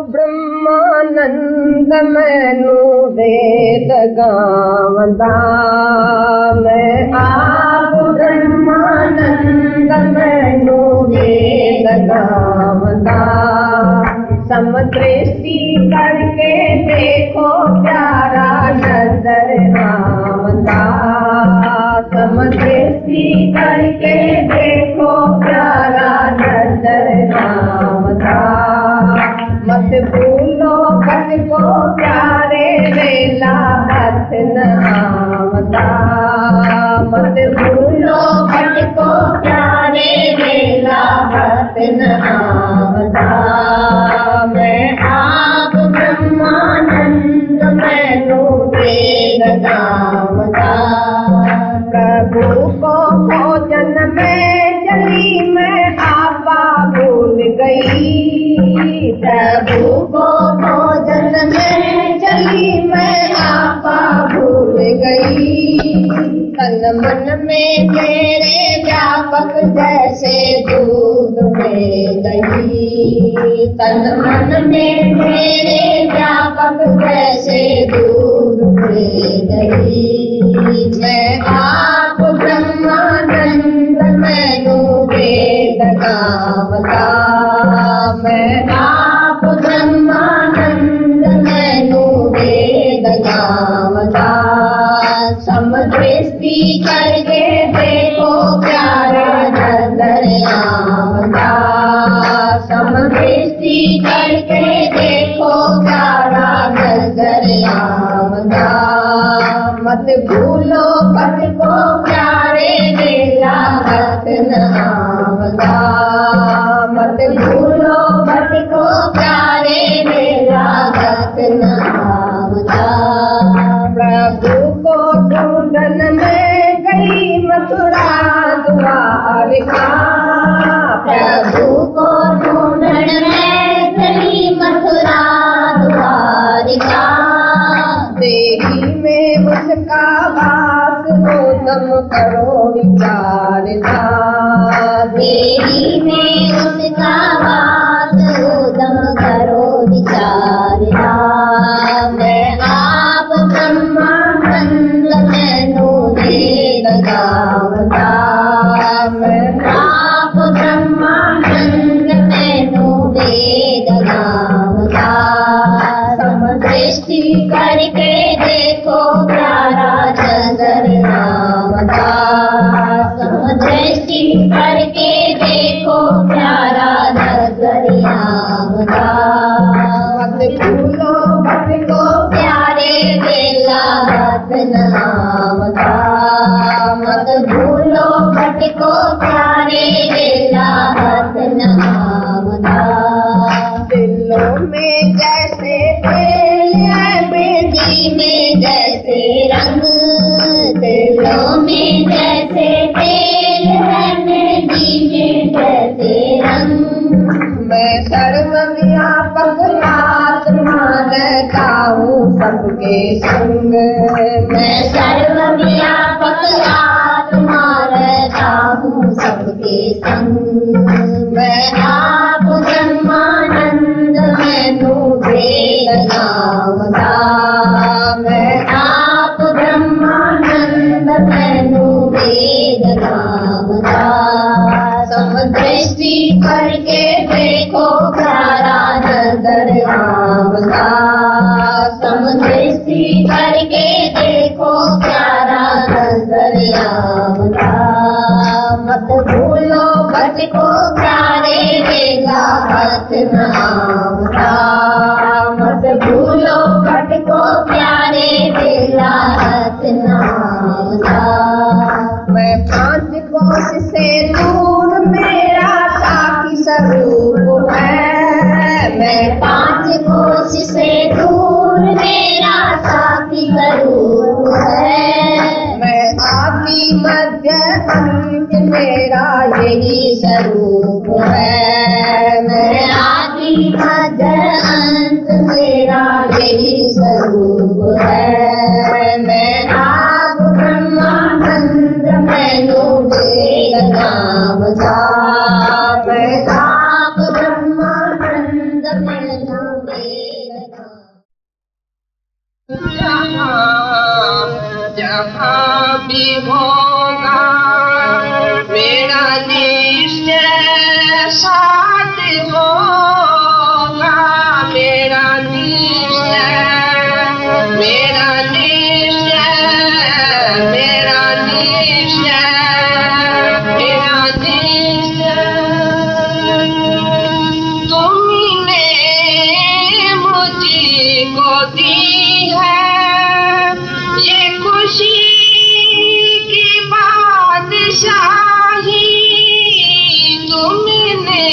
ब्रह्मानंद मैनू वेद गावंदा, मैं आप ब्रह्मानंद मैनू वेद गावंदा। समदृष्टि करके देखो प्यारा नजर आवंदा, समदृष्टि करके देखो प्यारा नजर आवंदा। मत भूलो बस को प्यारे वेला हथ न आवंदा, मत भूलो बस को प्यारे वेला हथ न आवंदा। मैं आप ब्रह्मानंद मैनू वेद गावंदा। प्रभु को भोजन में चली मैं आपा भूल गई, प्रभु को भोजन में चली मैं आपा भूल गई। तन मन में मेरे व्यापक जैसे दूध में गई, तन मन में मेरे व्यापक जैसे दूध में गई। मैं आप ब्रह्मानंद मैनू वेद गावंदा, मैं आप ब्रह्मानंद मैनू वेद गावंदा। समदृष्टि करके देखो प्यारा नजर आवंदा, समदृष्टि करके देखो प्यारा नजर आवंदा। मत भूलो पथ को प्यारे वेला हथ न आवंदा, मत भूलो पथ को प्यारे वेला हथ न आवंदा। प्रभु को ढूंढन में गई मथुरा द्वारिका, प्रभु को ढूंढन में गई मथुरा द्वारिका। देही में उसका वास हो तुम करो विचारना, देही में उसका वास हो तुम करो विचारना। मैं आप ब्रह्मानंद मैनू वेद गावंदा, मैं आप ब्रह्मानंद मैनू वेद गावंदा। समदृष्टि करके देखो प्यारा नजर आवंदा, समदृष्टि करके देखो प्यारा नजर आवंदा। मत भूलो मत को प्यारे वेला हथ न आवंदा, मत भूलो मत को प्यारे वेला हथ न आवंदा। दिलों में जैसे तेल है मेहंदी में जैसे रंग, दिलों में जैसे तेल है मेहंदी में जैसे रंग। मैं सर्वव्यापक आत्मा रहता हूँ सबके संग, मैं सर्वव्यापक आत्मा रहता हूँ सबके संग। मैं आप ब्रह्मानंद मैनू वेद गावंदा, मैं आप ब्रह्मानंद मैनू वेद गावंदा। समदृष्टि करके देखो प्यारा नजर आवंदा, समदृष्टि करके देखो प्यारा नजर आवंदा। मत भूलो बच को प्यारे वेला हथ न आवंदा, मत भूलो बच को प्यारे वेला हथ न आवंदा। मैं 5 कोस से दूर मेरा साखी स्वरूप है, मैं 5 कोस से दूर मेरा साखी स्वरूप है। मैं आदि मध्य अंत मेरा यही स्वरूप है, मैं आदि मध्य अंत मेरा यही स्वरूप है। मैं आप ब्रह्मानंद मैनू वेद गावंदा, मैं आप ब्रह्मानंद मैनू जहाँ भी होगा मेरा निश्चय साथ होगा, मेरा निश्चय, मेरा निश्चय, मेरा निश्चय, मेरा निश्चय। तुमने मुझको दी है ये खुशी की बादशाही, तुमने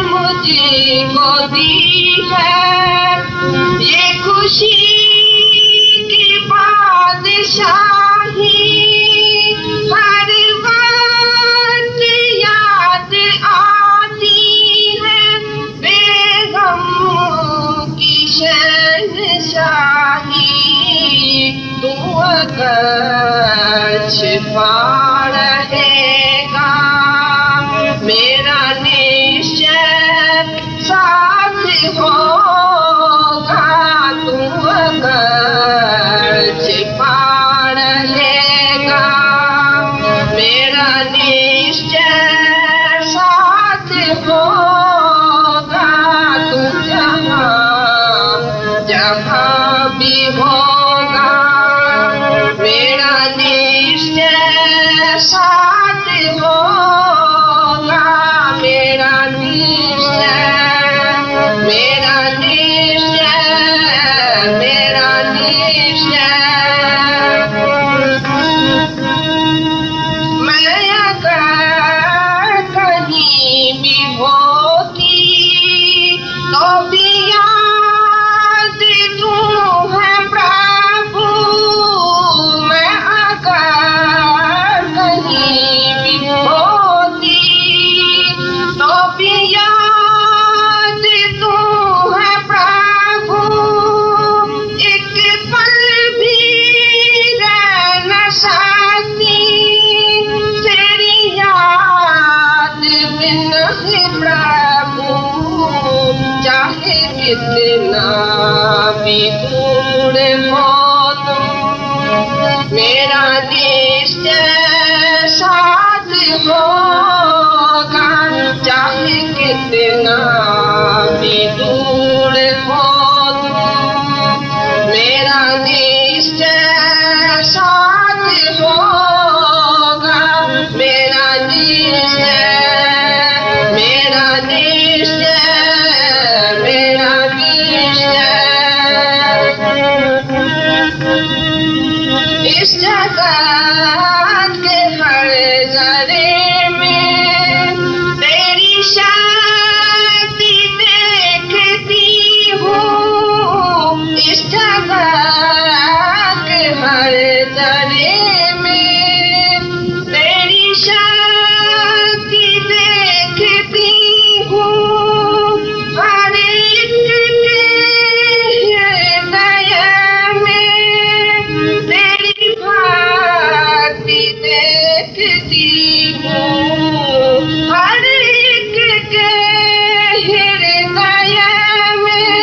मुझको दी है ये खुशी की बादशाही। हर वक्त याद आती है बेगम की शहंशाही। तू अगर छिपा रहेगा मेरा निश्चय साथ होगा, तू अगर छिपा रहेगा मेरा निश्चय साथ होगा। तू जहाँ भी होगा मेरा निश्चय साथ होगा, मेरा निश्चय, मेरा निश्चय, मेरा निश्चय। मैं अगर कहीं भी होती तो भी याद तू है प्रभु। मैं अगर कहीं भी होती तो भी याद तू है प्रभु। एक पल भी रह न सकती तेरी याद बिन है प्रभु। चाहे कितना भी दूर हो तुम मेरा निश्चय साथ होगा। चाहे कितना भी दूर हो तुम मेरा निश्चय साथ होगा, मेरा निश्चय, मेरा निश्चय, मेरा निश्चय। इस जगत के हर जरे में तेरी शक्ति देखती हूँ। इस जगत के हर जरे में तेरी शक्ति देखती हूँ। हर एक के हृदय में तेरी भक्ति देखती हूँ। हर एक के हृदय में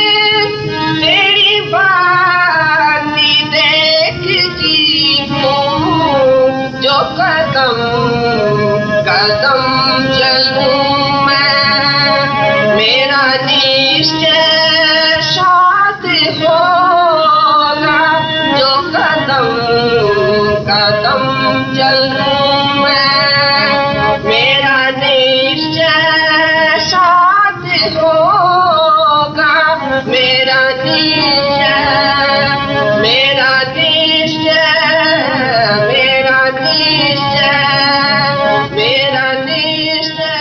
तेरी भक्ति देखती हूँ। जो कदम कदम चलूं मैं मेरा निश्चय साथ होगा। जो कदम कदम चलूं मैं मेरा निश्चय साथ होगा, मेरा निश्चय, मेरा निश्चय, मेरा निश्चय, मेरा निश्चय।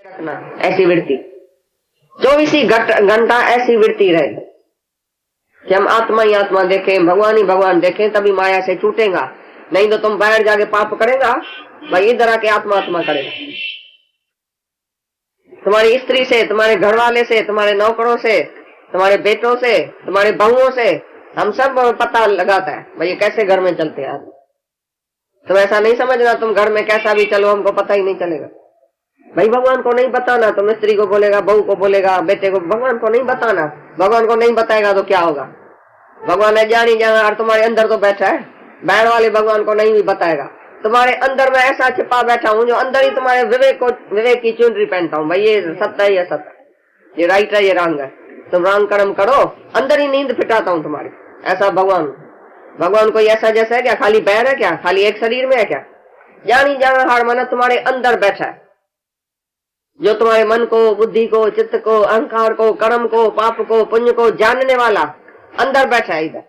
रखना ऐसी वृत्ति 24 घंटा ऐसी वृत्ति रहे कि हम आत्मा ही आत्मा देखें, भगवान ही भगवान देखें, तभी माया से छूटेगा। नहीं तो तुम बाहर जाके पाप करेगा भाई, इधर आके आत्मा आत्मा करेगा। तुम्हारी स्त्री से, तुम्हारे घर वाले से, तुम्हारे नौकरों से, तुम्हारे बेटों से, तुम्हारे बहुओं से हम सब पता लगाता है भाई ये कैसे घर में चलते हैं। तुम ऐसा नहीं समझना तुम घर में कैसा भी चलो हमको पता ही नहीं चलेगा। भाई भगवान को नहीं बताना तो मिस्त्री को बोलेगा, बहू को बोलेगा, बेटे को, भगवान को नहीं बताना। भगवान को नहीं बताएगा तो क्या होगा? भगवान है जानी जाना, और तुम्हारे अंदर तो बैठा है। बाहर वाले भगवान को नहीं भी बताएगा। तुम्हारे अंदर मैं ऐसा छिपा बैठा हूँ जो अंदर ही तुम्हारे विवेक की चुनरी पहनता हूँ। भाई ये सत्य है, ये सत्य है, ये राइट है, ये रंग है, तुम रंग कर्म करो, अंदर ही नींद फिटाता हूँ तुम्हारी। ऐसा भगवान कोई ऐसा जैसा है क्या? खाली पैर है क्या? खाली एक शरीर में है क्या? जानी जाना हार मन तुम्हारे अंदर बैठा है, जो तुम्हारे मन को, बुद्धि को, चित्त को, अहंकार को, कर्म को, पाप को, पुण्य को जानने वाला अंदर बैठा है। इधर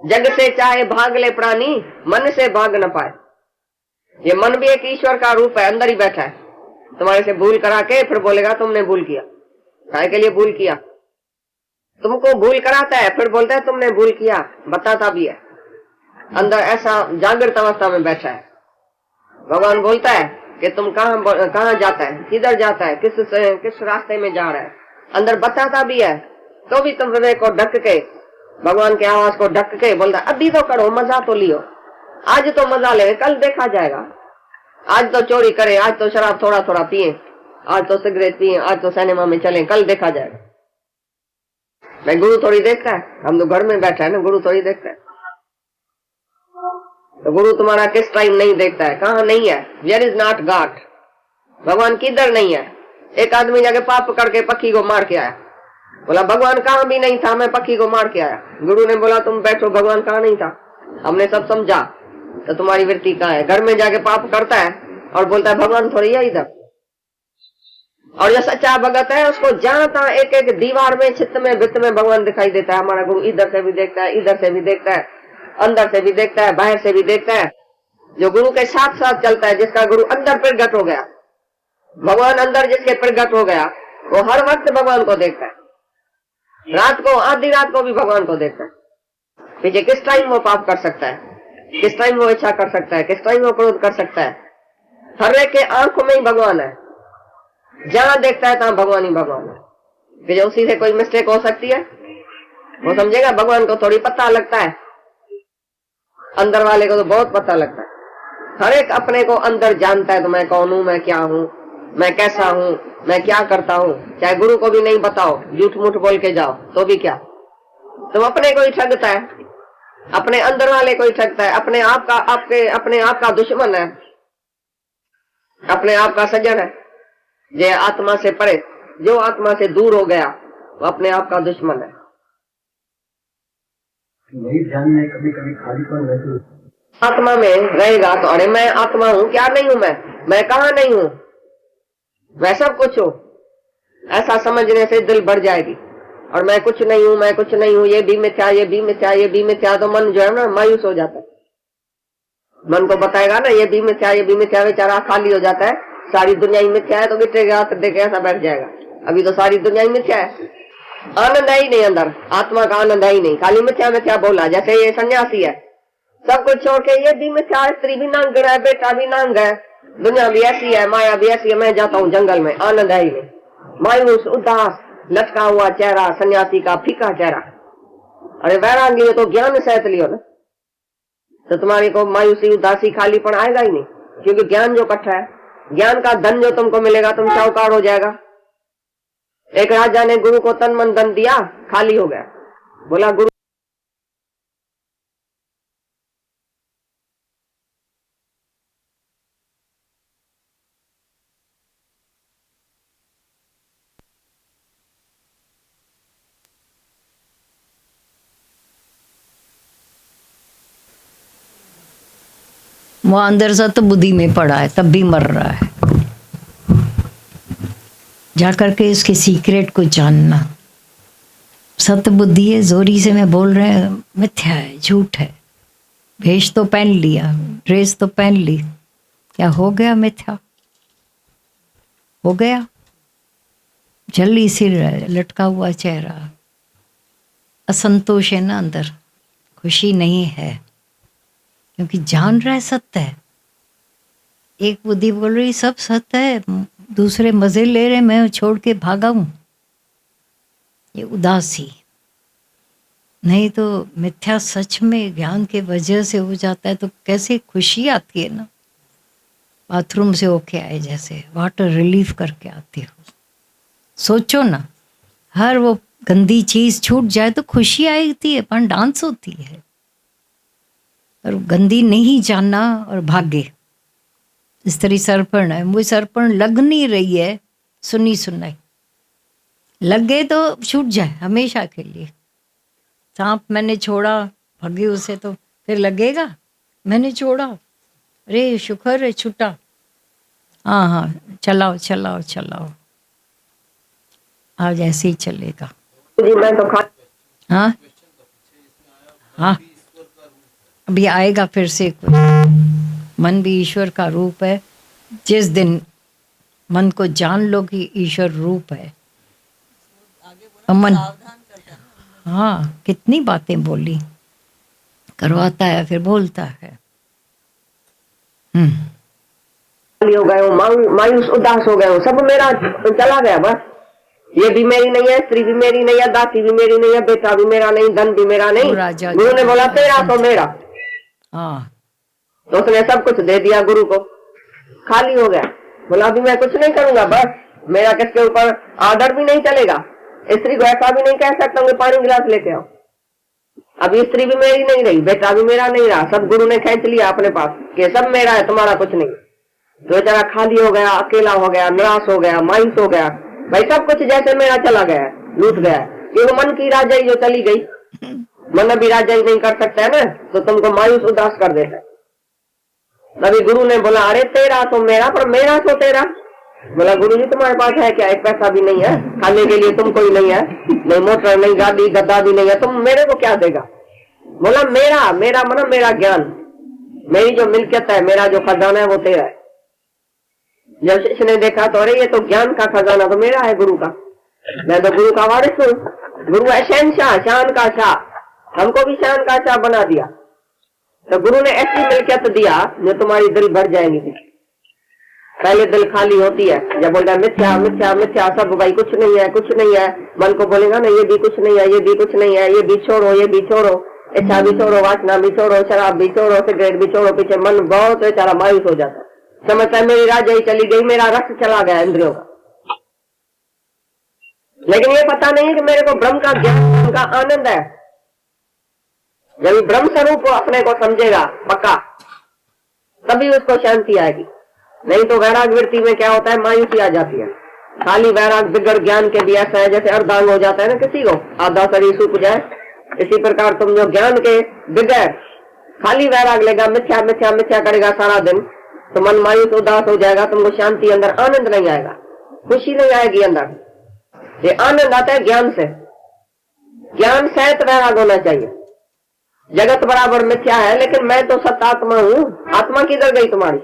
जग से चाहे भाग ले प्राणी, मन से भाग न पाए। ये मन भी एक ईश्वर का रूप है, अंदर ही बैठा है। तुम्हारे से भूल करा के फिर बोलेगा तुमने भूल किया। काहे के लिए भूल किया? तुमको भूल कराता है, फिर बोलता है तुमने भूल किया, बताता भी है। अंदर ऐसा जागृत अवस्था में बैठा है। भगवान बोलता है कि तुम कहाँ जाता है, किधर जाता है, किस रास्ते में जा रहा है, अंदर बताता भी है। तो भी तुम विवेक को ढक के, भगवान के आवाज को ढक के बोलता अभी तो करो, मजा तो लियो, आज तो मजा ले, कल देखा जाएगा। आज तो चोरी करें, आज तो शराब थोड़ा थोड़ा पिए, आज तो सिगरेट पिए, आज तो सिनेमा में चलें, कल देखा जाएगा। मैं गुरु थोड़ी देखता है, हम तो घर में बैठा है ना, गुरु थोड़ी देखता है। तो गुरु तुम्हारा किस टाइम नहीं देखता है, कहाँ नहीं है, वेयर इज नॉट गॉड। भगवान किधर नहीं है। एक आदमी जाके पाप करके पक्षी को मार के आया, बोला भगवान कहाँ भी नहीं था, मैं पक्षी को मार के आया। गुरु ने बोला तुम बैठो, भगवान कहाँ नहीं था, हमने सब समझा, तो तुम्हारी वृत्ति कहाँ है। घर में जाके पाप करता है और बोलता है भगवान थोड़ी है इधर। और जो सच्चा भगत है उसको जहां तहां एक एक दीवार में, चित्त में, वित्त में भगवान दिखाई देता है। हमारा गुरु इधर से भी देखता है, इधर से भी देखता है, अंदर से भी देखता है, बाहर से भी देखता है। जो गुरु के साथ साथ चलता है, जिसका गुरु अंदर प्रगट हो गया, भगवान अंदर जिसके प्रगट हो गया, वो हर वक्त भगवान को देखता है। रात को, आधी रात को भी भगवान को देखता है। पीछे किस टाइम वो पाप कर सकता है, किस टाइम वो इच्छा कर सकता है, किस टाइम वो क्रोध कर सकता है। हर एक के आंखों में ही भगवान है, जहां देखता है तहां भगवान ही भगवान है। फिर उसी से कोई मिस्टेक हो सकती है, वो समझेगा भगवान को थोड़ी पता लगता है, अंदर वाले को तो बहुत पता लगता है। हर एक अपने को अंदर जानता है, तो मैं कौन हूं, मैं क्या हूं, मैं कैसा हूं, मैं क्या करता हूं। चाहे गुरु को भी नहीं बताओ, झूठ मूठ बोल के जाओ तो भी क्या, तुम अपने को ही ठगता है, अपने अंदर वाले को ही ठगता है। अपने आप का दुश्मन है, अपने आप का सज्जन है। जो आत्मा से परे, जो आत्मा से दूर हो गया, वो अपने आप का दुश्मन है। यही ध्यान में कभी कभी खालीपन महसूस, आत्मा में रहेगा तो अरे मैं आत्मा हूँ, क्या नहीं हूँ, मैं कहाँ नहीं हूँ, मैं सब कुछ हूँ, ऐसा समझने से दिल भर जाएगी। और मैं कुछ नहीं हूँ, मैं कुछ नहीं हूँ, ये भी मिथ्या, ये भी मिथ्या, ये भी मिथ्या, तो मन जो है ना मायूस हो जाता है। मन को बताएगा ना ये भी मिथ्या, ये भी मिथ्या, बेचारा खाली हो जाता है। सारी दुनिया ही मिथ्या है तो गिटेगा, देखे ऐसा बैठ जाएगा। अभी तो सारी दुनिया ही मिथ्या है, आनंद है ही नहीं अंदर, आत्मा का आनंद है ही नहीं, खाली मिथ्या मिथ्या बोला। जैसे ये सन्यासी है, सब कुछ छोड़ के, ये भी मिथ्या, स्त्री भी नांग है, बेटा भी नांग है, दुनिया भी ऐसी है, माया भी ऐसी है, मैं जाता हूँ जंगल में, आनंद है ही नहीं। मायूस, उदास, लटका हुआ चेहरा, सन्यासी का फीका चेहरा। अरे वैरागी हो तो ज्ञान सहित लियो ना, तो तुम्हारी को मायूसी, उदासी, खालीपन आएगा ही नहीं। क्योंकि ज्ञान जो इकट्ठा है, ज्ञान का धन जो तुमको मिलेगा, तुम साहूकार हो जाएगा। एक राजा ने गुरु को तन मन धन दिया, खाली हो गया, बोला गुरु वो अंदर सत बुद्धि में पड़ा है, तब भी मर रहा है। जाकर के इसके सीक्रेट को जानना। सत बुद्धि है, जोरी से मैं बोल रहे हैं, मिथ्या है, झूठ है। भेष तो पहन लिया, ड्रेस तो पहन ली, क्या हो गया? मिथ्या हो गया। जल्दी सिर, लटका हुआ चेहरा, असंतोष है ना अंदर, खुशी नहीं है, क्योंकि जान रहा है सत्य है। एक बुद्धि बोल रही सब सत्य है, दूसरे मजे ले रहे, मैं छोड़ के भागा हूं। ये उदासी नहीं तो मिथ्या सच में ज्ञान के वजह से हो जाता है, तो कैसे खुशी आती है ना। बाथरूम से होके आए जैसे, वाटर रिलीफ करके आती हो। सोचो ना, हर वो गंदी चीज छूट जाए तो खुशी आती है, पर डांस होती है। और गंदी नहीं जानना और भागे। स्त्री सरपण है, वो सरपण लग नहीं रही है, सुनी सुनाई लगे तो छूट जाए हमेशा के लिए। सांप मैंने छोड़ा, भागी उसे तो फिर लगेगा मैंने छोड़ा, अरे शुक्र है छूटा। हाँ हाँ, चलाओ चलाओ चलाओ, आज ऐसे ही चलेगा। जी मैं तो खा हाँ हाँ, अभी आएगा फिर से कुछ। मन भी ईश्वर का रूप है। जिस दिन मन को जान लो कि ईश्वर रूप है, मन, हाँ कितनी बातें बोली, करवाता है फिर बोलता है। खाली हो गए हूँ, मायूस उदास हो गए हूँ, सब मेरा चला गया बस। ये भी मेरी नहीं है, स्त्री भी मेरी नहीं है, दासी भी मेरी नहीं है, बेटा भी मेरा नहीं, धन भी मेरा नहीं। गुरु ने बोला तेरा तो मेरा, हाँ तो उसने सब कुछ दे दिया गुरु को, खाली हो गया। बोला अभी मैं कुछ नहीं करूंगा, बस मेरा किसके ऊपर आदर भी नहीं चलेगा। स्त्री को ऐसा भी नहीं कह सकता हूँ पानी गिलास लेके आओ। अभी स्त्री भी मेरी नहीं रही, बेटा भी मेरा नहीं रहा, सब गुरु ने खींच लिया अपने पास कि सब मेरा है, तुम्हारा कुछ नहीं। तो बेचारा खाली हो गया, अकेला हो गया, निराश हो गया, मायूस हो गया। भाई सब कुछ जैसे मेरा चला गया, लूट गया, क्योंकि मन की राजाई जो चली गई, मन अभी राजाई नहीं कर सकता है ना, तो तुमको मायूस उदास कर देता है। तभी गुरु ने बोला अरे तेरा तो मेरा, पर मेरा तो तेरा। बोला गुरु जी तुम्हारे पास है क्या? एक पैसा भी नहीं है, खाने के लिए तुम कोई नहीं है, नहीं मोटर, नहीं गाड़ी, गद्दा भी नहीं है, तुम मेरे को क्या देगा? बोला मेरा, मेरा मतलब मेरा ज्ञान, मेरी जो मिल्कियत है, मेरा जो खजाना है वो तेरा है। जब शिष्य ने देखा तो अरे ये तो ज्ञान का खजाना तो मेरा है, गुरु का, मैं तो गुरु का वारिस हूँ। गुरु है शहनशाह, शान का शाह, हमको भी शान का शाह बना दिया। तो गुरु ने ऐसी मिल्कियत दिया जो तुम्हारी दिल भर जाएगी। पहले दिल खाली होती है, जब बोलता है मिथ्या मिथ्या मिथ्या, सब भाई कुछ नहीं है, कुछ नहीं है। मन को बोलेगा ना ये भी कुछ नहीं है, ये भी कुछ नहीं है, ये भी छोड़ो, ये भी छोड़ो, इच्छा भी छोड़ो, वासना भी छोड़ो, शराब भी छोड़ो, सिगरेट भी छोड़ो, पीछे मन बहुत बेचारा मायूस हो जाता है, समझता है मेरी राजाई चली गई, मेरा रस चला गया इंद्रियों का। लेकिन ये पता नहीं है कि मेरे को ब्रह्म का ज्ञान का आनंद है। जब ब्रह्म स्वरूप अपने को समझेगा पक्का, तभी उसको शांति आएगी। नहीं तो वैराग वृत्ति में क्या होता है, मायूसी आ जाती है। खाली वैराग बिगड़ ज्ञान के भी ऐसा है जैसे अर्धांग हो जाता है ना किसी को, आधा शरीर सूख जाए, इसी प्रकार तुम जो ज्ञान के बिगड़ खाली वैराग लेगा, मिथ्या मिथ्या मिथ्या करेगा सारा दिन, तो मन मायूस उदास हो जाएगा, तुमको शांति अंदर आनंद नहीं आएगा, खुशी नहीं आएगी अंदर। ये आनंद आता है ज्ञान से, ज्ञान सहित वैराग होना चाहिए। जगत बराबर मिथ्या है, लेकिन मैं तो सत्यात्मा हूँ, आत्मा किधर गई तुम्हारी?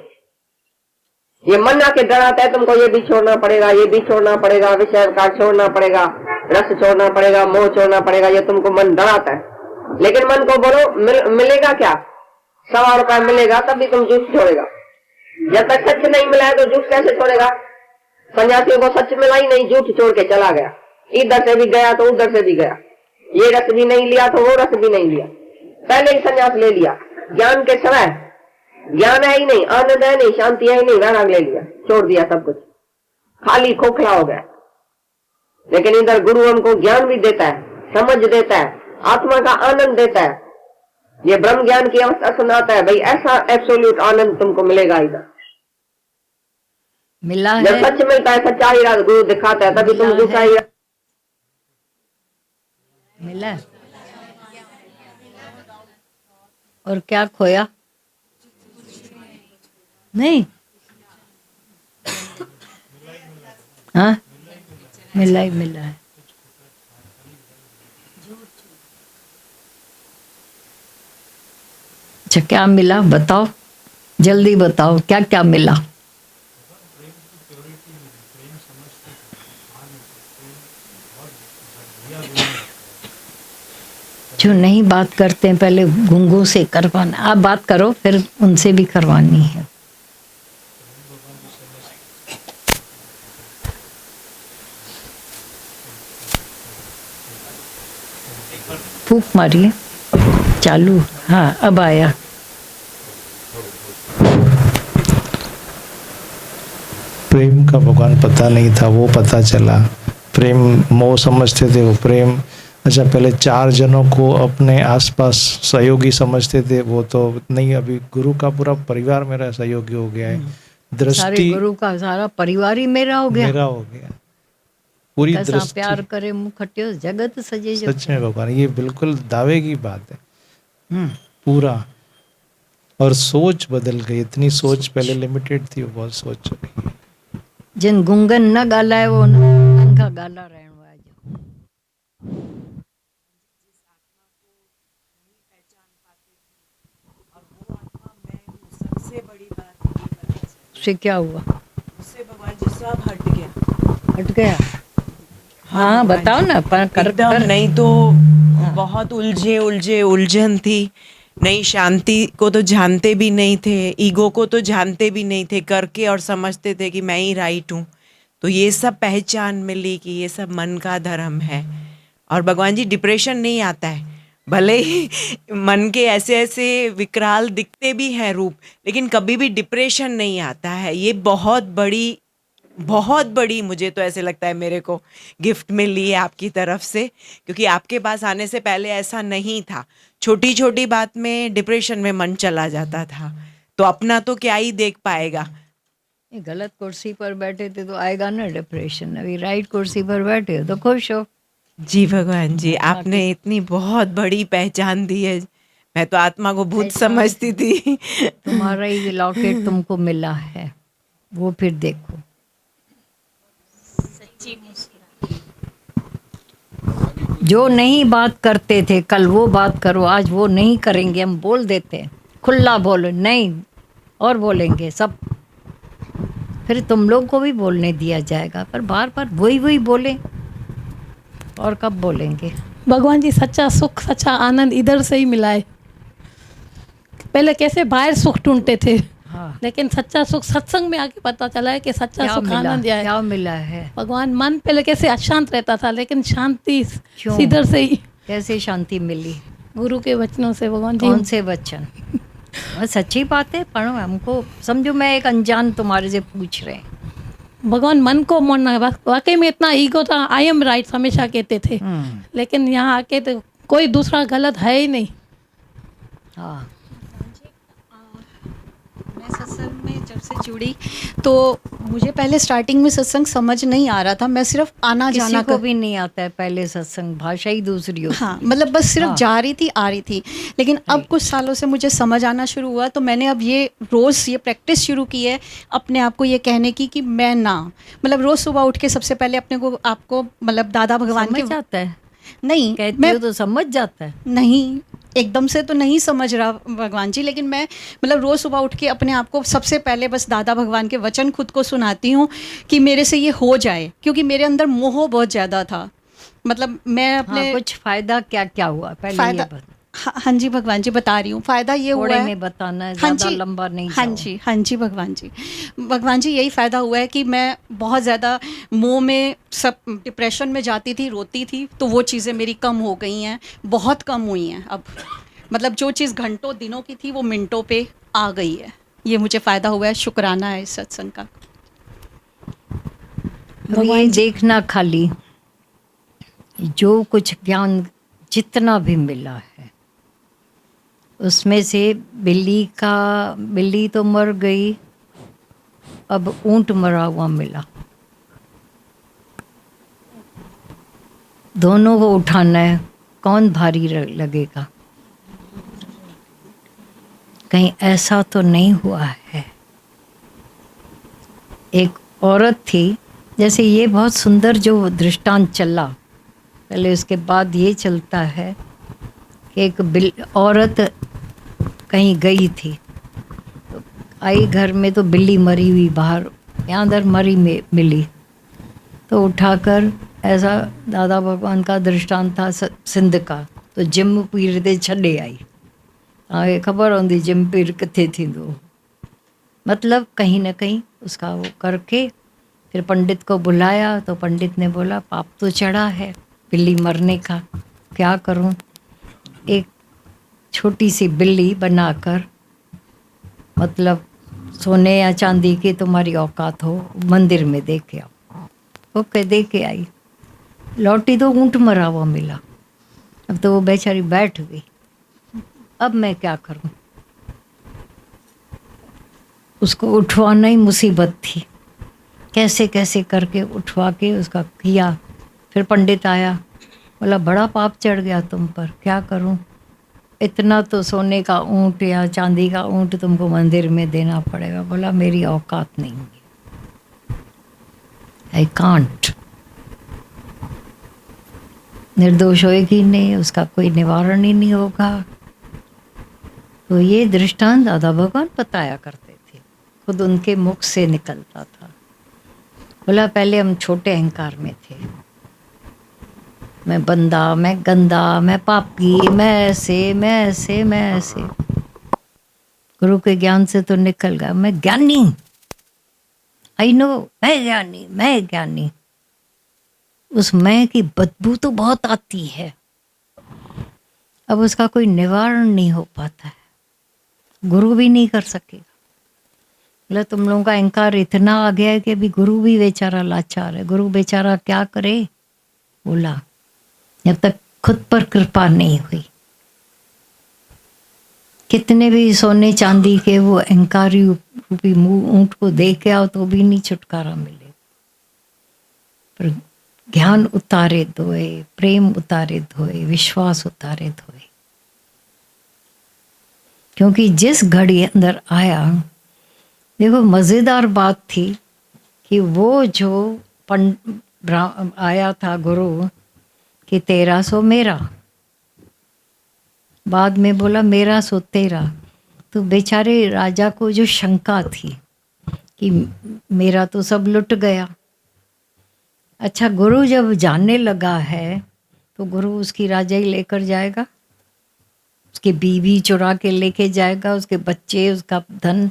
ये मन आके डराता है तुमको, ये भी छोड़ना पड़ेगा, ये भी छोड़ना पड़ेगा, विषय का छोड़ना पड़ेगा, रस छोड़ना पड़ेगा, मोह छोड़ना पड़ेगा, ये तुमको मन डराता है। लेकिन मन को बोलो मिलेगा क्या? 100 रुपया मिलेगा तभी तुम जूस छोड़ेगा। जब तक सच नहीं मिला है तो जूस कैसे छोड़ेगा? सन्यासियों को सच मिला ही नहीं, झूठ छोड़ के चला गया, इधर से भी गया तो उधर से भी गया, ये रस भी नहीं लिया तो वो रस भी नहीं लिया, पहले ही संन्यास ले लिया। ज्ञान के समय ज्ञान है ही नहीं, आनंद है नहीं, शांति है ही नहीं, वैराग ले लिया, छोड़ दिया सब कुछ, खाली खोखला हो गया। लेकिन इधर गुरु हमको ज्ञान भी देता है, समझ देता है, आत्मा का आनंद देता है, ये ब्रह्म ज्ञान की अवस्था सुनाता है, भाई ऐसा एब्सोल्यूट आनंद तुमको मिलेगा इधर। मिला है, जब सच मिलता है, सच्चा ही राज गुरु दिखाता है, तभी तुम झूठा ही मिला है। और क्या खोया? नहीं, हाँ मिला ही मिला है। अच्छा क्या मिला बताओ, जल्दी बताओ क्या क्या मिला? जो नहीं बात करते हैं पहले गुंगों से करवाना, आप बात करो फिर उनसे भी करवानी है। फूंक मारिए, चालू, हाँ अब आया। प्रेम का भगवान पता नहीं था, वो पता चला। प्रेम मोह समझते थे, वो प्रेम। अच्छा, पहले 4 जनों को अपने आसपास सहयोगी समझते थे, वो तो नहीं, अभी गुरु का पूरा परिवार मेरा सहयोगी हो गया है। सारे दृष्टि गुरु का सारा परिवार ही मेरा हो गया। मेरा हो गया, पूरी कैसा दृष्टि। प्यार करे मुँह खट्यो जगत सजे जो। सच में भगवान, ये बिल्कुल दावे की बात है हम्म, पूरा। और सोच बदल गई, इतनी सोच पहले लिमिटेड थी, वो बहुत सोच हो गई। जिन गुंगन न ॻाल्हाए वो नंगा ॻाल्हा रहण वारो। सबसे बड़ी बात ये पता चली, उससे क्या हुआ? उससे भगवान जी सब हट गया। हट गया? हाँ भगवान बताओ जी, ना, पर कर एकदम नहीं तो बहुत उलझन थी। नहीं, शांति को तो जानते भी नहीं थे, ईगो को तो जानते भी नहीं थे, करके और समझते थे कि मैं ही राइट हूँ। तो ये सब पहचान मिली कि ये सब मन का धर्म है। और भगवान जी, डिप्रेशन नहीं आता है, भले ही मन के ऐसे ऐसे विकराल दिखते भी हैं रूप, लेकिन कभी भी डिप्रेशन नहीं आता है। ये बहुत बड़ी मुझे तो ऐसे लगता है मेरे को गिफ्ट मिली है आपकी तरफ से, क्योंकि आपके पास आने से पहले ऐसा नहीं था। छोटी छोटी बात में डिप्रेशन में मन चला जाता था, तो अपना तो क्या ही देख पाएगा। ये गलत कुर्सी पर बैठे थे तो आएगा ना डिप्रेशन। अभी राइट कुर्सी पर बैठे हो तो खुश हो। जी भगवान जी, आपने इतनी बहुत बड़ी पहचान दी है। मैं तो आत्मा को भूत समझती थी। तुम्हारा ही लॉकेट तुमको मिला है, वो फिर देखो। जो नहीं बात करते थे कल वो बात करो, आज वो नहीं करेंगे। हम बोल देते हैं, खुला बोलो नहीं और बोलेंगे सब, फिर तुम लोग को भी बोलने दिया जाएगा। पर बार बार वही बोले और कब बोलेंगे? भगवान जी, सच्चा सुख सच्चा आनंद इधर से ही मिला है। पहले कैसे बाहर सुख ढूंढते थे, हाँ, लेकिन सच्चा सुख सत्संग में आके पता चला है कि सच्चा सुख आनंद है। क्या मिला है? भगवान, मन पहले कैसे अशांत रहता था, लेकिन शांति क्यों? इधर से ही, कैसे शांति मिली? गुरु के वचनों से। भगवान जी, कौन से वचन? सच्ची बात है, पर हमको समझो मैं एक अनजान तुम्हारे से पूछ रहे हैं। भगवान मन को मोड़ना, वाकई में इतना ईगो था, आई एम राइट हमेशा कहते थे, लेकिन यहाँ आके तो कोई दूसरा गलत है ही नहीं। हाँ, मैं सत्संग में जब से जुड़ी तो मुझे पहले स्टार्टिंग में सत्संग समझ नहीं आ रहा था। मैं सिर्फ आना किसी जाना को भी नहीं आता है पहले सत्संग, भाषा ही दूसरी होती। हाँ, मतलब बस सिर्फ हाँ। जा रही थी आ रही थी। लेकिन अब कुछ सालों से मुझे समझ आना शुरू हुआ, तो मैंने अब ये रोज़ ये प्रैक्टिस शुरू की है अपने आप को ये कहने की कि मैं ना, मतलब रोज़ सुबह उठ के सबसे पहले अपने को आपको मतलब दादा भगवान समझ के जाता है, नहीं कहती मैं हो तो समझ जाता है। नहीं एकदम से तो नहीं समझ रहा भगवान जी, लेकिन मैं मतलब रोज़ सुबह उठ के अपने आप को सबसे पहले बस दादा भगवान के वचन खुद को सुनाती हूँ कि मेरे से ये हो जाए, क्योंकि मेरे अंदर मोह बहुत ज़्यादा था। मतलब मैं अपने कुछ फायदा क्या क्या हुआ पहले फायदा, ये बता। हाँ जी भगवान जी बता रही हूँ। फ़ायदा ये हुआ थोड़े है, में बताना है, हाँ ज़्यादा जी, लंबा नहीं हाँ जाओ। जी, हाँ जी भगवान जी यही फ़ायदा हुआ है कि मैं बहुत ज़्यादा मोह में, सब डिप्रेशन में जाती थी, रोती थी, तो वो चीज़ें मेरी कम हो गई हैं, बहुत कम हुई हैं अब। मतलब जो चीज़ घंटों दिनों की थी वो मिनटों पे आ गई है। ये मुझे फ़ायदा हुआ है, शुक्राना है इस सत्संग का। अब ये देखना खाली, जो कुछ ज्ञान जितना भी मिला है उसमें से बिल्ली तो मर गई, अब ऊंट मरा हुआ मिला। दोनों को उठाना है, कौन भारी लगेगा? कहीं ऐसा तो नहीं हुआ है? एक औरत थी, जैसे ये बहुत सुंदर जो दृष्टांत चला, पहले उसके बाद ये चलता है कि एक औरत कहीं गई थी, तो आई घर में तो बिल्ली मरी हुई बाहर, यहाँ अंदर मरी मिली, तो उठाकर, ऐसा दादा भगवान का दृष्टांत था सिंध का, तो जिम पीर ते छॾे आई। तव्हांखे ख़बर हूंदी जिम पीर किथे थींदो। मतलब कहीं ना कहीं उसका वो करके फिर पंडित को बुलाया, तो पंडित ने बोला पाप तो चढ़ा है बिल्ली मरने का, क्या करूं? एक छोटी सी बिल्ली बनाकर, मतलब सोने या चांदी की तुम्हारी औकात हो, मंदिर में दे के आओ। ओके, दे के आई। लौटी तो ऊँट मरा हुआ मिला। अब तो वो बेचारी बैठ गई। अब मैं क्या करूं? उसको उठवाना ही मुसीबत थी। कैसे कैसे करके उठवा के उसका किया। फिर पंडित आया, बोला बड़ा पाप चढ़ गया तुम पर, क्या करूं? इतना तो सोने का ऊँट या चांदी का ऊँट तुमको मंदिर में देना पड़ेगा। बोला मेरी औकात नहीं है, आई कांट। निर्दोष होएगी नहीं, उसका कोई निवारण ही नहीं होगा। तो ये दृष्टांत दादा भगवान बताया करते थे, खुद उनके मुख से निकलता था। बोला पहले हम छोटे अहंकार में थे, मैं बंदा, मैं गंदा, मैं पापी, मैं ऐसे, मैं ऐसे, मैं ऐसे। गुरु के ज्ञान से तो निकल गया, मैं ज्ञानी, आई नो, मैं ज्ञानी, मैं ज्ञानी। उस मैं की बदबू तो बहुत आती है, अब उसका कोई निवारण नहीं हो पाता है, गुरु भी नहीं कर सकेगा। बोला तुम लोगों का अहंकार इतना आ गया है कि अभी गुरु भी बेचारा लाचार है। गुरु बेचारा क्या करे? बोला जब तक खुद पर कृपा नहीं हुई, कितने भी सोने चांदी के वो अहंकारी रूपी मुंह ऊंट को दे के आओ तो भी नहीं छुटकारा मिले। पर ज्ञान उतारे धोए, प्रेम उतारे धोए, विश्वास उतारे धोए। क्योंकि जिस घड़ी अंदर आया, देखो मजेदार बात थी कि वो जो आया था गुरु कि तेरा सो मेरा, बाद में बोला मेरा सो तेरा। तो बेचारे राजा को जो शंका थी कि मेरा तो सब लुट गया। अच्छा, गुरु जब जानने लगा है तो गुरु उसकी राजाई लेकर जाएगा, उसकी बीवी चुरा के लेके जाएगा, उसके बच्चे, उसका धन।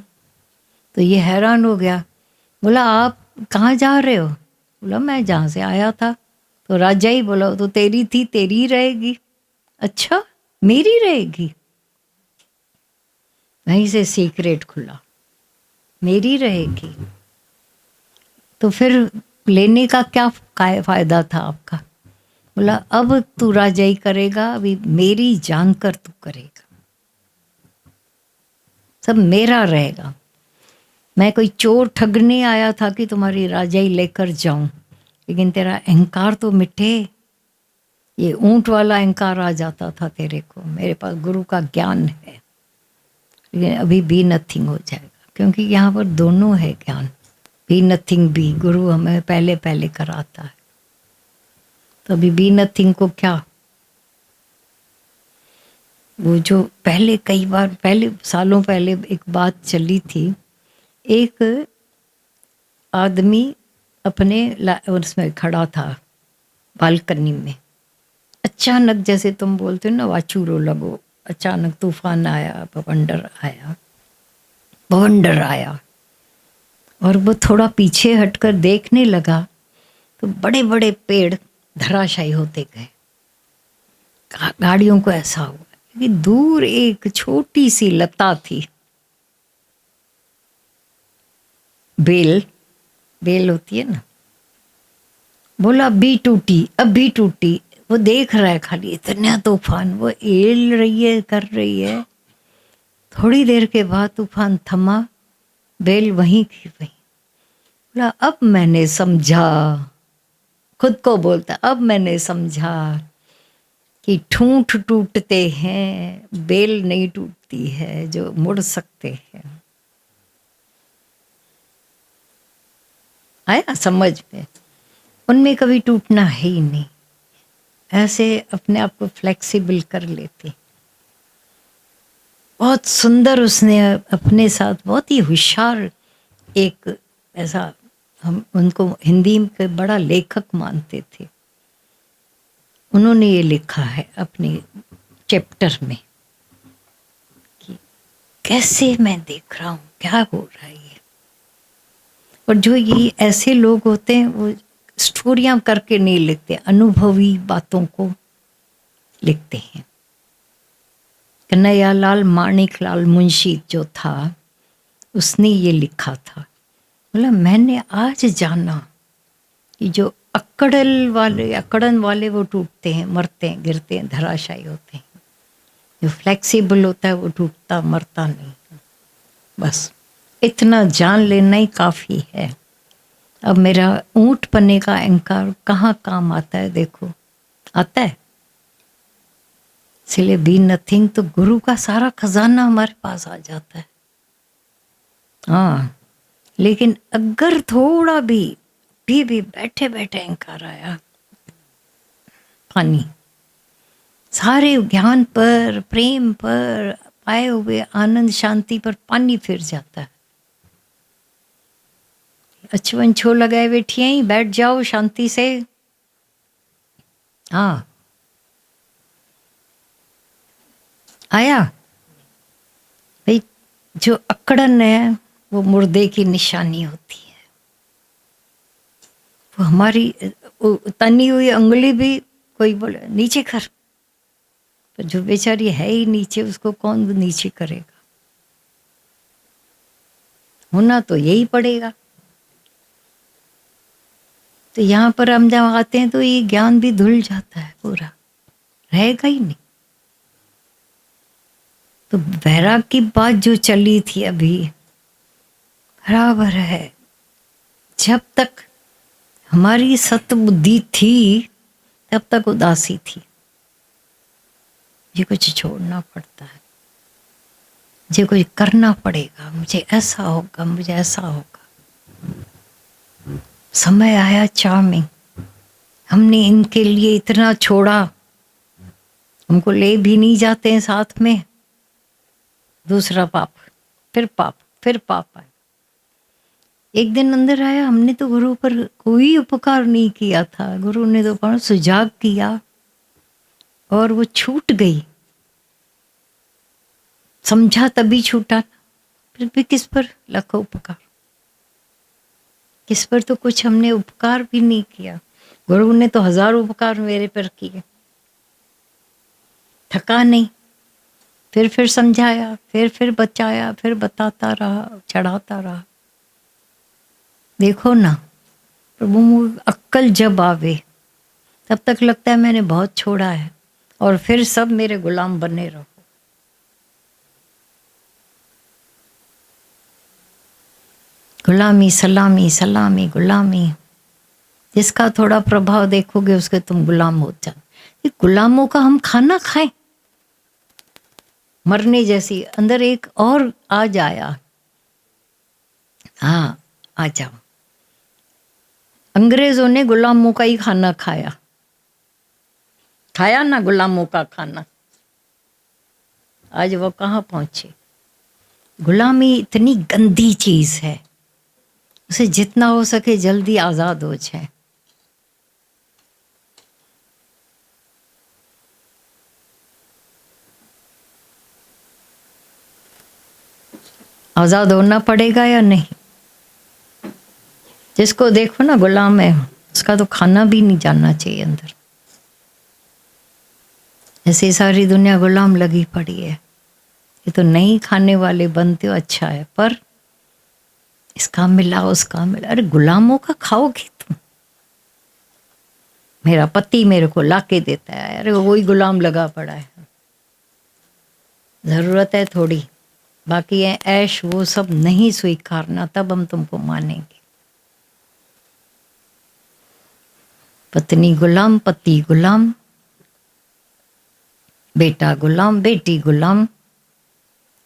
तो ये हैरान हो गया, बोला आप कहाँ जा रहे हो? बोला मैं जहाँ से आया था। तो राजाई बोला तो तेरी थी, तेरी ही रहेगी। अच्छा, मेरी रहेगी? वहीं से सीक्रेट खुला, मेरी रहेगी। तो फिर लेने का क्या फायदा था आपका? बोला अब तू राजाई करेगा, अभी मेरी जानकर तू करेगा, सब मेरा रहेगा। मैं कोई चोर ठगने आया था कि तुम्हारी राजाई लेकर जाऊं, लेकिन तेरा अहंकार तो मिटे। ये ऊंट वाला अहंकार आ जाता था तेरे को। मेरे पास गुरु का ज्ञान है, लेकिन अभी बी नथिंग हो जाएगा, क्योंकि यहाँ पर दोनों है ज्ञान। बी नथिंग भी गुरु हमें पहले पहले कराता है। तो अभी बी नथिंग को क्या, वो जो पहले कई बार पहले सालों पहले एक बात चली थी, एक आदमी अपने उसमें खड़ा था बालकनी में, अचानक जैसे तुम बोलते हो ना वाचूरो लगो, अचानक तूफान आया, बवंडर आया और वो थोड़ा पीछे हटकर देखने लगा तो बड़े बड़े पेड़ धराशायी होते गए। गाड़ियों को ऐसा हुआ कि दूर एक छोटी सी लता थी, बेल होती है ना, बोला अभी टूटी, अभी टूटी। वो देख रहा है खाली, इतना तूफान, वो एल रही है, कर रही है। थोड़ी देर के बाद तूफान थमा, बेल वहीं की वहीं। बोला अब मैंने समझा, खुद को बोलता अब मैंने समझा कि ठूंठ टूटते हैं, बेल नहीं टूटती है जो मुड़ सकते हैं। आया समझ में? उनमें कभी टूटना है ही नहीं, ऐसे अपने आप को फ्लेक्सिबल कर लेते। बहुत सुंदर उसने अपने साथ, बहुत ही होशियार एक ऐसा, हम उनको हिंदी के बड़ा लेखक मानते थे। उन्होंने ये लिखा है अपने चैप्टर में कि कैसे मैं देख रहा हूँ क्या हो रहा है ये। और जो ये ऐसे लोग होते हैं वो स्टोरियां करके नहीं लिखते, अनुभवी बातों को लिखते हैं। कन्हैयालाल माणिकलाल मुंशी जो था, उसने ये लिखा था, बोला मैंने आज जाना कि जो अकड़न वाले वो टूटते हैं, मरते हैं, गिरते हैं, धराशायी होते हैं। जो फ्लेक्सिबल होता है वो टूटता मरता नहीं। बस इतना जान लेना ही काफ़ी है। अब मेरा ऊंट पने का अहंकार कहाँ काम आता है, देखो आता है। इसलिए बी नथिंग, तो गुरु का सारा खजाना हमारे पास आ जाता है। हाँ, लेकिन अगर थोड़ा भी बैठे बैठे अहंकार आया, पानी सारे ज्ञान पर, प्रेम पर, पाए हुए आनंद शांति पर पानी फिर जाता है। अचवन छो लगाए बैठी हैं, बैठ जाओ शांति से। हाँ, आया भाई। जो अकड़न है वो मुर्दे की निशानी होती है। वो हमारी तनी हुई अंगुली भी कोई बोले नीचे कर, पर जो बेचारी है ही नीचे, उसको कौन नीचे करेगा? होना तो यही पड़ेगा। तो यहाँ पर हम जब आते हैं तो ये ज्ञान भी धुल जाता है, पूरा रहेगा ही नहीं। तो वैराग की बात जो चली थी अभी बराबर है। जब तक हमारी सत बुद्धि थी तब तक उदासी थी। ये कुछ छोड़ना पड़ता है, मुझे कुछ करना पड़ेगा, मुझे ऐसा होगा, मुझे ऐसा होगा। समय आया चार्मिंग, हमने इनके लिए इतना छोड़ा, हमको ले भी नहीं जाते हैं साथ में। दूसरा पाप, फिर पाप, फिर पाप आए। एक दिन अंदर आया, हमने तो गुरु पर कोई उपकार नहीं किया था, गुरु ने तो बहुत सुझाव किया और वो छूट गई। समझा तभी छूटा, फिर भी किस पर लाखों उपकार, किस पर तो कुछ हमने उपकार भी नहीं किया। गुरु ने तो हजारों उपकार मेरे पर किए, थका नहीं। फिर समझाया, फिर बचाया, फिर बताता रहा, चढ़ाता रहा। देखो ना, प्रभु अक्कल जब आवे तब तक लगता है मैंने बहुत छोड़ा है, और फिर सब मेरे गुलाम बने रहो। गुलामी सलामी, सलामी गुलामी। जिसका थोड़ा प्रभाव देखोगे उसके तुम गुलाम हो जाओ। ये गुलामों का हम खाना खाएं, मरने जैसी। अंदर एक और आज आया, हाँ आ जाओ। अंग्रेजों ने गुलामों का ही खाना खाया, खाया ना गुलामों का खाना। आज वो कहाँ पहुंचे। गुलामी इतनी गंदी चीज है, उसे जितना हो सके जल्दी आजाद हो जाए। आजाद होना पड़ेगा या नहीं? जिसको देखो ना गुलाम है, उसका तो खाना भी नहीं जाना चाहिए अंदर। ऐसे सारी दुनिया गुलाम लगी पड़ी है। ये तो नहीं खाने वाले बनते हो, अच्छा है, पर इसका मिला उसका मिला। अरे गुलामों का खाओगी तुम? मेरा पति मेरे को लाके देता है, अरे वही गुलाम लगा पड़ा है। जरूरत है थोड़ी, बाकी है ऐश, वो सब नहीं स्वीकारना, तब हम तुमको मानेंगे। पत्नी गुलाम, पति गुलाम, बेटा गुलाम, बेटी गुलाम,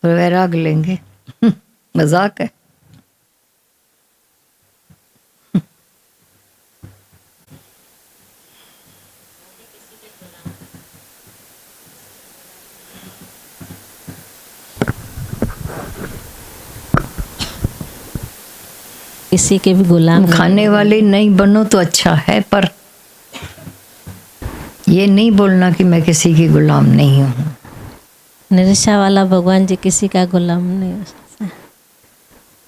और वैराग लेंगे। मजाक है। किसी के भी गुलाम खाने वाले नहीं बनो तो अच्छा है, पर ये नहीं बोलना कि मैं किसी की गुलाम नहीं हूँ। निराशा वाला भगवान जी किसी का गुलाम नहीं हो सकता।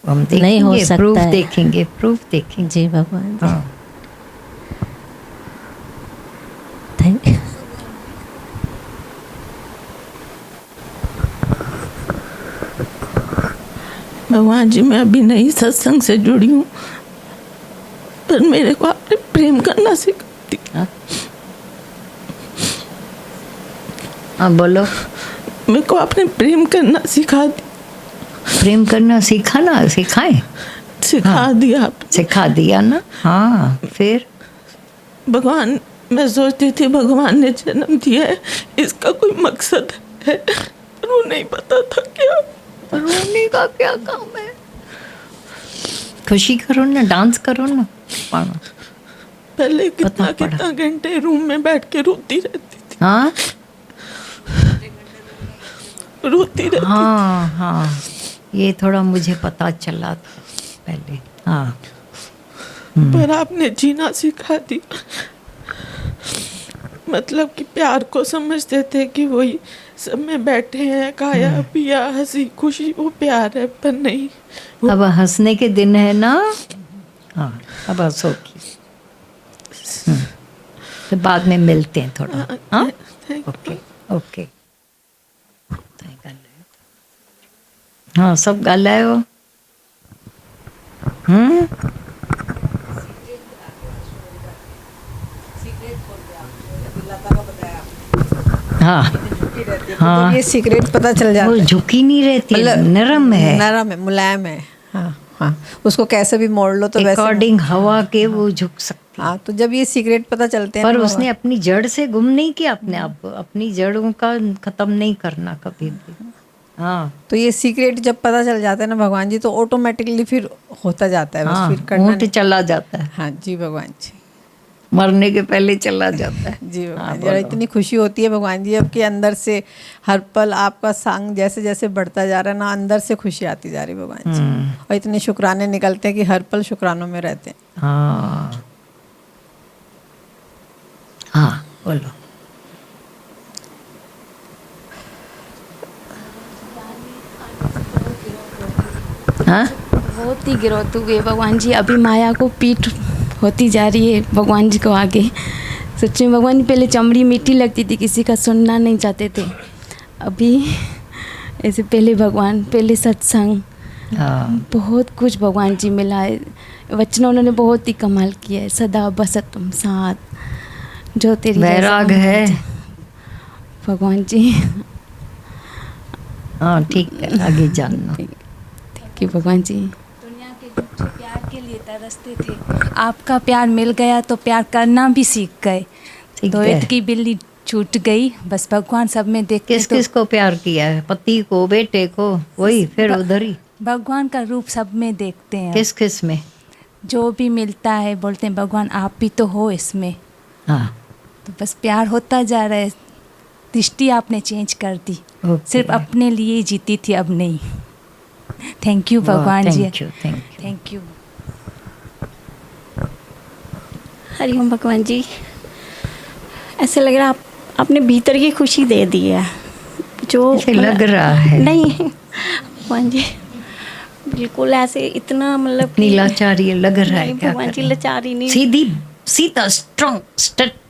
हम देखेंगे, नहीं हो सकता प्रूफ है। देखेंगे, प्रूफ देखेंगे। जी भगवान जी। हाँ। Thank you. भगवान जी, मैं अभी नई सत्संग से जुड़ी हूँ, पर मेरे को आपने प्रेम करना सिखा दिया। हाँ बोलो। मेरे को आपने प्रेम करना सिखा दिया। प्रेम करना सीखा ना, सिखाए, सिखा दिया आप। सिखा दिया ना। हाँ फिर भगवान, मैं सोचती थी भगवान ने जन्म दिया है, इसका कोई मकसद है, पर वो नहीं पता था क्या। रोने का क्या काम है? खुशी करो ना, डांस करो ना। पहले कितना घंटे रूम में बैठ के रोती रहती थी। हाँ रोती रहती। हाँ, ये थोड़ा मुझे पता चला था पहले। हाँ पर आपने जीना सिखा दिया। मतलब कि प्यार को समझते थे कि वही सब में बैठे हैं, खाया पिया, हंसी खुशी, वो प्यार है, पर नहीं। अब हंसने के दिन है ना। हाँ अब हंसोगी। तो बाद में मिलते हैं थोड़ा। हाँ ओके ओके। हाँ सब ॻाल्हायो। हाँ हाँ, ये सीक्रेट पता चल जाता वो है। झुकी नहीं रहती, नरम है, नरम है, मुलायम है। हाँ हाँ, उसको कैसे भी मोड़ लो तो वैसे। अकॉर्डिंग हवा के वो झुक सकती। हाँ, तो जब ये सीक्रेट पता चलते हैं पर ना, उसने अपनी जड़ से गुम नहीं किया अपने आप को, अपनी जड़ों का खत्म नहीं करना कभी भी। हाँ तो ये सीक्रेट जब पता चल जाता है ना भगवान जी, तो ऑटोमेटिकली फिर होता जाता है। बस हाँ, फिर करना ऊँट चला जाता है। हाँ जी भगवान जी, मरने के पहले चला जाता है। जी भगवान जी। और इतनी खुशी होती है भगवान जी, अब के अंदर से हर पल आपका सांग जैसे जैसे बढ़ता जा रहा है ना, अंदर से खुशी आती जा रही है भगवान जी। और इतने शुक्राने निकलते हैं कि हर पल शुक्रानों में रहते हैं। हाँ हाँ बोलो। हाँ बहुत ही गिरौत हुई है भगवान जी। अभी माया को पीठ होती जा रही है भगवान जी को आगे। सच में भगवान जी, पहले चमड़ी मीठी लगती थी, किसी का सुनना नहीं चाहते थे। अभी ऐसे पहले भगवान, पहले सत्संग, बहुत कुछ भगवान जी मिला है। वचन उन्होंने बहुत ही कमाल किया है। सदा बसत तुम साथ, जो तेरी वैराग है भगवान जी। हाँ ठीक है, आगे जानना। कि भगवान जी, दुनिया के जो प्यार के लिए तरसते थे, आपका प्यार मिल गया तो प्यार करना भी सीख गए। दोयत की बिल्ली छूट गई, बस भगवान सब में देखते। किस किस को प्यार किया है? पति को, बेटे को, वही फिर उधर ही भगवान का रूप सब में देखते हैं। किस किस में? जो भी मिलता है बोलते हैं भगवान आप भी तो हो इसमें। हाँ तो बस प्यार होता जा रहा है। दृष्टि आपने चेंज कर दी। सिर्फ अपने लिए ही जीती थी, अब नहीं। थैंक यू भगवान जी, थैंक यू। हरिओम भगवान जी, ऐसे लग रहा है आपने भीतर की खुशी दे दी है, जो लग रहा है। नहीं भगवान जी, बिल्कुल ऐसे इतना मतलब इतनी लाचारी लग रहा है। क्या भगवान जी लाचारी नहीं, सीधी सीधा स्ट्रॉन्ग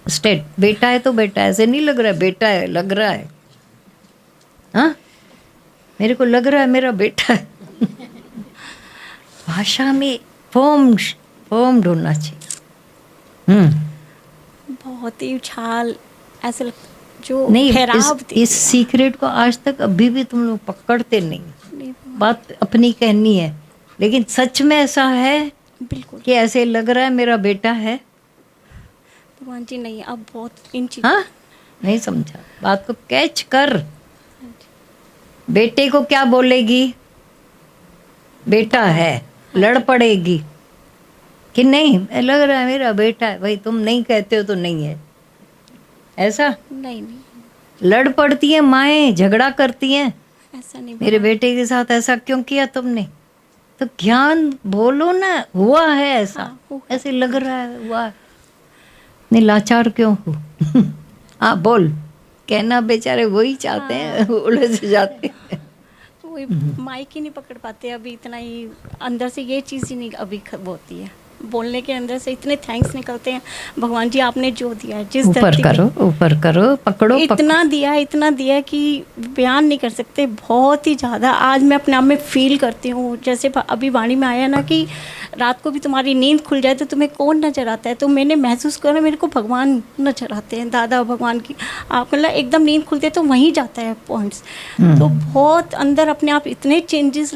स्टेट। बेटा है तो बेटा, ऐसे नहीं लग रहा है बेटा है, लग रहा है। हाँ मेरे को लग रहा है मेरा बेटा है। भाषा में फॉर्म ढूंढना चाहिए। बहुत ही उछाल ऐसे जो नहीं, ठहराव इस सीक्रेट को आज तक अभी भी तुम लोग पकड़ते नहीं। बात अपनी कहनी है, लेकिन सच में ऐसा है बिल्कुल कि ऐसे लग रहा है मेरा बेटा है। भगवान जी नहीं, अब बहुत इन चीज। हाँ नहीं समझा बात को, कैच कर। बेटे को क्या बोलेगी? बेटा है, लड़ पड़ेगी कि नहीं लग रहा है मेरा बेटा है। भाई तुम नहीं कहते हो तो नहीं है, ऐसा नहीं लड़ पड़ती है माएँ, झगड़ा करती हैं। ऐसा नहीं, मेरे बेटे के साथ ऐसा क्यों किया तुमने? तो ज्ञान बोलो ना, हुआ है ऐसा। हाँ, ऐसे लग रहा है हुआ है। नहीं लाचार क्यों हो? हाँ बोल, कहना बेचारे वही चाहते हैं, उलझ जाते हैं। वही माइक ही नहीं पकड़ पाते अभी, इतना ही अंदर से ये चीज़ ही नहीं अभी होती है। बोलने के अंदर से इतने थैंक्स निकलते हैं। भगवान जी आपने जो दिया है, जिस ऊपर धरती पे करो, ऊपर करो, पकड़ो इतना दिया है कि बयान नहीं कर सकते, बहुत ही ज़्यादा। आज मैं अपने आप में फील करती हूँ, जैसे अभी वाणी में आया ना कि रात को भी तुम्हारी नींद खुल जाए तो तुम्हें कौन नजर आता है, तो मैंने महसूस करा मेरे को भगवान नजर आते हैं, दादा भगवान की। आप मतलब एकदम नींद खुलती है तो वहीं जाता है पॉइंट्स। तो बहुत अंदर अपने आप इतने चेंजेस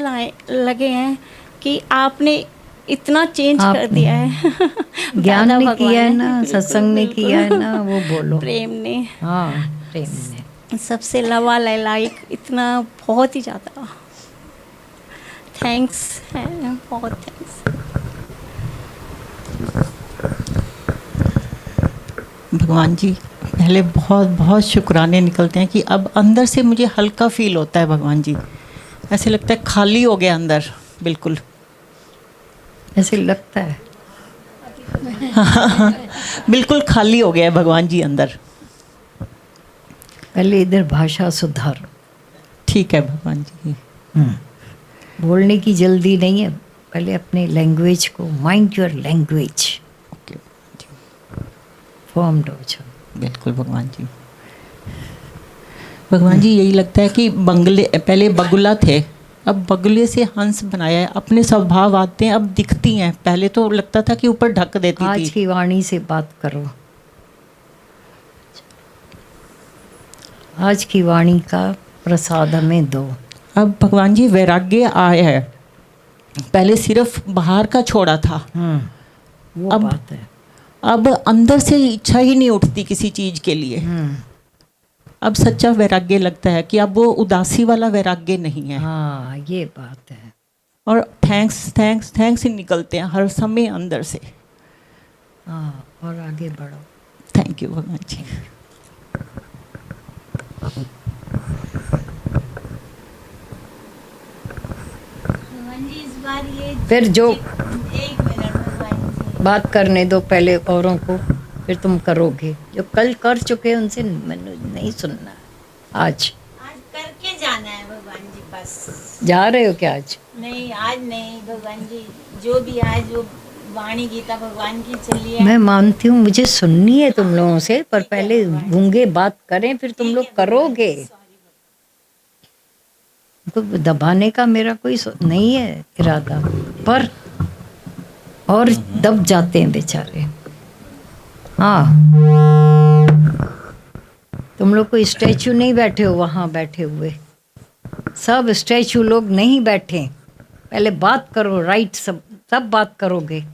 लगे हैं कि आपने इतना चेंज कर दिया है। ज्ञान दादा ने भगवान किया है ने, ना, बिल्कुल, सत्संग ने बिल्कुल। किया है ना, वो बोलो। प्रेम ने, हाँ, प्रेम ने सबसे लवा लाइक इतना, बहुत ही ज़्यादा थैंक्स है, बहुत थैंक्स। भगवान जी पहले बहुत बहुत शुक्राने निकलते हैं कि अब अंदर से मुझे हल्का फील होता है भगवान जी, ऐसे लगता है खाली हो गया अंदर, बिल्कुल ऐसे लगता है। बिल्कुल खाली हो गया है भगवान जी अंदर। पहले इधर भाषा सुधारो। ठीक है भगवान जी। बोलने की जल्दी नहीं है, पहले अपने लैंग्वेज को, माइंड योर लैंग्वेज फॉर्म्ड हो जाओ। बिल्कुल भगवान जी। भगवान जी यही लगता है कि बंगले पहले बगुला थे, अब बगुले से हंस बनाया है, अपने स्वभाव आते हैं, अब दिखती हैं। पहले तो लगता था कि ऊपर ढक देती थी। आज की वाणी से बात करो, आज की वाणी का प्रसाद हमें दो। अब भगवान जी वैराग्य आया है, पहले सिर्फ बाहर का छोड़ा था, वो अब बात है। अब अंदर से इच्छा ही नहीं उठती किसी चीज के लिए। अब सच्चा वैराग्य लगता है कि अब वो उदासी वाला वैराग्य नहीं है। हाँ, ये बात है। और थैंक्स थैंक्स थैंक्स ही निकलते हैं हर समय अंदर से। हाँ, और आगे बढ़ो। थैंक यू भगवान जी। फिर जो बात करने दो पहले औरों को, फिर तुम करोगे। जो कल कर चुके हैं उनसे मैंने नहीं सुनना। आज करके जाना है भगवान जी पास। जा रहे हो क्या आज? नहीं, आज नहीं भगवान जी, जो भी आज जो वाणी गीता भगवान की चली है, मैं मानती हूँ, मुझे सुननी है तुम लोगों से, पर पहले गूंगे बात करें, फिर तुम लोग करोगे। तो दबाने का मेरा कोई नहीं है इरादा, पर और दब जाते हैं बेचारे। हाँ, तुम लोग कोई स्टैचू नहीं बैठे हो वहाँ बैठे हुए, सब स्टैचू लोग नहीं बैठे। पहले बात करो, राइट, सब बात करोगे।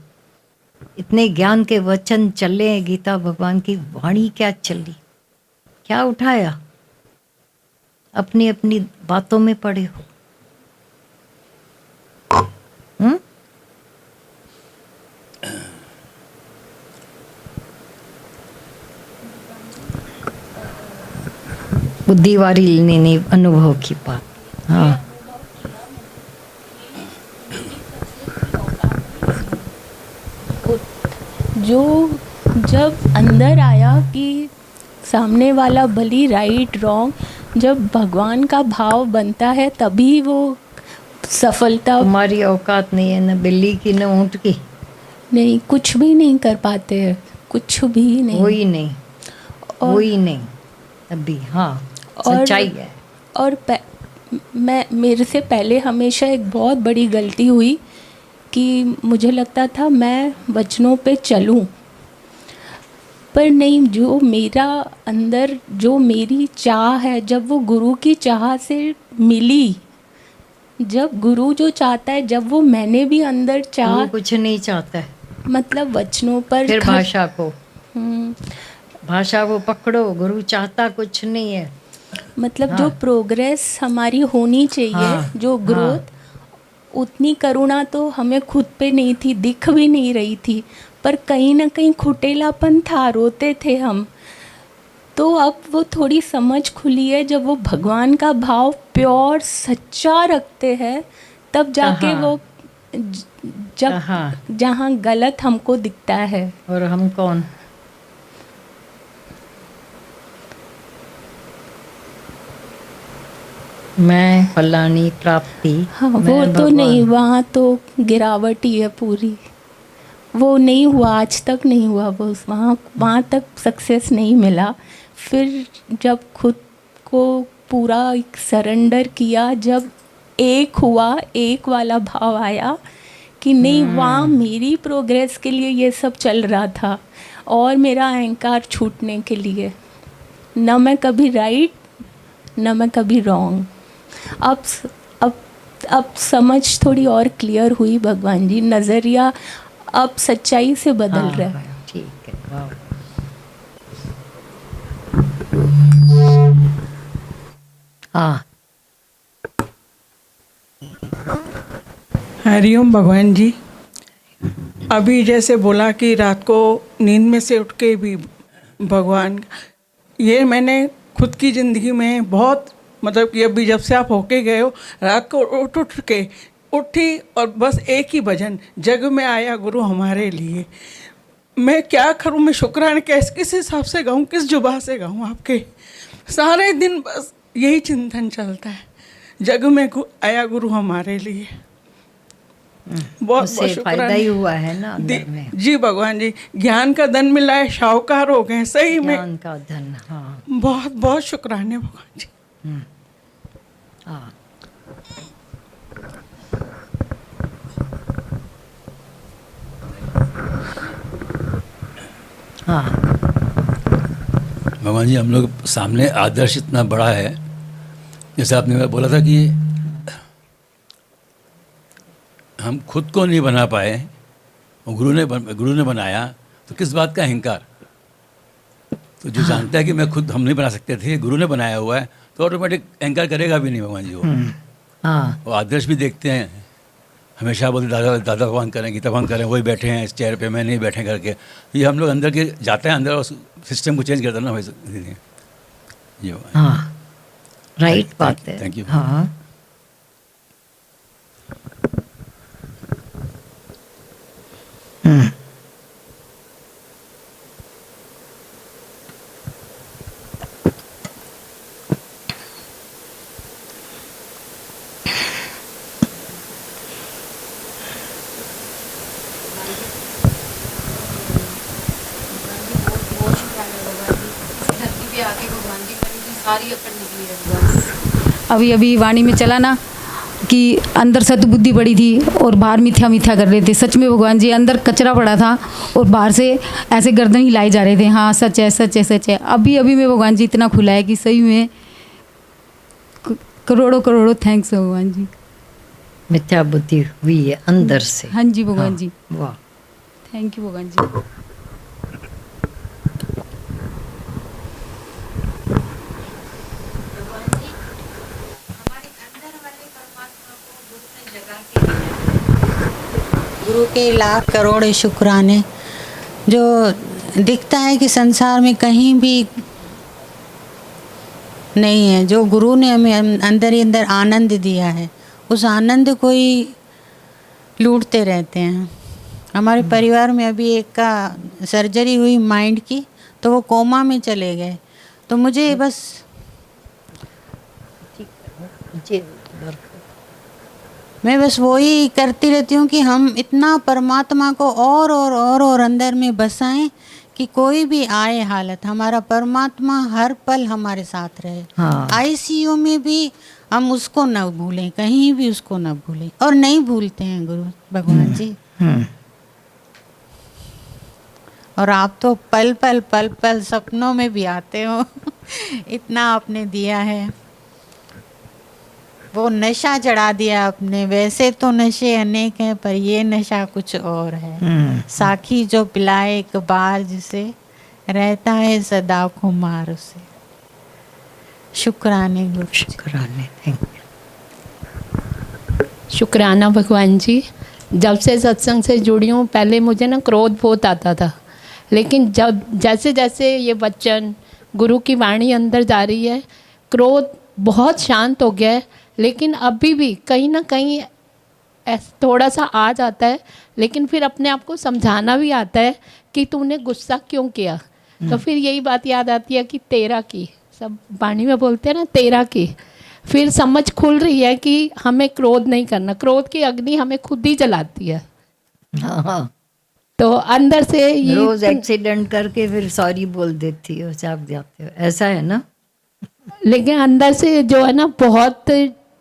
इतने ज्ञान के वचन चले हैं, गीता भगवान की वाणी क्या चली, क्या उठाया, अपनी अपनी बातों में पड़े हो। बुद्धि वारी नहीं, अनुभव की बात। हाँ, जो जब अंदर आया कि सामने वाला भली राइट रॉन्ग, जब भगवान का भाव बनता है तभी वो सफलता। हमारी औकात नहीं है, न बिल्ली की न ऊँट की। नहीं, कुछ भी नहीं कर पाते हैं, कुछ भी नहीं, कोई नहीं, कोई नहीं अभी। हाँ, सच्चाई है। और मेरे से पहले हमेशा एक बहुत बड़ी गलती हुई कि मुझे लगता था मैं वचनों पे चलूं, पर नहीं, जो मेरा अंदर, जो मेरी चाह है, जब वो गुरु की चाह से मिली, जब गुरु जो चाहता है, जब वो मैंने भी अंदर चाह, वो कुछ नहीं चाहता है, मतलब वचनों पर फिर भाषा को, भाषा को पकड़ो। गुरु चाहता कुछ नहीं है, मतलब जो प्रोग्रेस हमारी होनी चाहिए, जो ग्रोथ, उतनी करुणा तो हमें खुद पे नहीं थी, दिख भी नहीं रही थी, पर कहीं ना कहीं खुटेलापन था, रोते थे हम। तो अब वो थोड़ी समझ खुली है, जब वो भगवान का भाव प्योर सच्चा रखते हैं, तब जाके वो जब जहाँ गलत हमको दिखता है। और हम कौन? मैं फलानी प्राप्ति। हाँ, वो तो नहीं, वहाँ तो गिरावट ही है पूरी। वो नहीं हुआ, आज तक नहीं हुआ, वो वहाँ तक सक्सेस नहीं मिला। फिर जब खुद को पूरा एक सरेंडर किया, जब एक हुआ, एक वाला भाव आया कि नहीं, वहाँ मेरी प्रोग्रेस के लिए ये सब चल रहा था और मेरा अहंकार छूटने के लिए। न मैं कभी राइट, न मैं कभी रॉन्ग। अब समझ थोड़ी और क्लियर हुई भगवान जी, नज़रिया अब सच्चाई से बदल रहा है। ठीक है, वाह। हाँ, हरिओम भगवान जी। अभी जैसे बोला कि रात को नींद में से उठ के भी भगवान, ये मैंने खुद की ज़िंदगी में बहुत, मतलब कि अभी जब से आप होके गए हो, रात को उठ के उठी और बस एक ही भजन, जग में आया गुरु हमारे लिए। मैं क्या करूं, मैं शुक्राने किस हिसाब से गाऊं, किस जुबान से गाऊं आपके। सारे दिन बस यही चिंतन चलता है, जग में आया गुरु हमारे लिए। बहुत बहुत फायदा ही हुआ है ना अंदर में। जी भगवान जी, ज्ञान का धन मिला है, शाहूकार हो गए सही में। ज्ञान का धन, हाँ। बहुत बहुत शुक्राने भगवान जी। हाँ, हाँ। भगवान जी, हम लोग सामने आदर्श इतना बड़ा है, जैसे आपने बोला था कि हम खुद को नहीं बना पाए, गुरु ने बनाया, तो किस बात का अहंकार। तो जो जानता है कि मैं खुद, हम नहीं बना सकते थे, गुरु ने बनाया हुआ है, तो ऑटोमेटिक अहंकार करेगा भी नहीं भगवान जी वो। हाँ। वो आदर्श भी देखते हैं, हमेशा बोलते दादा भगवान करें, गीता भगवान करें, वही बैठे हैं इस चेयर पे, मैं नहीं बैठे करके। ये हम लोग अंदर के जाते हैं अंदर और सिस्टम को चेंज करते हैं ना भाई जी। हाँ, राइट बात है। Thank you. हाँ, अभी अभी वाणी में चला ना कि अंदर सद्बुद्धि पड़ी थी और बाहर मिथ्या मिथ्या कर रहे थे। सच में भगवान जी, अंदर कचरा पड़ा था और बाहर से ऐसे गर्दन हिलाए जा रहे थे, हाँ सच है सच है सच है। अभी अभी में भगवान जी इतना खुला है कि सही में करोड़ों करोड़ों थैंक्स भगवान जी। मिथ्या बुद्धि हुई है अंदर से। हाँ जी भगवान जी, वाह, थैंक यू भगवान जी। गुरु के लाख करोड़ शुक्राने। जो दिखता है कि संसार में कहीं भी नहीं है, जो गुरु ने हमें अंदर ही अंदर आनंद दिया है, उस आनंद को ही लूटते रहते हैं। हमारे परिवार में अभी एक का सर्जरी हुई माइंड की, तो वो कोमा में चले गए। तो मुझे बस मैं बस वही करती रहती हूँ कि हम इतना परमात्मा को और अंदर में बसाएं कि कोई भी आए हालत, हमारा परमात्मा हर पल हमारे साथ रहे। हाँ। आईसीयू में भी हम उसको न भूलें, कहीं भी उसको न भूलें, और नहीं भूलते हैं गुरु भगवान जी। और आप तो पल पल पल पल सपनों में भी आते हो इतना आपने दिया है। वो नशा चढ़ा दिया आपने। वैसे तो नशे अनेक हैं, पर ये नशा कुछ और है। साखी जो पिलाए एक बार जिसे, रहता है सदा खुमार उसे। शुक्राने गुरु, शुक्राने, थैंक यू। शुक्राना भगवान जी। जब से सत्संग से जुड़ी हूँ, पहले मुझे ना क्रोध बहुत आता था, लेकिन जब जैसे जैसे ये वचन गुरु की वाणी अंदर जा रही है, क्रोध बहुत शांत हो गया है। लेकिन अभी भी कहीं ना कहीं थोड़ा सा आ जाता है, लेकिन फिर अपने आप को समझाना भी आता है कि तूने गुस्सा क्यों किया। तो फिर यही बात याद आती है कि तेरा की, सब वाणी में बोलते हैं ना, तेरा की। फिर समझ खुल रही है कि हमें क्रोध नहीं करना, क्रोध की अग्नि हमें खुद ही जलाती है। हाँ, तो अंदर से ये रोज एक्सीडेंट करके फिर सॉरी बोल देती हो, जाग जाते हो, ऐसा है ना? लेकिन अंदर से जो है ना बहुत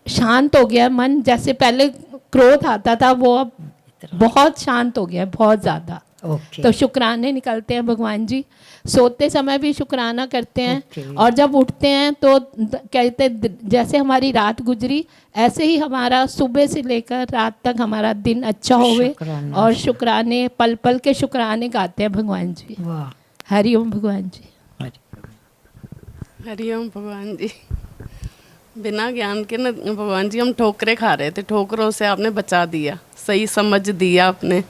शांत हो गया मन। जैसे पहले क्रोध आता था वो अब बहुत शांत हो गया है, बहुत ज़्यादा। तो शुक्राने निकलते हैं भगवान जी। सोते समय भी शुक्राना करते हैं और जब उठते हैं तो कहते हैं जैसे हमारी रात गुजरी ऐसे ही हमारा सुबह से लेकर रात तक हमारा दिन अच्छा होवे। और शुक्राने पल पल के शुक्राने गाते हैं भगवान जी। हरिओम भगवान जी। हरिओम भगवान जी। बिना ज्ञान के ना भगवान जी हम ठोकरे खा रहे थे, ठोकरों से आपने बचा दिया, सही समझ दिया आपने।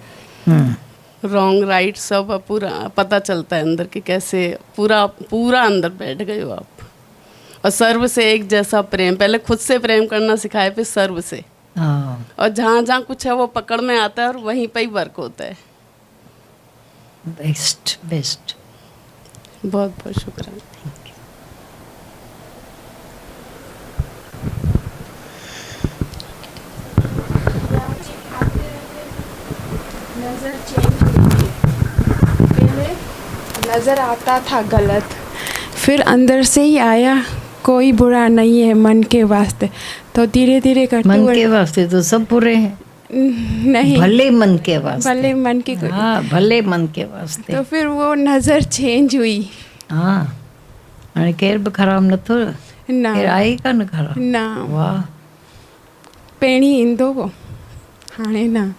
रॉन्ग राइट सब पूरा पता चलता है अंदर कि कैसे पूरा पूरा अंदर बैठ गए हो आप। और सर्व से एक जैसा प्रेम, पहले खुद से प्रेम करना सिखाए, फिर सर्व से। और जहाँ जहाँ कुछ है वो पकड़ में आता है और वहीं पे ही वर्क होता है। Best best. बहुत बहुत शुक्रिया। नज़र आता था गलत, फिर अंदर से ही आया कोई बुरा नहीं है मन के वास्ते। तो धीरे धीरे करते मन के वास्ते तो सब बुरे हैं। नहीं, भले मन के वास्ते। भले मन के, हाँ भले मन के वास्ते। तो फिर वो नज़र चेंज हुई। हाँ हाणे केर बि ख़राब नथो ना, केर आहे कान ख़राब ना। वाह। पहिरीं ईंदो हो, हाणे ना।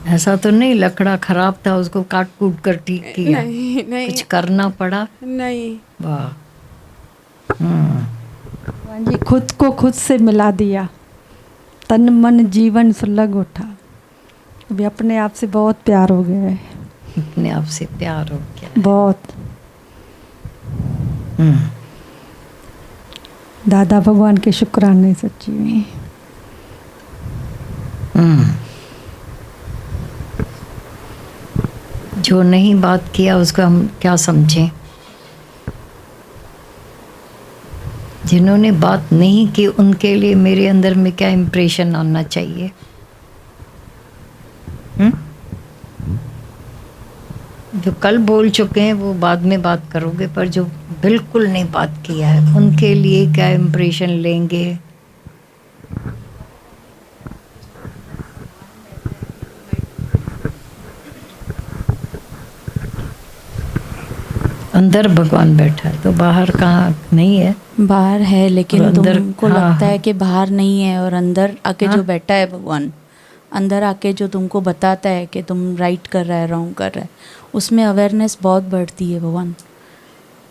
ऐसा तो नहीं लकड़ा खराब था उसको काट कूट कर ठीक किया? नहीं नहीं, कुछ करना पड़ा? नहीं। वाह। भगवान जी खुद को खुद से मिला दिया, तन मन जीवन सुलग उठा। अभी अपने आप से बहुत प्यार हो गया है। अपने आप से प्यार हो गया है। बहुत। दादा भगवान के शुक्राने सच्ची में। जो नहीं बात किया उसको हम क्या समझें? जिन्होंने बात नहीं की उनके लिए मेरे अंदर में क्या इम्प्रेशन आना चाहिए? जो कल बोल चुके हैं वो बाद में बात करोगे, पर जो बिल्कुल नहीं बात किया है उनके लिए क्या इम्प्रेशन लेंगे? अंदर भगवान बैठा है तो बाहर कहाँ नहीं है? बाहर है लेकिन अंदर तुमको लगता है कि बाहर नहीं है, और अंदर आके जो बैठा है भगवान, अंदर आके जो तुमको बताता है कि तुम राइट कर रहा है रॉन्ग कर रहा है, उसमें अवेयरनेस बहुत बढ़ती है भगवान।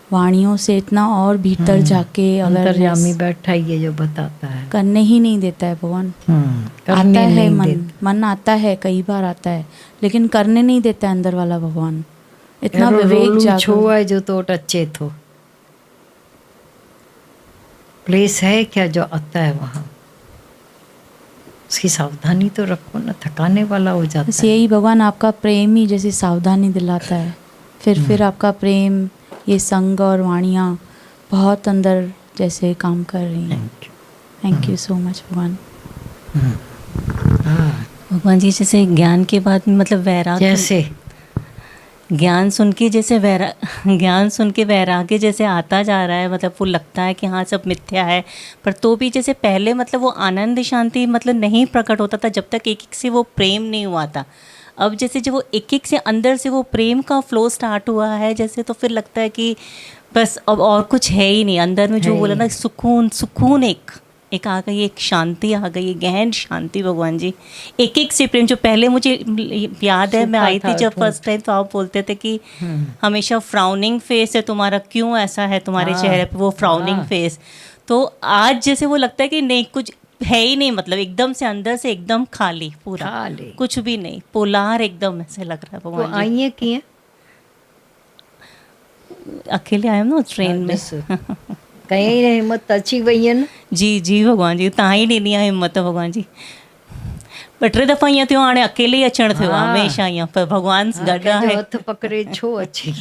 वाणियों से इतना और भीतर जाके अंतर्यामी बैठा ही है जो बताता है। करने ही नहीं देता है भगवान। आता है मन आता है, कई बार आता है, लेकिन करने नहीं देता है अंदर वाला भगवान। इतना विवेक जागो है जो तो टच्चे थो प्लेस है क्या जो आता है वहाँ, उसकी सावधानी तो रखो ना, थकाने वाला हो जाता है। यही भगवान आपका प्रेम ही जैसे सावधानी दिलाता है। फिर आपका प्रेम, ये संग और वाणियाँ बहुत अंदर जैसे काम कर रही हैं। थैंक यू सो मच भगवान। भगवान जी जैसे ज्ञान के बाद में मतलब वैराग्य, जैसे ज्ञान सुन के जैसे ज्ञान सुन के वैराग्य जैसे आता जा रहा है, मतलब वो लगता है कि हाँ सब मिथ्या है, पर तो भी जैसे पहले मतलब वो आनंद शांति मतलब नहीं प्रकट होता था जब तक एक एक से वो प्रेम नहीं हुआ था। अब जैसे जब वो एक एक से अंदर से वो प्रेम का फ्लो स्टार्ट हुआ है जैसे, तो फिर लगता है कि बस अब और कुछ है ही नहीं अंदर में, जो बोला ना सुकून एक आ गई, एक शांति आ गई, गहन शांति भगवान जी। एक एक से प्रेम, जो पहले मुझे याद है मैं आई थी जब फर्स्ट टाइम, तो आप बोलते थे कि हमेशा फ्राउनिंग फेस है तुम्हारा, क्यों ऐसा है तुम्हारे चेहरे पे वो फ्राउनिंग फेस। तो आज जैसे वो लगता है कि नहीं कुछ है ही नहीं, मतलब एकदम से अंदर से एकदम खाली, पूरा खाली, कुछ भी नहीं, पोलार एकदम ऐसे लग रहा है भगवान जी। आई है कि अकेले आए ना ट्रेन में कहीं हिम्मत अची वही है ना। जी भगवान जी, तव्हां ही ॾिनी आहे हिम्मत भगवान जी। ॿ टे दफ़ा ईअं थियो, हाणे अकेले ई अचणु थियो आहे हमेशह ईअं, पर भगवान गॾु आहे। हथ पकड़े छो अची,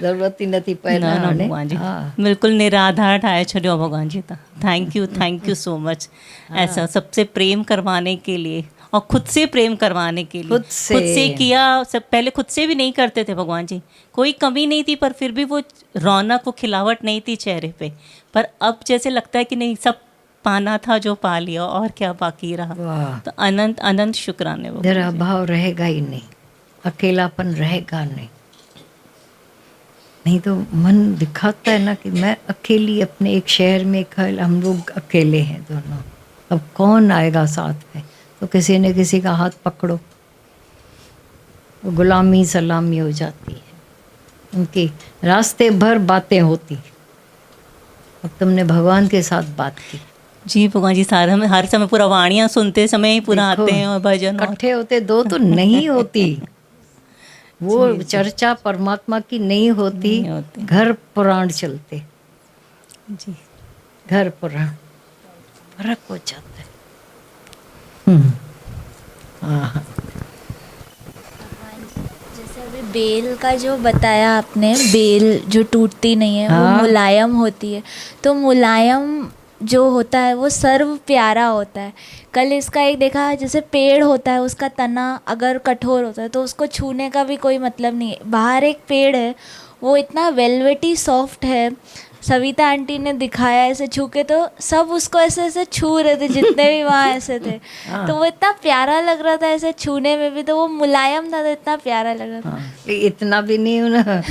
ज़रूरत ई नथी पए न भगवान जी, बिल्कुल निराधार ठाहे छॾियो भगवान जी। थैंक यू सो मच ऐसा सबसे प्रेम करवाने के लिए, और खुद से प्रेम करवाने के लिए खुद से किया। सब पहले खुद से भी नहीं करते थे भगवान जी, कोई कमी नहीं थी, पर फिर भी वो रौनक, वो खिलावट नहीं थी चेहरे पे। पर अब जैसे लगता है कि नहीं, सब पाना था जो पा लिया, और क्या बाकी रहा। तो अनंत अनंत शुक्राने वो। तेरा अभाव रहेगा ही नहीं, अकेलापन रहेगा नहीं। नहीं तो मन दिखाता है ना कि मैं अकेली अपने एक शहर में, हम लोग अकेले हैं दोनों, अब कौन आएगा साथ में। तो किसी न किसी का हाथ पकड़ो, वो गुलामी सलामी हो जाती है। उनकी रास्ते भर बातें होती, अब तुमने भगवान के साथ बात की। जी भगवान जी, सारा में हर समय पूरा वाणियाँ सुनते समय ही पूरा आते हैं, और भजन इकट्ठे होते दो तो नहीं होती वो जी, चर्चा परमात्मा की नहीं होती, घर पुराण चलते जी, घर पुराण फर्क हो जाता है। हाँ, जैसे अभी बेल का जो बताया आपने, बेल जो टूटती नहीं है, हाँ। वो मुलायम होती है। तो मुलायम जो होता है वो सर्व प्यारा होता है। कल इसका एक देखा, जैसे पेड़ होता है, उसका तना अगर कठोर होता है तो उसको छूने का भी कोई मतलब नहीं है। बाहर एक पेड़ है, वो इतना वेलवेटी सॉफ्ट है, सविता आंटी ने दिखाया ऐसे छू के, तो सब उसको ऐसे ऐसे छू रहे थे जितने भी वहाँ ऐसे थे। तो वो इतना प्यारा लग रहा था ऐसे छूने में भी, तो वो मुलायम था तो इतना प्यारा लग रहा था। इतना भी नहीं ना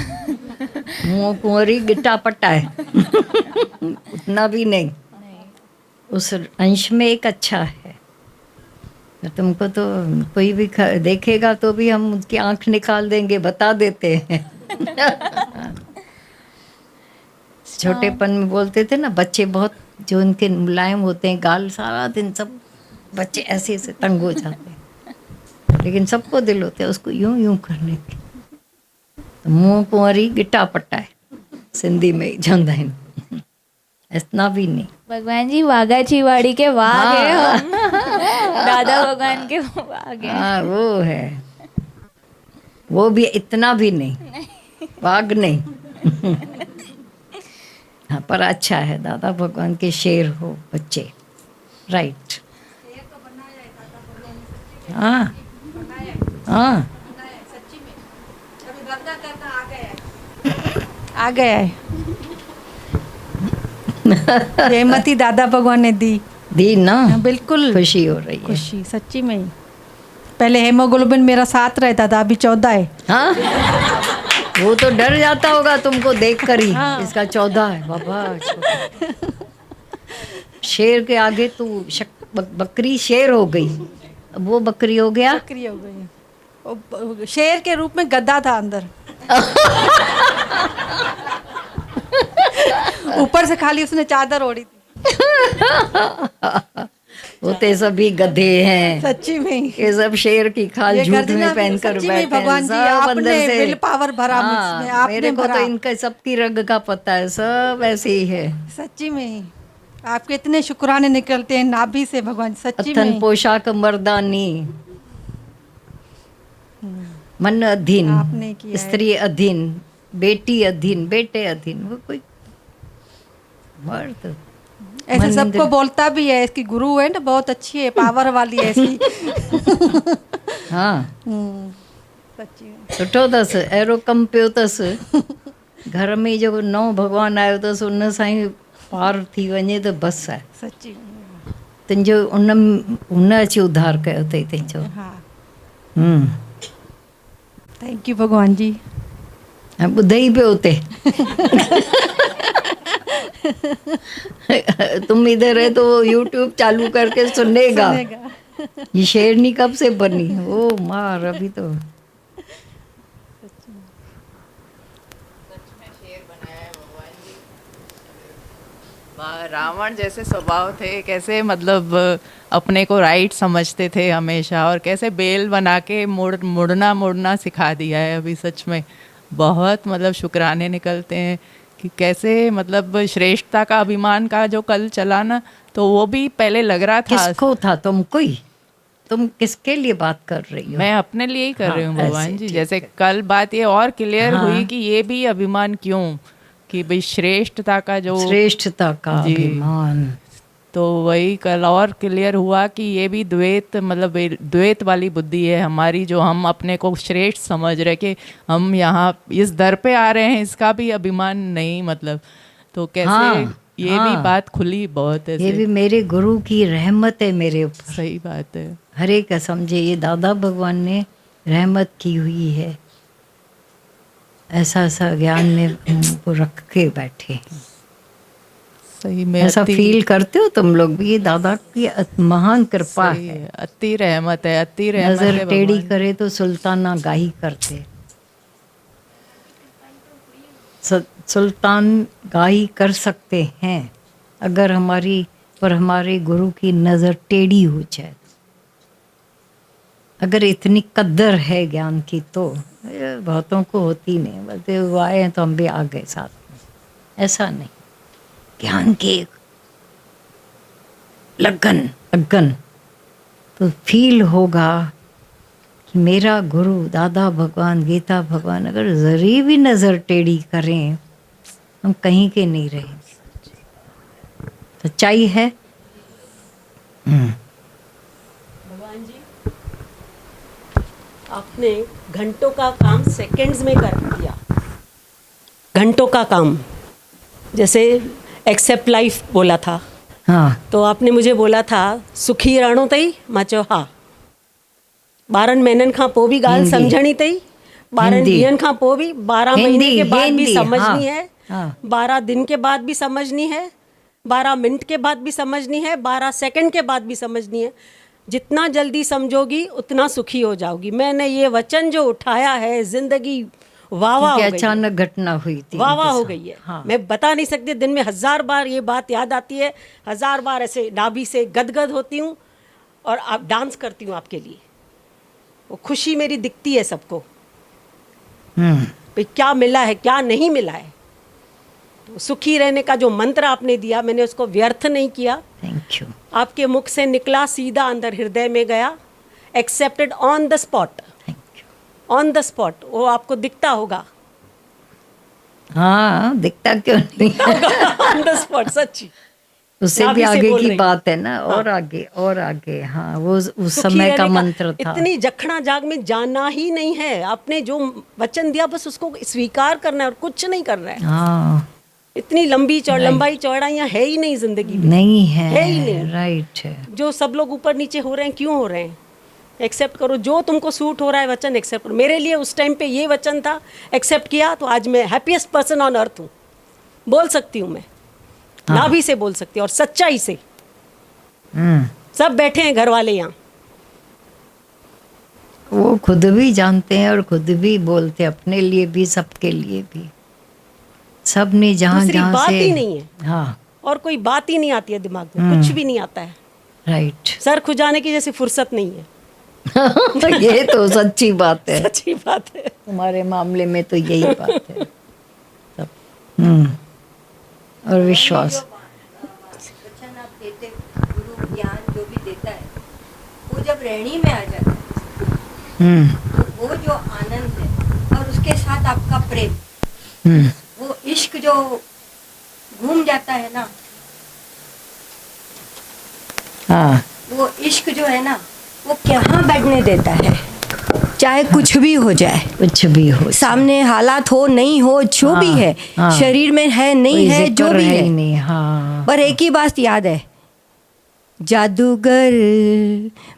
मुँह कुंवरी गिट्टा पट्टा है उतना भी नहीं। उस अंश में एक अच्छा है। तुमको तो कोई भी देखेगा तो भी हम उसकी आंख निकाल देंगे, बता देते हैं छोटेपन में बोलते थे ना, बच्चे बहुत जो उनके मुलायम होते हैं गाल, सारा दिन सब बच्चे ऐसे ऐसे तंग हो जाते हैं, लेकिन सबको दिल होते हैं उसको यूं यूं करने के। तो मुँह कुंवरी गिट्टा पट्टा है सिंधी में चवंदा आहिनि, इतना भी नहीं। भगवान जी वाघा चिवाड़ी के वाघ है हम। दादा भगवान के वाघ है। हाँ वो है, वो भी इतना भी नहीं, वाघ नहीं हाँ, पर अच्छा है, दादा भगवान के शेर हो बच्चे, राइट। हाँ हाँ आ गया है जयमती दादा भगवान ने दी ना, बिल्कुल खुशी हो रही है। खुशी सच्ची में ही। पहले हेमोग्लोबिन मेरा 7 रहता था, अभी 14 है। हाँ वो तो डर जाता होगा तुमको देख कर ही। हाँ। इसका 14 है बाबा। शेर के आगे तू बकरी शेर हो गई, अब वो बकरी हो गया, बकरी हो गई। वो शेर के रूप में गद्दा था अंदर ऊपर से खाली उसने चादर ओढ़ी थी वो तो सभी गधे हैं सच्ची में। ये सब शेर की खाल झूठ में पहनकर बैठे हैं। भगवान जी आपने विल पावर भरा मुझमें, आपने मेरे को भरा। तो इनका सबकी रग का पता है, सब ऐसे ही है सच्ची में ही। आपके इतने शुक्राने निकलते हैं नाभि से भगवान, सच्ची में। अथन पोशाक मर्दानी, मन अधीन, स्त्री अधीन, बेटी अधीन, बेटे अधीन, वो कोई मर्द ऐसे सबको बोलता भी है, इसकी गुरु है ना, बहुत अच्छी है, पावर वाली है इसकी हाँ सच्ची में। सुठो अथसि, अहिड़ो कमु पियो अथसि घर में जेको नओं भॻवानु आयो अथसि उन सां ई पार थी वञे त बसि आहे। सच्ची में। तुंहिंजो उन अची उधार कयो अथई तुंहिंजो। हाँ थैंक यू भगवान जी। ॿुधई पियो उते तुम इधर है तो यूट्यूब चालू करके सुनेगा। ये शेरनी कब से बनी, ओ मार अभी तो रावण जैसे स्वभाव थे, कैसे मतलब अपने को राइट समझते थे हमेशा, और कैसे बेल बना के मुड़ना सिखा दिया है अभी। सच में बहुत मतलब शुक्राने निकलते हैं कि कैसे मतलब श्रेष्ठता का अभिमान का जो कल चला ना, तो वो भी पहले लग रहा था। किसको था? तुमको ही? तुम किसके लिए बात कर रही हो? मैं अपने लिए ही कर रही हूँ भगवान जी। जैसे कल बात ये और क्लियर हुई कि ये भी अभिमान क्यों, कि भाई श्रेष्ठता का जो श्रेष्ठता का अभिमान तो वही कल और क्लियर हुआ कि ये भी द्वैत मतलब द्वैत वाली बुद्धि है हमारी, जो हम अपने को श्रेष्ठ समझ रहे कि हम यहाँ इस दर पे आ रहे हैं, इसका भी अभिमान नहीं मतलब। तो कैसे ये भी बात खुली बहुत ऐसे। ये भी मेरे गुरु की रहमत है मेरे ऊपर। सही बात है। हरे का समझे ये दादा भगवान ने रहमत की हुई है, ऐसा ऐसा ज्ञान में वो रख के बैठे। सही में ऐसा फील करते हो तुम लोग भी? ये दादा की महान कृपा है, अति रहमत है, अति रहमत है। नजर टेढ़ी करे तो सुल्ताना गाही करते। सुल्तान गाही कर सकते हैं अगर हमारी पर हमारे गुरु की नज़र टेढ़ी हो जाए। अगर इतनी कद्र है ज्ञान की तो बहुतों को होती नहीं, बोलते वो आए हैं तो हम भी आ गए साथ में, ऐसा नहीं। ज्ञान के लगन तो फील होगा कि मेरा गुरु दादा भगवान गीता भगवान अगर जरी भी नज़र टेढ़ी करें हम कहीं के नहीं रहेंगे। सच्चाई है। भगवान जी, आपने घंटों का काम सेकंड्स में कर दिया। घंटों का काम, जैसे एक्सेप्ट लाइफ बोला था। हाँ। तो आपने मुझे बोला था सुखी रहणो तई, मां चयो हा। 12 महीननि खां पोइ बि ॻाल्हि सम्झणी अथई, 12 ॾींहंनि खां पोइ भी, 12 महीने के बाद भी समझनी है, 12 दिन के बाद भी समझनी है, 12 मिनट के बाद भी समझनी है, 12 सेकंड के बाद भी समझनी है। जितना जल्दी समझोगी उतना सुखी हो जाओगी। मैंने ये वचन जो उठाया है, जिंदगी वाह वाह हो गई। अचानक घटना हुई थी, वाह वाह हो गई है। हाँ। मैं बता नहीं सकती, दिन में 1000 बार ये बात याद आती है, 1000 बार ऐसे नाभि से गदगद होती हूँ और आप डांस करती हूँ आपके लिए। वो खुशी मेरी दिखती है सबको, भाई क्या मिला है क्या नहीं मिला है। तो सुखी रहने का जो मंत्र आपने दिया, मैंने उसको व्यर्थ नहीं किया। Thank you. आपके मुख से निकला, सीधा अंदर हृदय में गया, accepted on the spot. On the spot, वो आपको दिखता होगा। हाँ, दिखता क्यों नहीं ऑन द स्पॉट, सच्ची। उससे भी आगे की बात है ना। और आगे और आगे। हाँ, वो उस समय का मंत्र था। इतनी जखना जाग में जाना ही नहीं है। आपने जो वचन दिया बस उसको स्वीकार करना है और कुछ नहीं करना है। हाँ। इतनी लंबी लंबाई चौड़ाइयाँ है ही नहीं जिंदगी में, नहीं है, है ही नहीं। राइट है। जो सब लोग ऊपर नीचे हो रहे हैं, क्यों हो रहे हैं? एक्सेप्ट करो, जो तुमको सूट हो रहा है वचन एक्सेप्ट करो। मेरे लिए उस टाइम पे ये वचन था, एक्सेप्ट किया तो आज मैं हैप्पीएस्ट पर्सन ऑन अर्थ हूँ। बोल सकती हूँ मैं, नाभि से बोल सकती हूँ और सच्चाई से। सब बैठे हैं घर वाले यहाँ, वो खुद भी जानते हैं और खुद भी बोलते, अपने लिए भी सबके लिए भी। सब ने जहाँ जहाँ बात से ही नहीं है। हाँ, और कोई बात ही नहीं आती है दिमाग में, कुछ भी नहीं आता है। राइट। सर खुजाने की जैसी फुर्सत नहीं है। ये तो सच्ची बात है। सच्ची बात है। तुम्हारे मामले में तो यही बात है। और विश्वास। वचन आप देते, गुरु ज्ञान जो भी देता है, वो जब रहनी में आ जाता है तो वो जो आनंद है और उसके साथ आपका प्रेम, वो इश्क जो घूम जाता है ना, हाँ, वो इश्क जो है ना, वो कहाँ बैठने देता है। चाहे कुछ भी हो जाए, कुछ भी हो, सामने हालात हो नहीं हो, जो भी है, शरीर में है नहीं है, जो भी है नहीं। हाँ। पर एक ही बात याद है, जादूगर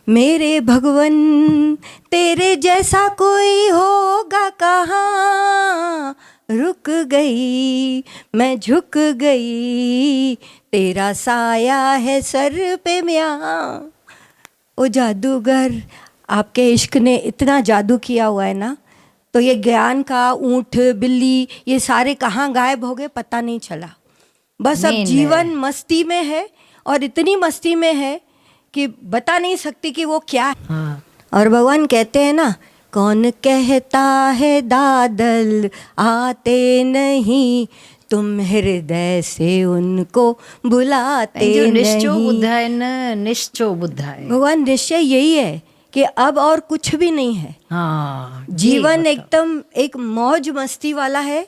मेरे भगवन, तेरे जैसा कोई होगा कहाँ। रुक गई मैं, झुक गई, तेरा साया है सर पे म्यां। ओ जादूगर, आपके इश्क ने इतना जादू किया हुआ है ना, तो ये ज्ञान का ऊंट बिल्ली ये सारे कहाँ गायब हो गए पता नहीं चला। बस अब जीवन मस्ती में है और इतनी मस्ती में है कि बता नहीं सकती कि वो क्या है। हाँ। और भगवान कहते हैं ना, कौन कहता है दादल आते नहीं, तुम हृदय से उनको बुलाते नहीं। निश्चो बुद्धा है ना, निश्चो बुद्धा है। भगवान निश्चय यही है कि अब और कुछ भी नहीं है। हाँ, जीवन एकदम एक मौज मस्ती वाला है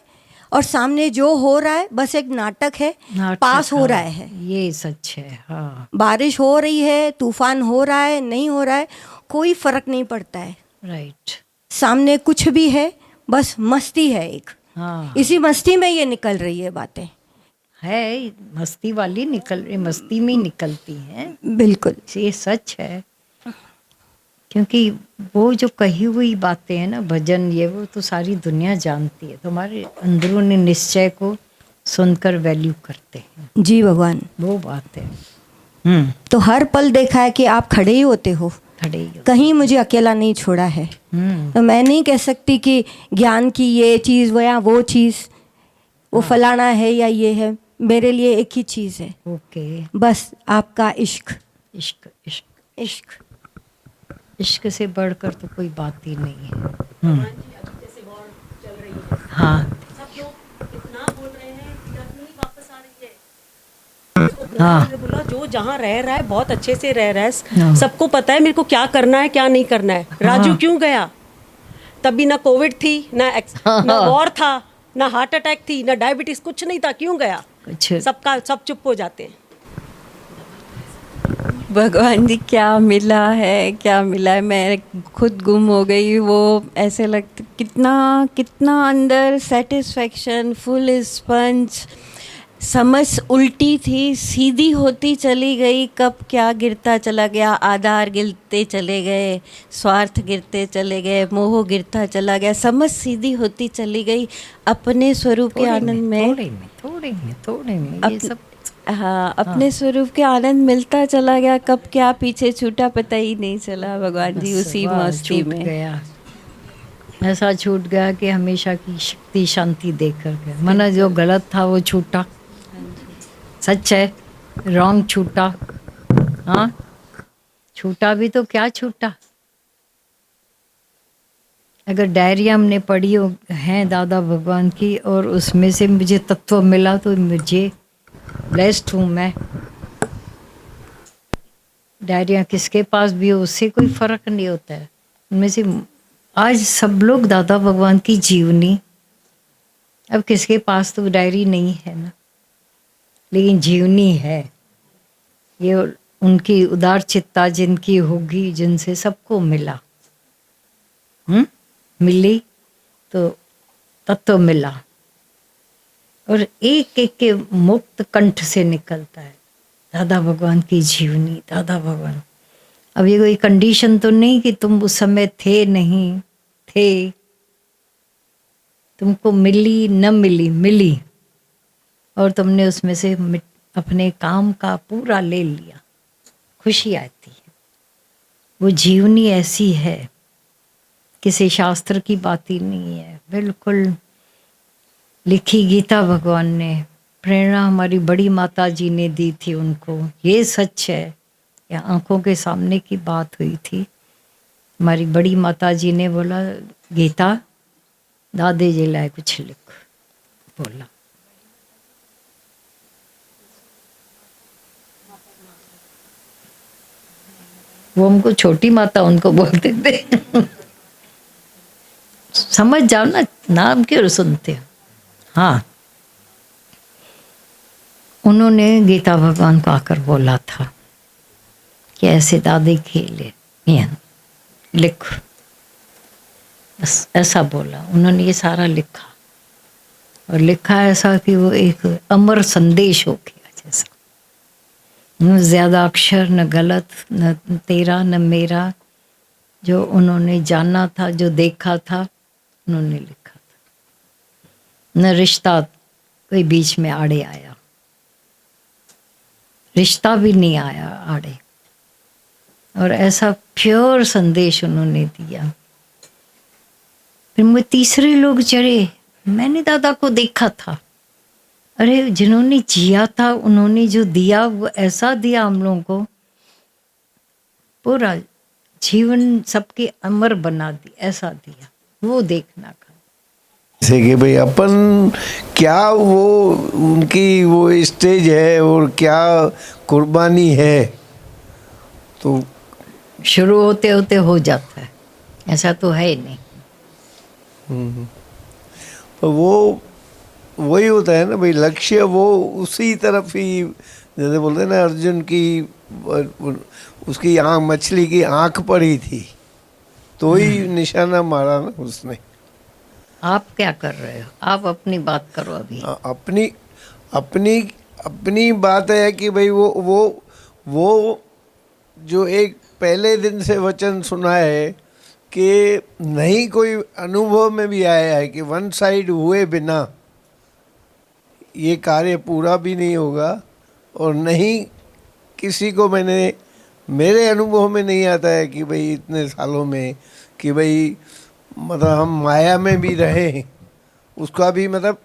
और सामने जो हो रहा है बस एक नाटक है, पास हो रहा है। ये सच है। हाँ, बारिश हो रही है, तूफान हो रहा है, नहीं हो रहा है, कोई फर्क नहीं पड़ता है। राइट। सामने कुछ भी है, बस मस्ती है एक। हाँ, इसी मस्ती में ये निकल रही है बातें। है मस्ती वाली निकल रही, मस्ती में निकलती हैं। बिल्कुल, ये सच है। क्योंकि वो जो कही हुई बातें हैं ना, भजन ये वो तो सारी दुनिया जानती है, तुम्हारे अंदरूनी निश्चय को सुनकर वैल्यू करते हैं। जी भगवान, वो बात है। तो हर पल देखा है कि आप खड़े ही होते हो, खड़े ही कहीं मुझे अकेला नहीं छोड़ा है। तो मैं नहीं कह सकती कि ज्ञान की ये चीज़ वो या वो चीज़, वो फलाना है या ये है। मेरे लिए एक ही चीज़ है, ओके, बस आपका इश्क। इश्क इश्क इश्क इश्क से बढ़कर तो कोई बात ही नहीं है। हाँ हाँ, बोला जो जहाँ रह रहा है बहुत अच्छे से रह रहा है, सबको पता है मेरे को क्या करना है क्या नहीं करना है। राजू क्यों गया? तभी ना कोविड थी, ना वॉर था, ना हार्ट अटैक थी, ना डायबिटीज, कुछ नहीं था, क्यों गया? सब चुप हो जाते हैं। भगवान जी क्या मिला है, मैं खुद गुम हो गई। वो ऐसे लगता कितना अंदर सेटिस्फेक्शन, फुल स्पंज। समझ उल्टी थी, सीधी होती चली गई, कब क्या गिरता चला गया, आधार गिरते चले गए, स्वार्थ गिरते चले गए, मोह गिरता चला गया, समझ सीधी होती चली गई अपने स्वरूप के आनंद में। थोड़े में ये सब। हाँ, अपने स्वरूप के आनंद मिलता चला गया, कब क्या पीछे छूटा पता ही नहीं चला भगवान जी, उसी मस्ती में गया। ऐसा छूट गया कि हमेशा की शक्ति शांति देकर गया। माना जो गलत था वो छूटा, सच है, रॉन्ग छूटा। हाँ, छूटा भी तो क्या छूटा। अगर डायरी हमने पढ़ी हो है दादा भगवान की और उसमें से मुझे तत्व मिला तो मुझे ब्लेस्ड हूँ मैं। डायरियाँ किसके पास भी हो उससे कोई फर्क नहीं होता है। उनमें से आज सब लोग दादा भगवान की जीवनी, अब किसके पास तो डायरी नहीं है ना, लेकिन जीवनी है। ये उनकी उदार चित्ता जिनकी होगी, जिनसे सबको मिला, मिली तो तत्व मिला, और एक एक के मुक्त कंठ से निकलता है दादा भगवान की जीवनी। दादा भगवान, अब ये कोई कंडीशन तो नहीं कि तुम उस समय थे नहीं थे, तुमको मिली न मिली, मिली और तुमने उसमें से अपने काम का पूरा ले लिया, खुशी आती है। वो जीवनी ऐसी है, किसी शास्त्र की बात ही नहीं है, बिल्कुल लिखी गीता भगवान ने, प्रेरणा हमारी बड़ी माता जी ने दी थी उनको। ये सच है, या आंखों के सामने की बात हुई थी। हमारी बड़ी माता जी ने बोला गीता दादे जी लाए कुछ लिख, बोला वो हमको छोटी माता उनको बोलते थे। समझ जाओ ना, नाम क्यों सुनते हो। हाँ, उन्होंने गीता भगवान को आकर बोला था कि ऐसे दादी खेले लिख, बस ऐसा बोला। उन्होंने ये सारा लिखा और लिखा ऐसा कि वो एक अमर संदेश हो गया जैसा। न ज़्यादा अक्षर, न गलत, न तेरा न मेरा, जो उन्होंने जाना था, जो देखा था, उन्होंने लिखा था। न रिश्ता कोई बीच में आड़े आया, रिश्ता भी नहीं आया आड़े, और ऐसा प्योर संदेश उन्होंने दिया। फिर मुझे तीसरे लोग चढ़े, मैंने दादा को देखा था, अरे जिन्होंने जिया था, उन्होंने जो दिया वो ऐसा दिया हम लोगों को, पूरा जीवन सबके अमर बना दी, ऐसा दिया। वो देखना का जैसे कि भाई अपन क्या वो उनकी वो स्टेज है और क्या कुर्बानी है, तो शुरू होते होते हो जाता है, ऐसा तो है ही नहीं। तो वो वही होता है ना भाई, लक्ष्य वो उसी तरफ ही, जैसे बोलते हैं ना अर्जुन की उसकी आँख, मछली की आँख पर ही थी, तो ही निशाना मारा ना उसने। आप क्या कर रहे हो? आप अपनी बात करो अभी। अपनी अपनी अपनी बात है कि भाई वो जो एक पहले दिन से वचन सुना है कि नहीं कोई अनुभव में भी आया है कि वन साइड हुए बिना ये कार्य पूरा भी नहीं होगा, और नहीं किसी को मेरे अनुभव में नहीं आता है कि भाई इतने सालों में कि भाई मतलब हम माया में भी रहे, उसका भी मतलब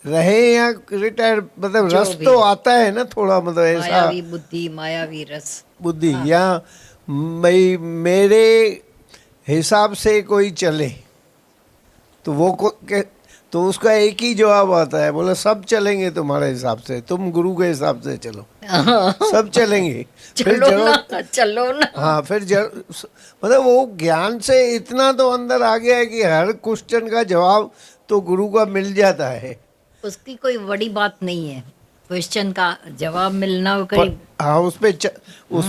रहे या रिटायर, मतलब रस तो आता है ना थोड़ा, मतलब ऐसा मायावी बुद्धि, मायावी रस बुद्धि। या भाई मेरे हिसाब से कोई चले तो तो उसका एक ही जवाब आता है, बोला सब चलेंगे तुम्हारे हिसाब से, तुम गुरु के हिसाब से चलो, सब चलेंगे। चलो ना। हाँ, फिर मतलब वो ज्ञान से इतना तो अंदर आ गया है कि हर क्वेश्चन का जवाब तो गुरु का मिल जाता है। उसकी कोई बड़ी बात नहीं है क्वेश्चन का जवाब मिलना। हाँ, उस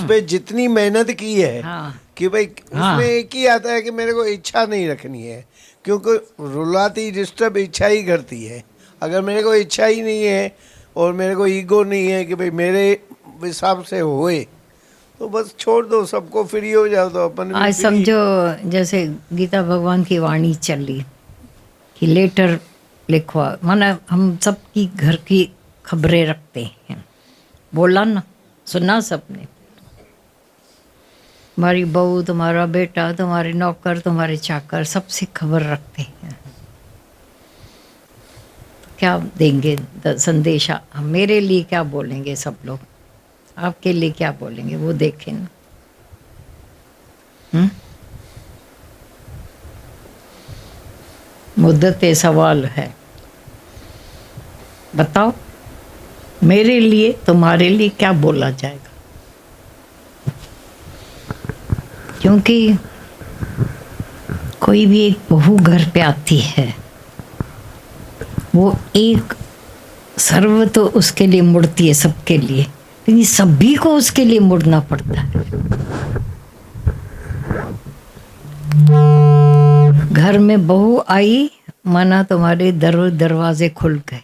पे जितनी मेहनत की है, हाँ, कि भाई उसमें एक ही आता है कि मेरे को इच्छा नहीं रखनी है, क्योंकि रुलाती डिस्टर्ब इच्छा ही करती है। अगर मेरे को इच्छा ही नहीं है और मेरे को ईगो नहीं है कि भाई मेरे हिसाब से होए, तो बस छोड़ दो सबको, फ्री हो जाओ तो अपन भी। आज समझो जैसे गीता भगवान की वाणी चली कि लेटर लिखवा, माना हम सबकी घर की खबरें रखते हैं, बोला ना, सुना सबने, तुम्हारी बहू, तुम्हारा बेटा, तुम्हारे नौकर, तुम्हारे चाकर, सबसे खबर रखते हैं। क्या देंगे संदेशा? मेरे लिए क्या बोलेंगे सब लोग, आपके लिए क्या बोलेंगे, वो देखें ना। मुद्दत सवाल है, बताओ मेरे लिए, तुम्हारे लिए क्या बोला जाएगा? क्योंकि कोई भी एक बहू घर पे आती है, वो एक सर्व तो उसके लिए मुड़ती है, सबके लिए, लेकिन सभी को उसके लिए मुड़ना पड़ता है। घर में बहू आई माना तुम्हारे दरवाजे खुल गए,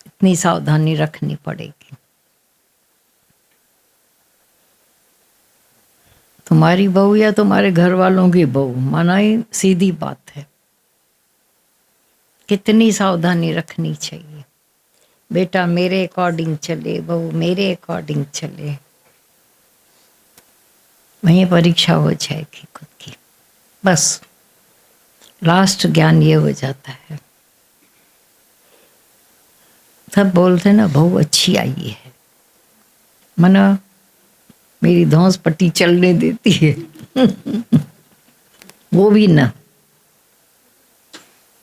इतनी सावधानी रखनी पड़ेगी। तुम्हारी बहू या तुम्हारे घर वालों की बहू, माना ही सीधी बात है, कितनी सावधानी रखनी चाहिए। बेटा मेरे अकॉर्डिंग चले, बहू मेरे अकॉर्डिंग चले, वहीं परीक्षा हो जाएगी खुद की। बस लास्ट ज्ञान ये हो जाता है। सब बोलते ना बहू अच्छी आई है, मना मेरी धौंस पट्टी चलने देती है वो भी ना,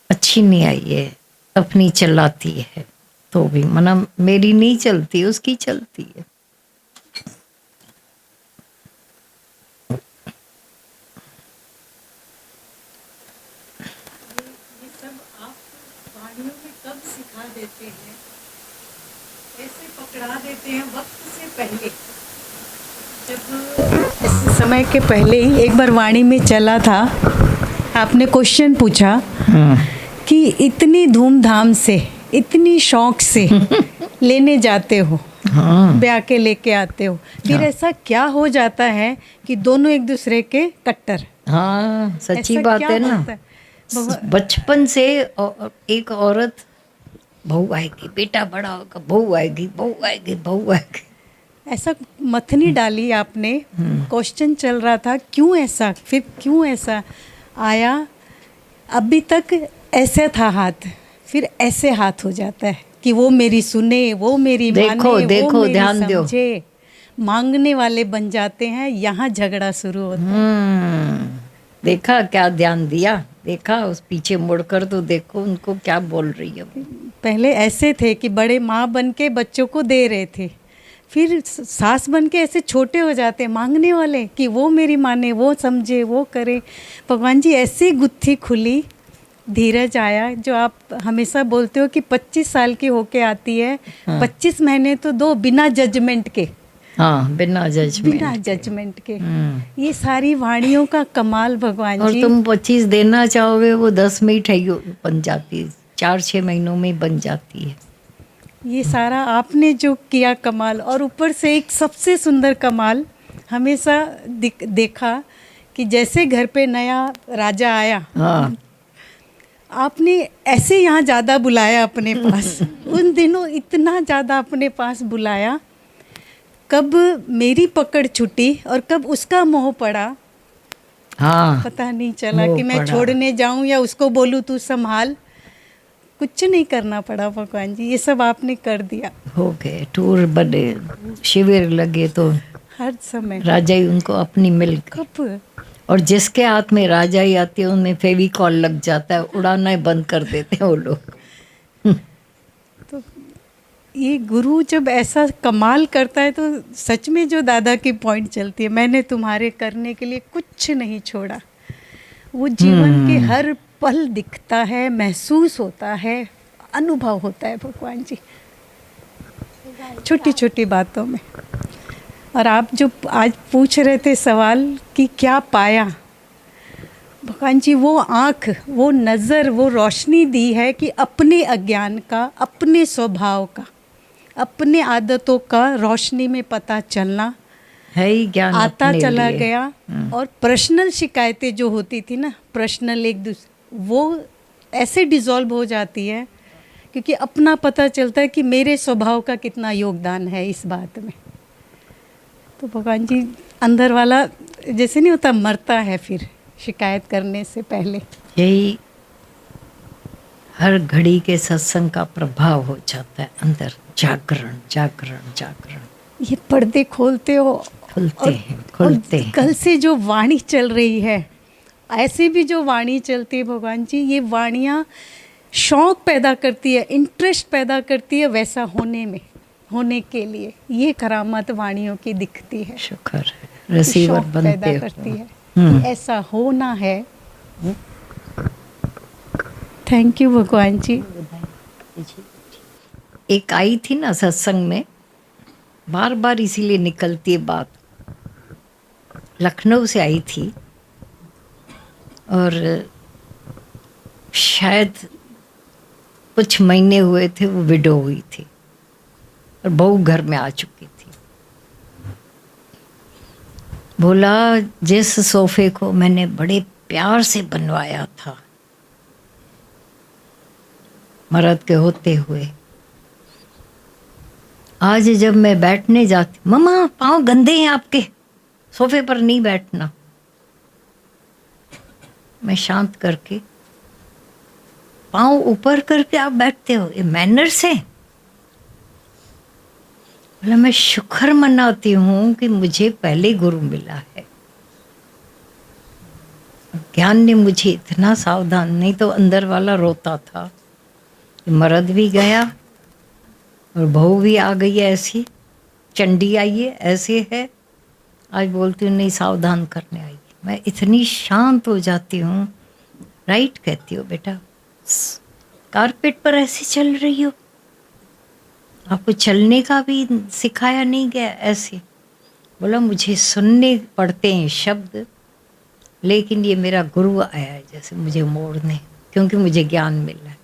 अच्छी नहीं आई है, अपनी चलाती है, तो भी मना मेरी नहीं चलती, उसकी चलती है। ये सब आप वाणियों में कब सिखा देते हैं, ऐसे पकड़ा देते हैं वक्त से पहले? जब इस समय के पहले ही एक बार वाणी में चला था, आपने क्वेश्चन पूछा कि इतनी धूमधाम से, इतनी शौक से लेने जाते हो, ब्याह के लेके आते हो, फिर ऐसा क्या हो जाता है कि दोनों एक दूसरे के कट्टर? हाँ, सच्ची बात है ना। बचपन से एक औरत बहू आएगी, बेटा बड़ा होगा, बहू आएगी, बहू आएगी, बहू आएगी, ऐसा मथनी डाली आपने। क्वेश्चन चल रहा था क्यों ऐसा, फिर क्यों ऐसा आया? अभी तक ऐसे था हाथ, फिर ऐसे हाथ हो जाता है कि वो मेरी सुने, वो मेरी माने, देखो वो मेरी ध्यान दो, समझे, मांगने वाले बन जाते हैं, यहाँ झगड़ा शुरू होता है। देखा क्या ध्यान दिया, देखा उस पीछे मुड़कर तो देखो उनको क्या बोल रही है। पहले ऐसे थे कि बड़े माँ बन के बच्चों को दे रहे थे, फिर सास बन के ऐसे छोटे हो जाते मांगने वाले कि वो मेरी माने, वो समझे, वो करे। भगवान जी ऐसी गुत्थी खुली धीरज आया, जो आप हमेशा बोलते हो कि 25 साल की होके आती है। हाँ। 25 महीने तो दो बिना जजमेंट के। हाँ, बिना जजमेंट के। ये सारी वाणियों का कमाल भगवान और जी। तुम 25 देना चाहोगे वो 10 में ही बन जाती है, 4-6 महीनों में बन जाती है। ये सारा आपने जो किया कमाल, और ऊपर से एक सबसे सुंदर कमाल हमेशा देखा कि जैसे घर पे नया राजा आया, हाँ, आपने ऐसे यहाँ ज़्यादा बुलाया अपने पास। उन दिनों इतना ज़्यादा अपने पास बुलाया, कब मेरी पकड़ छूटी और कब उसका मोह पड़ा, हाँ, पता नहीं चला मोह कि मैं पड़ा। छोड़ने जाऊं या उसको बोलूं तू संभाल। कुछ नहीं करना पड़ा भगवान जी, ये सब आपने कर दिया। हो गए टूर बने, शिविर लगे तो हर समय राजा ही उनको अपनी मिल गई। कब और जिसके हाथ में राजा ही आती है उनमें फेविकॉल लग जाता है, उड़ाना ही बंद कर देते हैं वो लोग। तो ये गुरु जब ऐसा कमाल करता है तो सच में जो दादा की पॉइंट चलती है, मैंने तुम्हारे करने के लिए कुछ नहीं छोड़ा, वो जीवन के हर पल दिखता है, महसूस होता है, अनुभव होता है भगवान जी छोटी छोटी बातों में। और आप जो आज पूछ रहे थे सवाल कि क्या पाया, भगवान जी वो आँख, वो नज़र, वो रोशनी दी है कि अपने अज्ञान का, अपने स्वभाव का, अपने आदतों का रोशनी में पता चलना है ही ज्ञान आता अपने चला लिए। गया। और पर्सनल शिकायतें जो होती थी ना, पर्सनल एक दूसरे, वो ऐसे डिसॉल्व हो जाती है क्योंकि अपना पता चलता है कि मेरे स्वभाव का कितना योगदान है इस बात में। तो भगवान जी अंदर वाला जैसे नहीं होता, मरता है फिर शिकायत करने से पहले। यही हर घड़ी के सत्संग का प्रभाव हो जाता है अंदर, जागरण जागरण जागरण। ये पर्दे खोलते हो, खुलते हैं खुलते हैं। कल से जो वाणी चल रही है, ऐसे भी जो वाणी चलती है भगवान जी, ये वाणियाँ शौक पैदा करती है, इंटरेस्ट पैदा करती है वैसा होने में, होने के लिए। ये करामत वाणियों की दिखती है। शुक्र है, रिसीवर शौक बनते पैदा हो। करती है कि ऐसा होना है। थैंक यू भगवान जी। एक आई थी ना सत्संग में, बार बार इसीलिए निकलती है बात, लखनऊ से आई थी और शायद कुछ महीने हुए थे वो विडो हुई थी और बहू घर में आ चुकी थी। बोला जिस सोफे को मैंने बड़े प्यार से बनवाया था मर्द के होते हुए, आज जब मैं बैठने जाती, मम्मा पाँव गंदे हैं आपके, सोफे पर नहीं बैठना। मैं शांत करके, पाँव ऊपर करके आप बैठते हो, ये मैनर्स है? बोला मैं शुक्र मनाती हूँ कि मुझे पहले गुरु मिला है, ज्ञान ने मुझे इतना सावधान, नहीं तो अंदर वाला रोता था। मर्द भी गया और बहू भी आ गई है, ऐसी चंडी आई है, ऐसे है। आज बोलती हूँ नहीं, सावधान करने आई। मैं इतनी शांत हो जाती हूँ। राइट कहती हो बेटा, कारपेट पर ऐसे चल रही हो, आपको चलने का भी सिखाया नहीं गया ऐसे। बोला मुझे सुनने पड़ते हैं शब्द, लेकिन ये मेरा गुरु आया है जैसे मुझे मोड़ने, क्योंकि मुझे ज्ञान मिला है।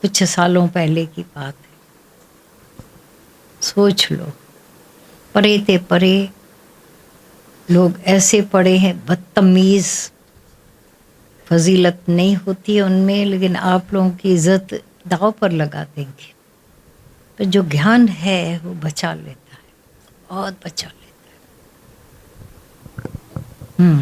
कुछ सालों पहले की बात है, सोच लो। परे ते परे लोग ऐसे पड़े हैं, बदतमीज, फजीलत नहीं होती है उनमें, लेकिन आप लोगों की इज्जत दांव पर लगा देंगे। तो जो ज्ञान है वो बचा लेता है, बहुत बचा लेता है।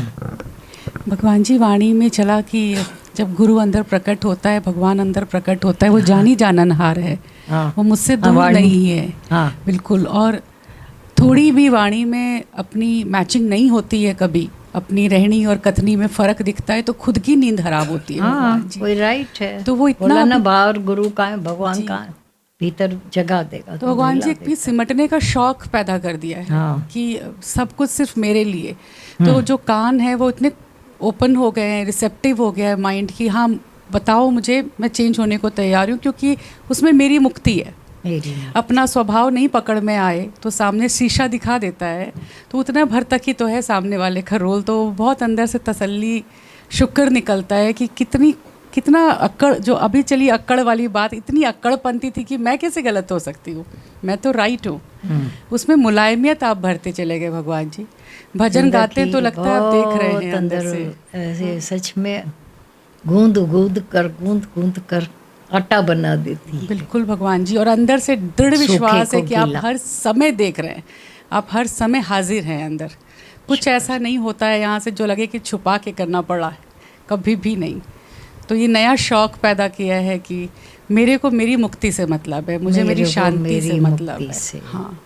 भगवान जी वाणी में चला कि जब गुरु अंदर प्रकट होता है, भगवान अंदर प्रकट होता है, वो जानी जाननहार है। वो मुझसे दूर नहीं है। बिल्कुल। और थोड़ी भी वाणी में अपनी मैचिंग नहीं होती है, कभी अपनी रहनी और कथनी में फर्क दिखता है तो खुद की नींद खराब होती है। हाँ, कोई राइट है। तो वो इतना ना, बाहर गुरु का है, भगवान का है, भीतर जगा देगा। तो भगवान जी एक भी सिमटने का शौक पैदा कर दिया है। कि सब कुछ सिर्फ मेरे लिए। तो जो कान है वो इतने ओपन हो गए हैं, रिसेप्टिव हो गया है माइंड कि हाँ बताओ मुझे, मैं चेंज होने को तैयार हूँ, क्योंकि उसमें मेरी मुक्ति है। अपना स्वभाव नहीं पकड़ में आए तो सामने शीशा दिखा देता है, तो उतना भर तक ही तो है सामने वाले का रोल। तो बहुत अंदर से तसल्ली, शुक्र निकलता है कि कितना अक्कड़, जो अभी चली अक्कड़ वाली बात, इतनी अक्कड़पंती थी कि मैं कैसे गलत हो सकती हूँ, मैं तो राइट हूँ। उसमें मुलायमियत आप भरते चले गए भगवान जी। भजन गाते तो लगता है आप देख रहे हैं अंदर से। ऐसे सच में गूंद गूंद कर आटा बना देती। बिल्कुल भगवान जी, और अंदर से दृढ़ विश्वास है कि आप हर समय देख रहे हैं, आप हर समय हाजिर हैं अंदर। कुछ ऐसा नहीं होता है यहाँ से जो लगे कि छुपा के करना पड़ा है, कभी भी नहीं। तो ये नया शौक पैदा किया है कि मेरे को मेरी मुक्ति से मतलब है, मुझे मेरी शांति से मतलब है। हाँ,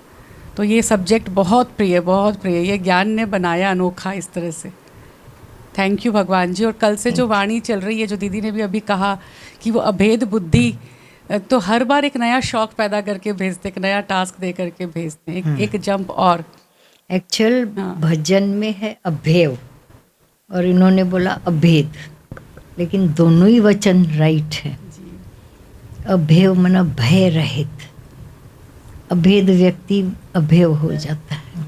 तो ये सब्जेक्ट बहुत प्रिय, बहुत प्रिय। ये ज्ञान ने बनाया अनोखा इस तरह से। थैंक यू भगवान जी। और कल से जो वाणी चल रही है, जो दीदी ने भी अभी कहा कि वो अभेद बुद्धि, तो हर बार एक नया शौक पैदा करके भेजते, एक नया टास्क दे करके भेजते हैं, एक जंप। और एक्चुअल भजन में है अभेव और इन्होंने बोला अभेद, लेकिन दोनों ही वचन राइट है। अभेव मना भय रहित, अभेद व्यक्ति अभेव हो जाता है।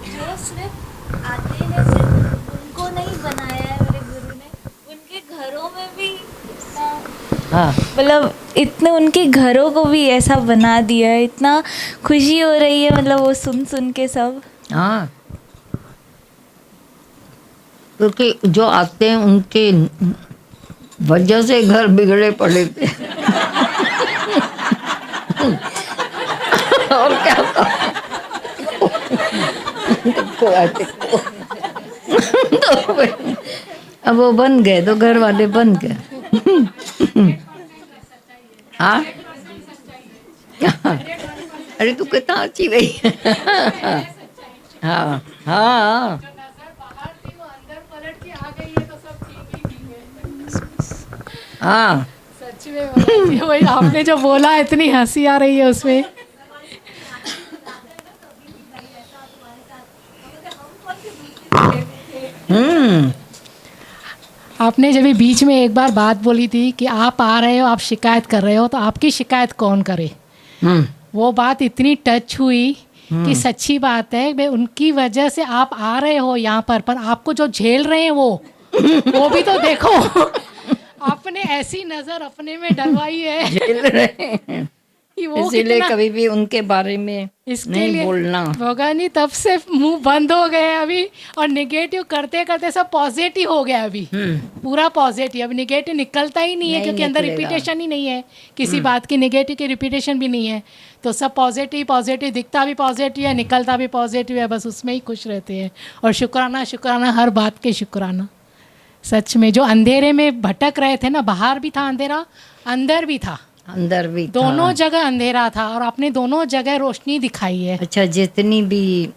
जो सिर्फ आते हैं, सिर्फ उनको नहीं बनाया है मेरे गुरु ने, उनके घरों में भी मतलब इतने उनके घरों को भी ऐसा बना दिया है। इतना खुशी हो रही है मतलब वो सुन के सब। हाँ, क्योंकि जो आते हैं उनके वजह से घर बिगड़े पड़े थे। और क्या तो अब वो बन गए, तो घर वाले बन गए। हाँ, अरे तू कितना अच्छी गई। हाँ हाँ, हाँ सच में वही आपने जो बोला, इतनी हंसी आ रही है उसमें। आपने जब बीच में एक बार बात बोली थी कि आप आ रहे हो, आप शिकायत कर रहे हो, तो आपकी शिकायत कौन करे। वो बात इतनी टच हुई कि सच्ची बात है, मैं उनकी वजह से आप आ रहे हो यहाँ पर आपको जो झेल रहे हैं वो भी तो देखो। आपने ऐसी नजर अपने में डलवाई है, झेल रहे हैं, इसीलिए कभी भी उनके बारे में नहीं बोलना। भगवान तब से मुंह बंद हो गए अभी, और नेगेटिव करते करते सब पॉजिटिव हो गया अभी। पूरा पॉजिटिव, अब नेगेटिव निकलता ही नहीं है, क्योंकि अंदर रिपीटेशन ही नहीं है किसी बात की, नेगेटिव की रिपीटेशन भी नहीं है। तो सब पॉजिटिव पॉजिटिव, दिखता भी पॉजिटिव है, निकलता भी पॉजिटिव है, बस उसमें ही खुश रहते हैं। और शुक्राना शुक्राना, हर बात के शुक्राना। सच में जो अंधेरे में भटक रहे थे ना, बाहर भी था अंधेरा, अंदर भी था, अंदर भी दोनों जगह अंधेरा था, और आपने दोनों जगह रोशनी दिखाई है। अच्छा, जितनी भी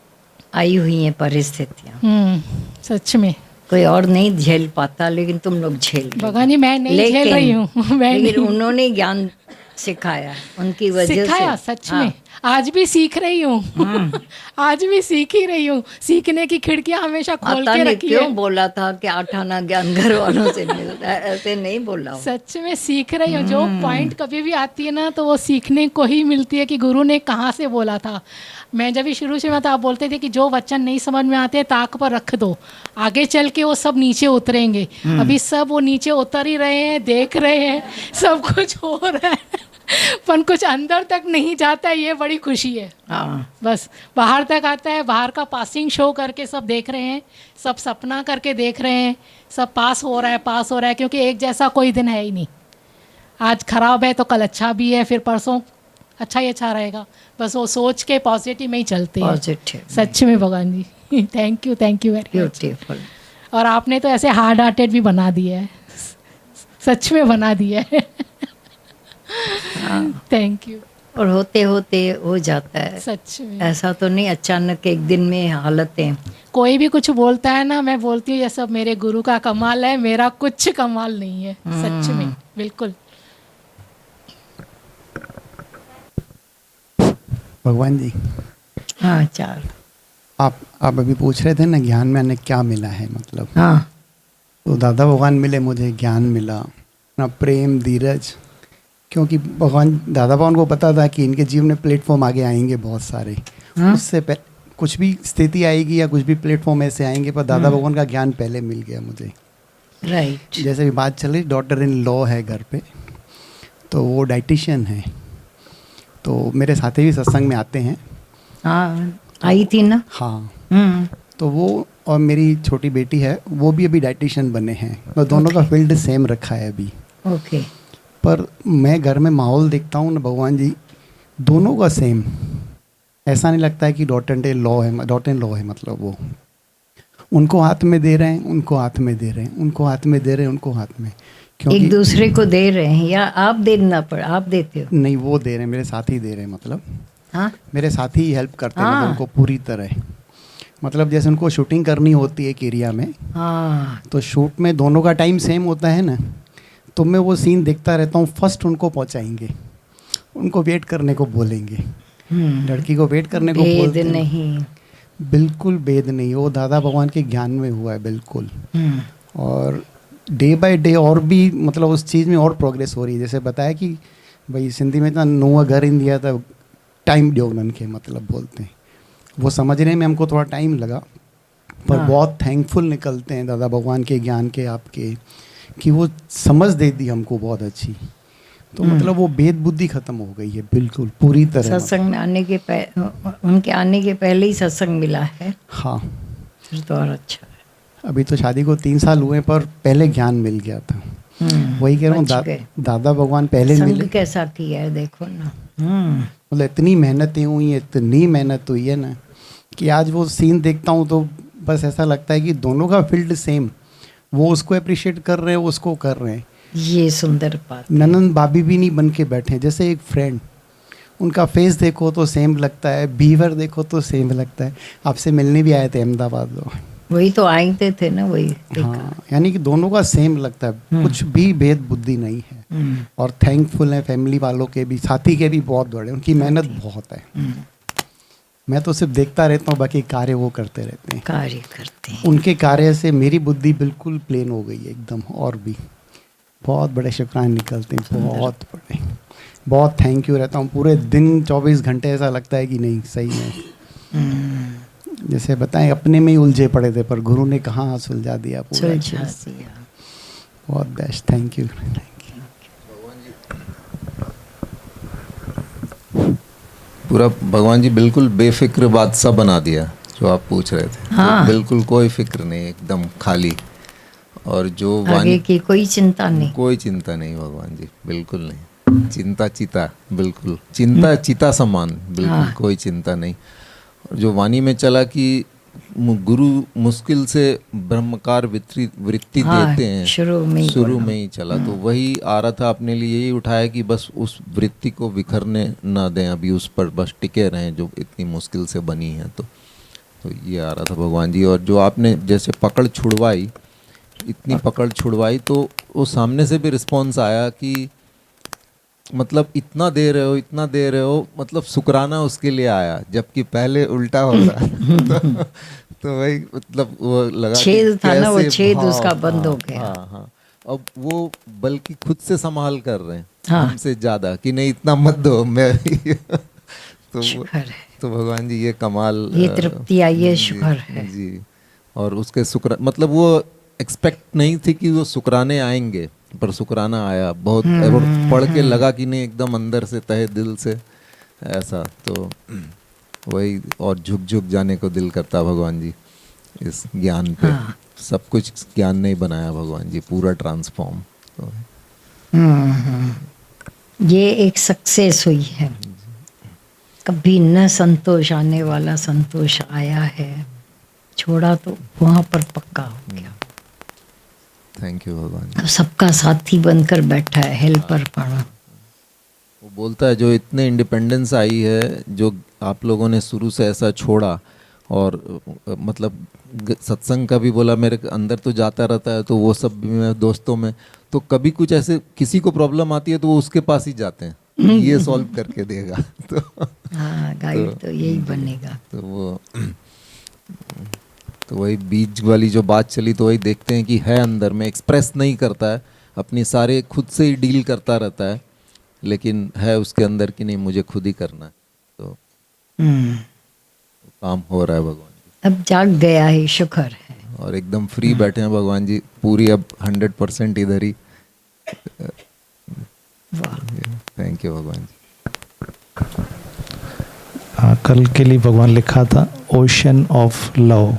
आई हुई हैं परिस्थितियाँ, सच में कोई और नहीं झेल पाता, लेकिन तुम लोग झेल। भगवानी मैं नहीं झेल रही हूँ, लेकिन उन्होंने ज्ञान सिखाया, उनकी वजह सिखाया, से सच में आज भी सीख रही हूँ। आज भी सीख ही रही हूँ, सीखने की खिड़कियाँ हमेशा खोल के रखी है। क्यों बोला था कि 8 आना ज्ञान घर वालों से मिलता है, ऐसे नहीं बोला। सच में सीख रही हूँ। जो पॉइंट कभी भी आती है ना, तो वो सीखने को ही मिलती है कि गुरु ने कहाँ से बोला था। मैं जब भी शुरू से आप बोलते थे कि जो वचन नहीं समझ में आते ताक पर रख दो, आगे चल के वो सब नीचे उतरेंगे। अभी सब वो नीचे उतर ही रहे हैं, देख रहे हैं, सब कुछ हो रहा है, पर कुछ अंदर तक नहीं जाता है, ये बड़ी खुशी है। बस बाहर तक आता है, बाहर का पासिंग शो करके सब देख रहे हैं, सब सपना करके देख रहे हैं, सब पास हो रहा है, क्योंकि एक जैसा कोई दिन है ही नहीं। आज खराब है तो कल अच्छा भी है, फिर परसों अच्छा ही अच्छा रहेगा। बस वो सोच के पॉजिटिव में ही चलते हैं। सच में भगवान जी, थैंक यू वेरी मच। और आपने तो ऐसे हार्ड हार्टेड भी बना दिया है, सच में बना दिया है। Thank you. और होते होते हो जाता है, सच में। ऐसा तो नहीं अचानक एक दिन में हालतें। कोई भी कुछ बोलता है ना, मैं बोलती हूँ ये सब मेरे गुरु का कमाल है, मेरा कुछ कमाल नहीं है। सच में, बिल्कुल। भगवान जी, हाँ, चार आप अभी पूछ रहे थे ना ज्ञान में हमें क्या मिला है, मतलब हाँ। तो दादा भगवान मिले, मुझे ज्ञान मिला ना, प्रेम, धीरज, क्योंकि दादा भगवान को पता था कि इनके जीवन में प्लेटफॉर्म आगे आएंगे बहुत सारे। हाँ? उससे कुछ भी स्थिति आएगी या कुछ भी प्लेटफॉर्म ऐसे आएंगे, पर दादा भगवान का ज्ञान पहले मिल गया मुझे। राइट। जैसे भी बात चल रही, डॉटर इन लॉ है घर पे, तो वो डाइटिशियन है, तो मेरे साथी भी सत्संग में आते हैं। हाँ, आई थी ना। हाँ। तो वो और मेरी छोटी बेटी है, वो भी अभी डाइटिशियन बने हैं, तो दोनों का फील्ड सेम रखा है अभी। ओके। पर मैं घर में माहौल देखता हूँ ना, भगवान जी दोनों का सेम, ऐसा नहीं लगता है कि डॉटर इन लॉ है, मतलब वो उनको हाथ में दे रहे हैं, उनको हाथ में दे रहे हैं, उनको हाथ में दे रहे हैं, उनको हाथ में, एक दूसरे को दे रहे हैं या आप आप देते हो? नहीं, वो दे रहे हैं, मेरे साथी दे रहे हैं, मतलब हाँ, मेरे साथी ही हेल्प करते हैं, मतलब उनको पूरी तरह, मतलब जैसे उनको शूटिंग करनी होती है एक एरिया में, हाँ, तो शूट में दोनों का टाइम सेम होता है ना, तो मैं वो सीन देखता रहता हूँ। फर्स्ट उनको पहुँचाएंगे, उनको वेट करने को बोलेंगे, लड़की को वेट करने को बोलते हैं। नहीं, बिल्कुल भेद नहीं, वो दादा भगवान के ज्ञान में हुआ है बिल्कुल। और डे बाय डे और भी मतलब उस चीज़ में और प्रोग्रेस हो रही है। जैसे बताया कि भाई सिंधी में इतना नुआ घर इन दिया था, टाइम ॾियो उन्हनि खे मतलब बोलते हैं, वो समझने में हमको थोड़ा टाइम लगा, पर बहुत थैंकफुल निकलते हैं दादा भगवान के ज्ञान के, आपके, कि वो समझ दे दी हमको बहुत अच्छी। तो मतलब वो भेद बुद्धि खत्म हो गई है बिल्कुल पूरी तरह। सत्संग में आने के उनके आने के पहले ही सत्संग मिला है। हाँ, फिर तो और अच्छा है। अभी तो शादी को 3 साल हुए, पर पहले ज्ञान मिल गया था। वही कह रहा हूँ, दादा भगवान पहले मिले। कैसा किया है देखो ना। मतलब इतनी मेहनतें हुई हैं, इतनी मेहनत हुई है ना, कि आज वो सीन देखता हूँ तो बस ऐसा लगता है कि दोनों का फील्ड सेम, वो उसको अप्रिशिएट कर रहे हैं, उसको कर रहे हैं। ये सुंदर बात। ननंद भाभी भी नहीं बन के बैठे, जैसे एक फ्रेंड, उनका फेस देखो तो सेम लगता है, बीवर देखो तो सेम लगता है। आपसे मिलने भी आए थे अहमदाबाद लोग, वही तो आए थे ना, वही। हाँ, यानी कि दोनों का सेम लगता है, कुछ भी भेद बुद्धि नहीं है। और थैंकफुल है फैमिली वालों के भी, साथी के भी बहुत बड़े, उनकी मेहनत बहुत है। मैं तो सिर्फ देखता रहता हूँ, बाकी कार्य वो करते रहते हैं, कार्य करते हैं। उनके कार्य से मेरी बुद्धि बिल्कुल प्लेन हो गई है एकदम, और भी बहुत बड़े शुक्राने निकलते हैं, बहुत बड़े। बहुत थैंक यू रहता हूँ पूरे दिन, 24 घंटे ऐसा लगता है कि नहीं सही है। जैसे बताएं, अपने में ही उलझे पड़े थे, पर गुरु ने कहाँ सुलझा दिया पूरा। बहुत बेस्ट, थैंक यू। पूरा भगवान जी बिल्कुल बेफिक्र बादशाह बना दिया, जो आप पूछ रहे थे। हाँ। बिल्कुल कोई फिक्र नहीं, एकदम खाली। और जो आगे की कोई चिंता नहीं, कोई चिंता नहीं भगवान जी, बिल्कुल नहीं। चिंता चिता, बिल्कुल चिंता चिता समान, बिल्कुल कोई चिंता नहीं। जो वाणी में चला कि गुरु मुश्किल से ब्रह्मकार वृत्ति देते हैं, शुरू में ही चला, तो वही आ रहा था। अपने लिए यही उठाया कि बस उस वृत्ति को बिखरने ना दें, अभी उस पर बस टिके रहें जो इतनी मुश्किल से बनी है। तो ये आ रहा था भगवान जी। और जो आपने जैसे पकड़ छुड़वाई, इतनी पकड़ छुड़वाई, तो वो सामने से भी रिस्पॉन्स आया कि मतलब इतना दे रहे हो, इतना दे रहे हो, मतलब शुक्राना उसके लिए आया, जबकि पहले उल्टा हो रहा। तो वही मतलब वो लगा छेद था ना, वो छेद उसका बंद हो गया। हाँ, अब वो बल्कि खुद से संभाल कर रहे हैं हमसे ज्यादा, कि नहीं इतना मत दो, मैं तो भगवान जी ये कमाल, ये तृप्ति आई है, शुक्र है जी। और उसके शुक्र मतलब वो एक्सपेक्ट नहीं थी कि वो शुक्राने आएंगे, पर शुक्राना आया बहुत। पढ़ के लगा कि नहीं एकदम अंदर से, तहे दिल से ऐसा। तो वही, और झुक झुक जाने को दिल करता भगवान जी इस ज्ञान पे। सब कुछ ज्ञान ने ही बनाया भगवान जी, पूरा ट्रांसफॉर्म। तो ये एक सक्सेस हुई है, कभी न संतोष आने वाला संतोष आया है, छोड़ा तो वहाँ पर पक्का हो गया। थैंक यू भगवान जी। सबका साथी बनकर बैठा है, हेल्पर पड़ा। वो बोलता है जो इतने इंडिपेंडेंस आई है, जो आप लोगों ने शुरू से ऐसा छोड़ा, और मतलब सत्संग का भी बोला मेरे अंदर तो जाता रहता है, तो वो सब भी मैं दोस्तों में, तो कभी कुछ ऐसे किसी को प्रॉब्लम आती है तो वो उसके पास ही जाते हैं, ये सॉल्व करके देगा। तो गाइड तो यही बनेगा। तो वो तो वही बीच वाली जो बात चली, तो वही देखते हैं कि है अंदर में, एक्सप्रेस नहीं करता है, अपनी सारे खुद से ही डील करता रहता है, लेकिन है उसके अंदर कि नहीं मुझे खुद ही करना है। तो काम हो रहा है भगवान जी। अब जाग गया है, शुक्र है। और एकदम फ्री बैठे हैं भगवान जी, पूरी अब 100% इधर ही। थैंक यू भगवान जी। कल के लिए भगवान लिखा था ओशन ऑफ लव,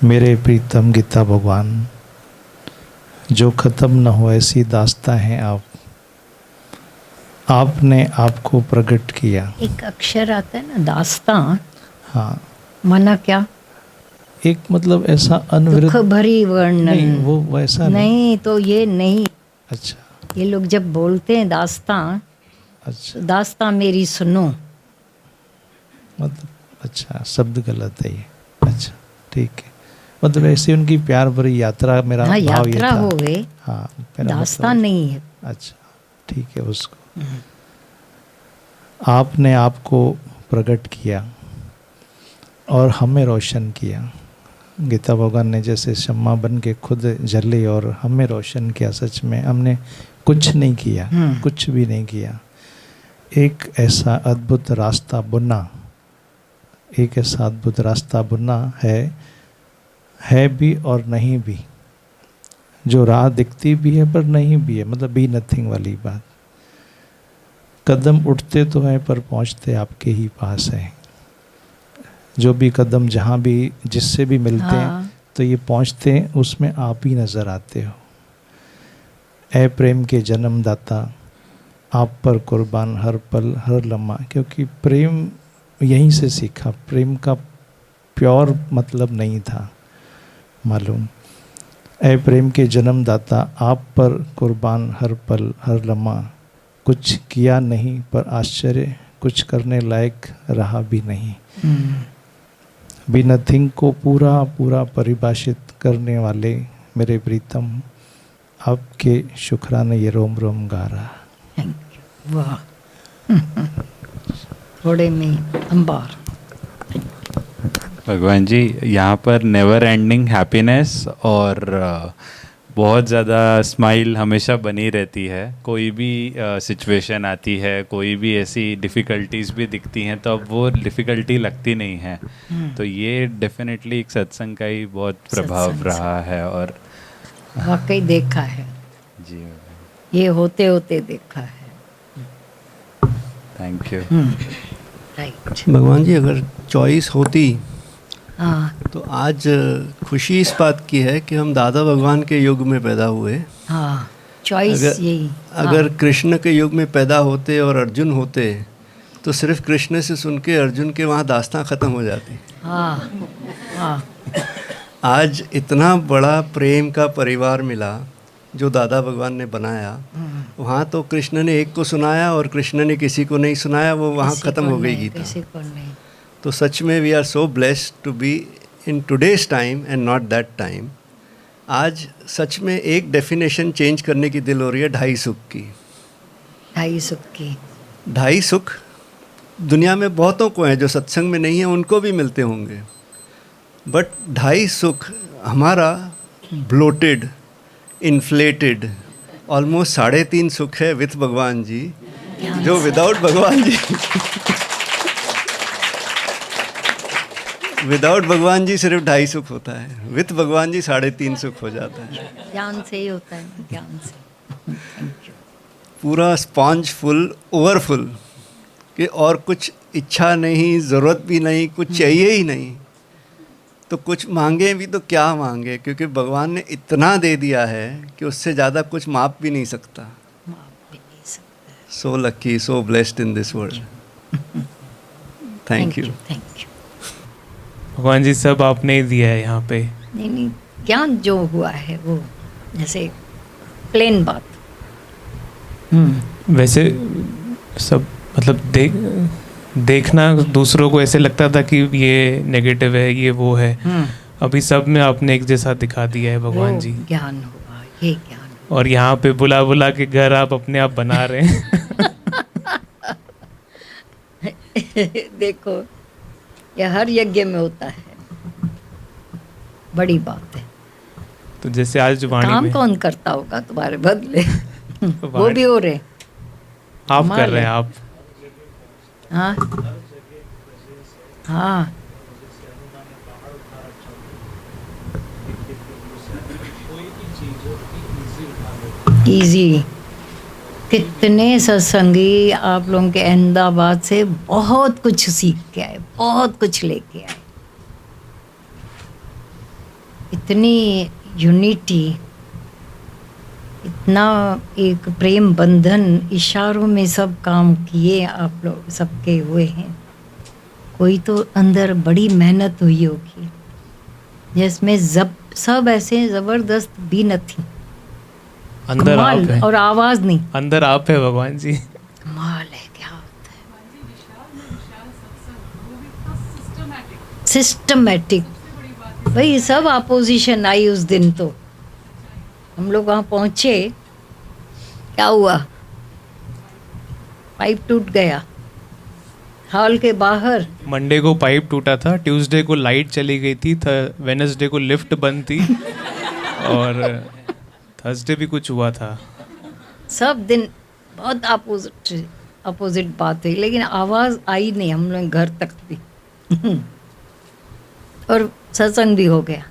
मेरे प्रीतम गीता भगवान, जो ख़त्म न हो ऐसी दास्तां हैं आप, आपने आपको प्रकट किया। एक अक्षर आता है ना, दास्तां। हाँ, माना क्या? एक मतलब ऐसा अनवरत दुख भरी वर्णन। नहीं, वो वैसा नहीं तो ये नहीं। अच्छा, ये लोग जब बोलते हैं दास्तां, अच्छा, दास्तां मेरी सुनो, मतलब अच्छा शब्द गलत है ये। अच्छा ठीक है, मतलब ऐसे उनकी प्यार भरी यात्रा, मेरा हाँ, भाव ये यात्रा था। हो गए, हाँ, मेरा दास्तां मतलब, नहीं है। अच्छा ठीक है। उसको आपने आपको प्रकट किया और हमें रोशन किया। गीता भगवान ने जैसे शम्मा बन के खुद जले और हमें रोशन किया। सच में हमने कुछ नहीं किया, कुछ भी नहीं किया। एक ऐसा अद्भुत रास्ता बुना, एक ऐसा अद्भुत रास्ता बुना है भी और नहीं भी, जो राह दिखती भी है पर नहीं भी है, मतलब बी नथिंग वाली बात। कदम उठते तो हैं पर पहुंचते आपके ही पास हैं। जो भी कदम जहाँ भी जिससे भी मिलते हैं तो ये पहुंचते हैं, उसमें आप ही नज़र आते हो। ऐ प्रेम के जन्मदाता, आप पर कुर्बान हर पल हर लम्हा, क्योंकि प्रेम यहीं से सीखा। प्रेम का प्योर मतलब नहीं था मालूम। ऐ प्रेम के जन्मदाता, आप पर कुर्बान हर पल हर लम्हा, कुछ किया नहीं पर आश्चर्य, कुछ करने लायक रहा भी नहीं। बी नथिंग को पूरा पूरा परिभाषित करने वाले मेरे प्रीतम, आपके शुक्राने ये रोम रोम गा रहा। वाह, थोड़े में अंबार। भगवान जी, यहाँ पर नेवर एंडिंग हैप्पीनेस और बहुत ज़्यादा स्माइल हमेशा बनी रहती है। कोई भी सिचुएशन आती है, कोई भी ऐसी डिफ़िकल्टीज़ भी दिखती हैं, तो अब वो डिफ़िकल्टी लगती नहीं है। तो ये डेफिनेटली एक सत्संग का ही बहुत प्रभाव रहा है। और वाकई देखा है जी, ये होते होते देखा है। Thank you. राइट भगवान जी, अगर चॉइस होती हाँ, तो आज खुशी इस बात की है कि हम दादा भगवान के युग में पैदा हुए। हाँ, चॉइस यही। अगर कृष्ण के युग में पैदा होते और अर्जुन होते तो सिर्फ कृष्ण से सुन के अर्जुन के वहाँ दास्तां ख़त्म हो जाती। हाँ, हाँ। आज इतना बड़ा प्रेम का परिवार मिला जो दादा भगवान ने बनाया। वहाँ तो कृष्ण ने एक को सुनाया और कृष्ण ने किसी को नहीं सुनाया, वो वहाँ ख़त्म हो गई गीता। किसी को नहीं। तो सच में we are so blessed to be in today's time and not that time. आज सच में एक डेफिनेशन चेंज करने की दिल हो रही है, 2.5 सुख की। 2.5 सुख की। 2.5 सुख दुनिया में बहुतों को हैं, जो सत्संग में नहीं है उनको भी मिलते होंगे, बट 2.5 सुख हमारा ब्लोटेड, इन्फ्लेटेड, ऑलमोस्ट 3.5 सुख है विथ भगवान जी, जो विदाउट भगवान जी विदाउट भगवान जी सिर्फ 2.5 सुख होता है, विथ भगवान जी 3.5 सुख हो जाता है। ज्ञान से ही होता है, ज्ञान से। Thank you. पूरा स्पॉन्ज फुल, ओवरफुल, कि और कुछ इच्छा नहीं, ज़रूरत भी नहीं, कुछ चाहिए ही नहीं। तो कुछ मांगे भी तो क्या मांगे, क्योंकि भगवान ने इतना दे दिया है कि उससे ज़्यादा कुछ माप भी नहीं सकता। So lucky, so blessed in this world. Thank you. Thank you भगवान जी, सब आपने ही दिया है यहाँ पे। नहीं, ज्ञान जो हुआ है वो जैसे प्लेन बात। वैसे सब मतलब देखना दूसरों को ऐसे लगता था कि ये नेगेटिव है, ये वो है। अभी सब में आपने एक जैसा दिखा दिया है भगवान जी। ज्ञान हुआ, ये ज्ञान। और यहाँ पे बुला बुला के घर आप अपने आप बना रहे हैं। देखो, यह हर यज्ञ में होता है। बड़ी बात है। तो जैसे आज वाणी काम में कौन करता होगा तुम्हारे बदले? वो भी हो रहे, आप कर रहे हैं आप। हाँ हाँ इजी। कितने सत्संगी आप लोगों के अहमदाबाद से बहुत कुछ सीख के आए, बहुत कुछ लेके आए। इतनी यूनिटी, इतना एक प्रेम बंधन, इशारों में सब काम किए आप लोग, सबके हुए हैं। कोई तो अंदर बड़ी मेहनत हुई होगी जिसमें सब ऐसे जबरदस्त भी न थी। अंदर आप है और आवाज नहीं, अंदर आप है भगवान जी। कमाल है, क्या होता है सिस्टमेटिक। भाई सब अपोजिशन आई उस दिन। तो हम लोग वहाँ पहुँचे, क्या हुआ, पाइप टूट गया हॉल के बाहर। मंडे को पाइप टूटा था, ट्यूसडे को लाइट चली गई थी, वेडनेसडे को लिफ्ट बंद थी और थर्सडे भी कुछ हुआ था। सब दिन बहुत अपोजिट बात हुई, लेकिन आवाज़ आई नहीं हम लोग घर तक भी। और सत्संग भी हो गया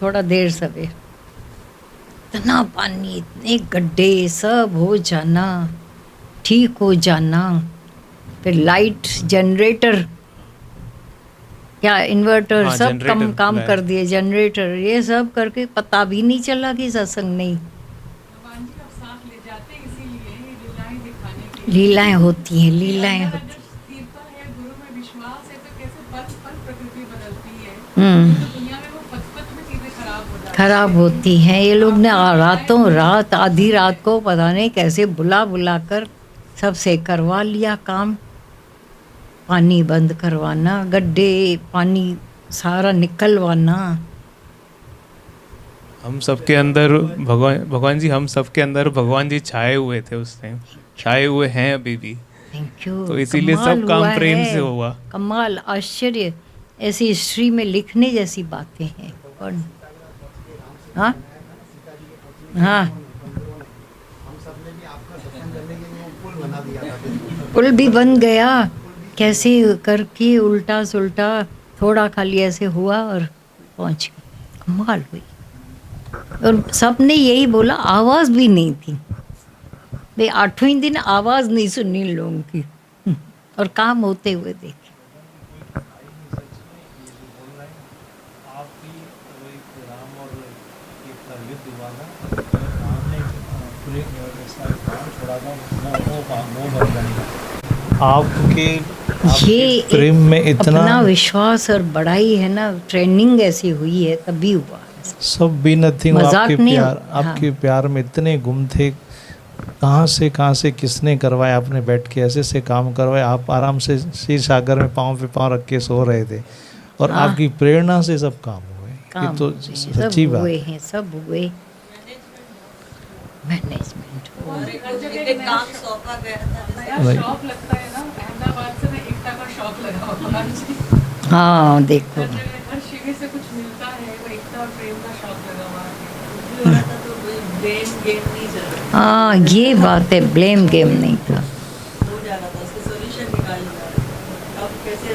थोड़ा देर सवेर। इतना पानी, इतने गड्ढे, सब हो जाना, ठीक हो जाना। फिर लाइट, जनरेटर, क्या इन्वर्टर, हाँ, सब काम है। कर दिए, जनरेटर ये सब करके पता भी नहीं चला कि सत्संग नहीं। लीलाएं होती हैं, लीलाएं होती हैं। खराब होती हैं। ये लोग ने रातों रात, आधी रात को पता नहीं कैसे बुला बुला कर सबसे करवा लिया काम। पानी बंद करवाना, गड्ढे पानी सारा निकलवाना। हम सबके अंदर भगवान जी, हम सबके अंदर भगवान जी छाए हुए थे उस टाइम, छाए हुए हैं अभी भी। Thank you. तो इसीलिए सब काम प्रेम से हुआ। कमाल, आश्चर्य, ऐसी हिस्ट्री में लिखने जैसी बातें हैं। कौन? हाँ हाँ, पुल भी बन गया कैसे करके, उल्टा सुल्टा, थोड़ा खाली ऐसे हुआ और पहुंच गए। कमाल हुई। और सबने यही बोला, आवाज़ भी नहीं थी भाई। 8वें दिन आवाज़ नहीं सुनी लोगों की, और काम होते हुए देखे। आपके ये प्रेम में इतना अपना विश्वास और बड़ाई है ना, ट्रेनिंग ऐसी हुई है तभी हुआ। सब भी नथिंग। मजाक आपके नहीं। प्यार, आपके प्यार में इतने गुम थे। कहाँ से किसने करवाया, आपने बैठ के ऐसे काम करवाए। आप आराम से शीर सागर में पाँव पे पाँव रख के सो रहे थे, और आपकी प्रेरणा से सब काम हुए। ये तो सच्ची बात है। सब हुए। मैनेजमेंट काम सौंपा गया था। शॉप लगता है ना, अहमदाबाद से मैं एकता का शॉप लगा हुआ। हाँ देखो, हर शिविर से कुछ मिलता है, वो एकता और प्रेम का शॉप लगा हुआ है। तो ब्लेम गेम नहीं चल रहा। हाँ ये बात है, ब्लेम गेम नहीं था। हो जा रहा था, उसका सॉल्यूशन निकाल रहा। अब कैसे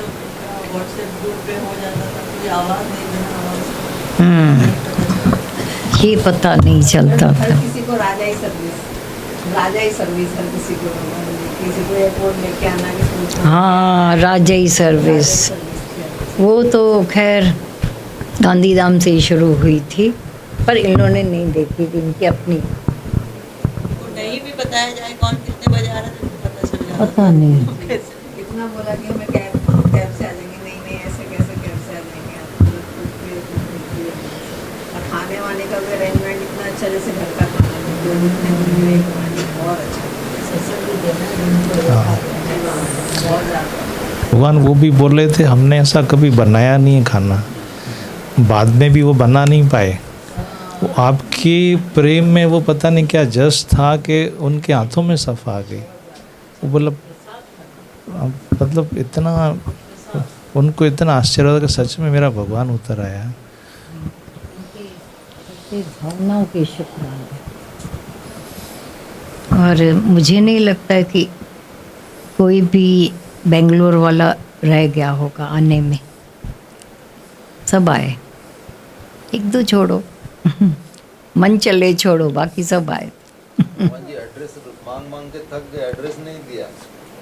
व्हाट्सएप ग्रुप पे हो जाता था, कोई आवाज़ नहीं देना, ये पता नहीं चलता था। किसी को राजाई सर्विस हर किसी को एयरपोर्ट लेके आना कि हाँ, राजाई सर्विस, वो तो खैर गांधीधाम से ही शुरू हुई थी, पर इन्होंने नहीं देखी थी, इनकी अपनी। नहीं भी बताया जाए कौन कितने बजे आ रहा था, पता चल जाता। पता नहीं। इतना बोला कि हमें कैब से आ जाएंगे, नहीं ऐसे कैसे कैब से आ जाएंगे आप। और खाने वाने का भी अरेंजमेंट इतना अच्छा, जैसे घर का खाना बहुत अच्छा। भगवान वो भी बोल रहे थे, हमने ऐसा कभी बनाया नहीं है खाना। बाद में भी वो बना नहीं पाए। वो आपके प्रेम में वो पता नहीं क्या जस था कि उनके हाथों में सफ़ आ गई। वो बोला, मतलब इतना उनको इतना आश्चर्य होता कि सच में मेरा भगवान उतर आया। तेरी भावनाओं के शुक्राने। और मुझे नहीं लगता कि कोई भी बेंगलोर वाला रह गया होगा आने में, सब आए, एक दो छोड़ो मन चले छोड़ो, बाकी सब आए। जी एड्रेस मांग के थक गए, एड्रेस नहीं दिया,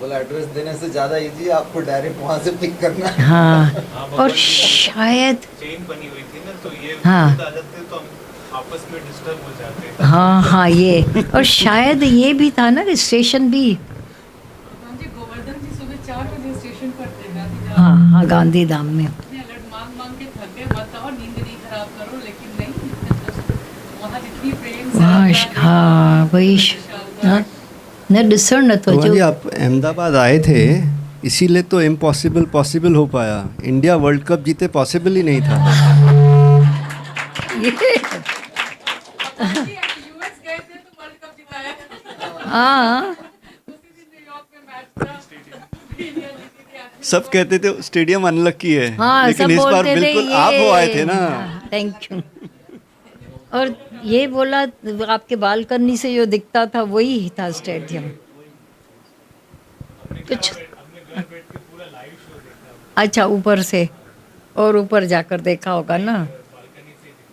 बोला एड्रेस देने से ज़्यादा इजी आपको डायरेक्ट वहाँ से पिक करना है। हाँ, और शायद चेन बनी हुई थी ना, तो ये हाँ। आ जाते तो हम आपस में डिस्टर्ब हो जाते। हाँ हाँ, ये और शायद ये भी था ना कि स्टेशन भी, गोवर्धन जी सुबह 4 बजे स्टेशन पर थे गांधी हाँ हाँ, गांधी धाम में। अलर्ट मांग के थक गए, बताओ नींद नहीं खराब करो, लेकिन नहीं, वहाँ जितनी प्रेम से हाँ वही न ॾिसण नथो भगवान जी, जो। आप अहमदाबाद आए थे इसीलिए तो इम्पॉसिबल पॉसिबल हो पाया। इंडिया वर्ल्ड कप जीते पॉसिबल ही नहीं था। हाँ, सब कहते थे स्टेडियम अनलकी है, हाँ, लेकिन सब इस बार बोलते थे बिल्कुल ये, आप वो आए थे ना। Thank you. और ये बोला आपके बालकनी से जो दिखता था वही था स्टेडियम। कुछ अच्छा ऊपर से, और ऊपर जाकर देखा होगा ना,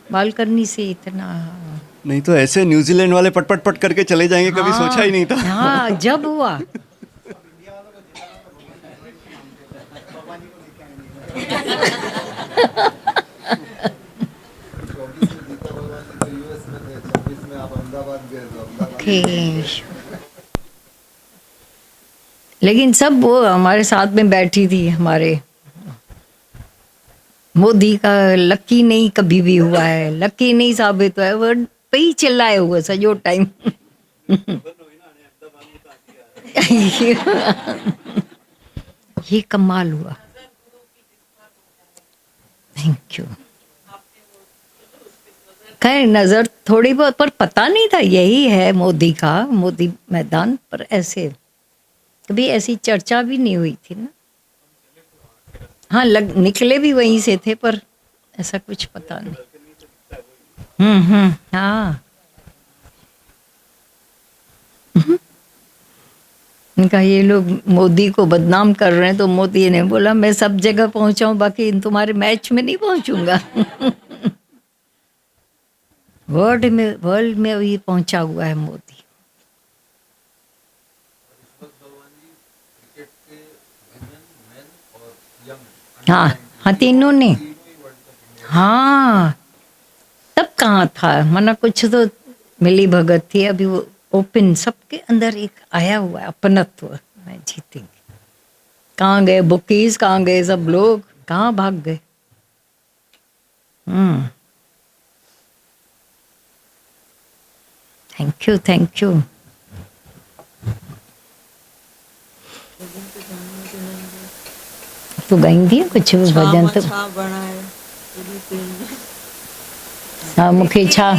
बालकनी से इतना। नहीं तो ऐसे न्यूजीलैंड वाले पट पट पट करके चले जाएंगे, कभी सोचा ही नहीं था। हाँ, जब हुआ लेकिन सब वो हमारे साथ में बैठी थी, हमारे मोदी का लकी नहीं कभी भी हुआ है, लकी नहीं साबित हुआ है, वो पे ही चिल्लाए हुए सजो टाइम। ये कमाल हुआ। Thank you. खैर नज़र थोड़ी बहुत, पर पता नहीं था यही है मोदी का, मोदी मैदान पर। ऐसे कभी ऐसी चर्चा भी नहीं हुई थी ना। हाँ, निकले भी वहीं से थे, पर ऐसा कुछ पता नहीं। हाँ, इनका ये लोग मोदी को बदनाम कर रहे हैं, तो मोदी ने बोला मैं सब जगह पहुंचाऊं, बाकी तुम्हारे मैच में नहीं पहुंचूंगा। वर्ल्ड में भी पहुंचा हुआ है मोदी। हाँ हाँ, तीनों ने। हाँ, तब कहाँ था, मना कुछ तो मिली भगत थी। अभी वो ओपन, सबके अंदर एक आया हुआ है अपनत्व, मैं जीतेंगे। कहाँ गए बुकीज, कहाँ गए सब लोग, कहाँ भाग गए। Thank you, thank you. तू गाईंदी है कुछ भजन? तो हाँ, मूंखे छा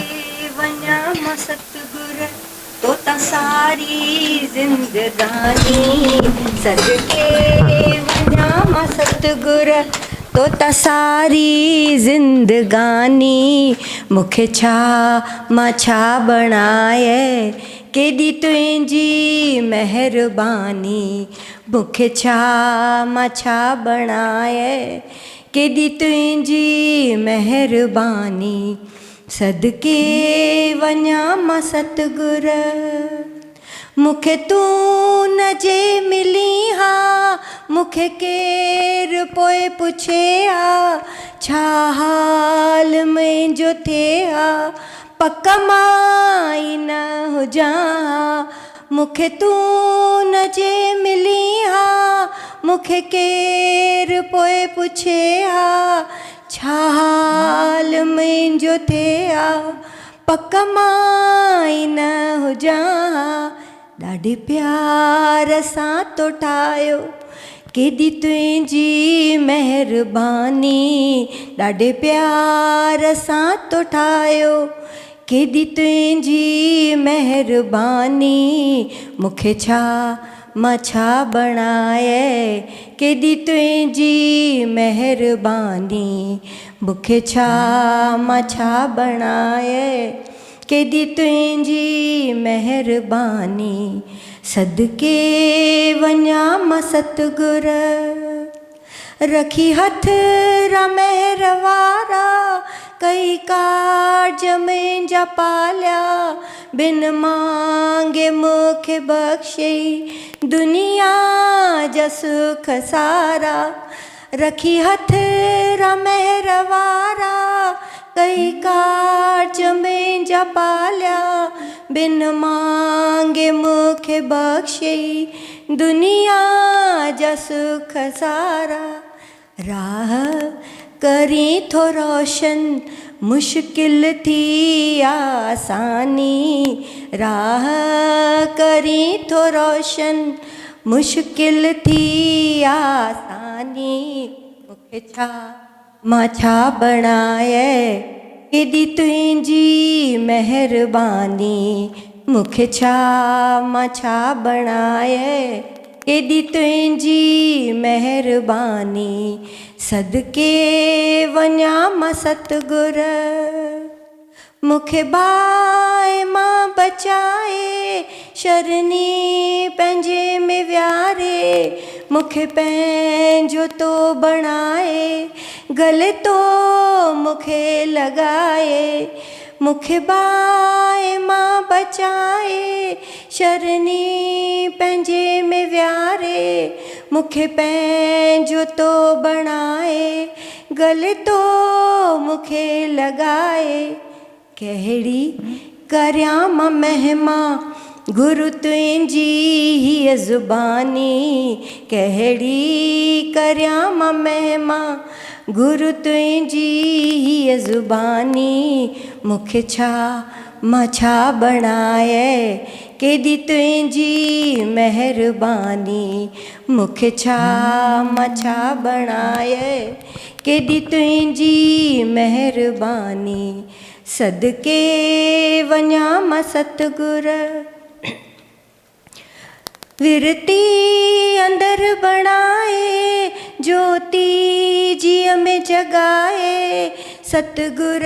तो सारी जिंदगानी सदके वञा सतगुर, तो सारी जिंदगानी मूंखे छा मां छा बणाए, केॾी तुंहिंजी महिरबानी। मूंखे छा मां छा बणाए, केॾी तुंहिंजी महिरबानी। सदके वञा मां सतगुर, मूंखे तूं न जे मिली हा, मूंखे केरु पोइ पुछे हा, छा हाल मुंहिंजो थिए हा, पक मां ई न हुजां। मूंखे तूं न जे मिली हा, मूंखे केरु पोइ पुछे हा, छा हाल मुंहिंजो थिए हा, पक मां ई न हुजां। ॾाढे प्यार सां तो ठाहियो, केॾी तुंहिंजी महिरबानी। ॾाढे प्यार सां तो ठाहियो, केॾी तुंहिंजी महिरबानी। मूंखे छा मां छा बणाए, केॾी तुंहिंजी महिरबानी। मूंखे छा मां छा बणाए केॾी तुंहिंजी महिरबानी सदके वञा मां सतगुर रखी हथ रमेर वारा कई कार्ज मुंहिंजा पालिया बिन मांगे मूंखे बख़्शई दुनिया जा सुख सारा रखी हथ रमेर वारा कई कार्ज मुंहिंजा पालिया बिन मांगे मूंखे बख़्शई दुनिया जा सुख सारा राह करी थो रोशन मुश्किल थी आसानी राह करी थो रोशन मुश्किल थी आसानी मूंखे छा मां छा बणाए केॾी तुंहिंजी महिरबानी मूंखे छा मां छा बणाए केॾी तुंहिंजी महिरबानी सदके वञा मां सतगुर मूंखे बाहि मां बचाए शरनी पंहिंजे में वियारे मूंखे पंहिंजो तो बणाए गले तो मूंखे लॻाए मूंखे बाहि मां बचाए शरनी पंहिंजे में वियारे मूंखे पंहिंजो तो बणाए गले तो मूंखे लॻाए कहिड़ी करियां मां महिमा गुरु तुंहिंजी हीअ ज़ुबानी कहिड़ी करियां मां महिमा गुरु तुंहिंजी हीअ ज़ुबानी मूंखे छा मां छा बणाए केॾी तुंहिंजी महिरबानी मूंखे छा मां छा बणाए केॾी तुंहिंजी महिरबानी सदके वञा मां सतगुर विरती अंदर बणाए ज्योति जीअ में जगाए सतगुर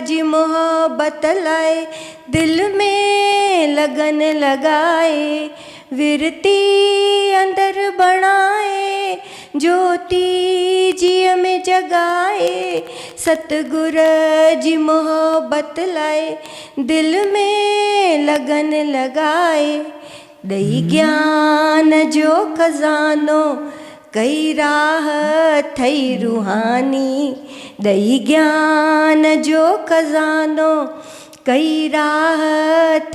जी मोहब्बत लाए दिल में लगन लगाए विरती अंदर बणाए ज्योति जीअ में जगाए सतगुर जी मोहब्बत लाए दिल में लगन लगाए ॾई ज्ञान जो खज़ानो कई राह थई रूहानी ॾई ज्ञान जो खज़ानो कई राह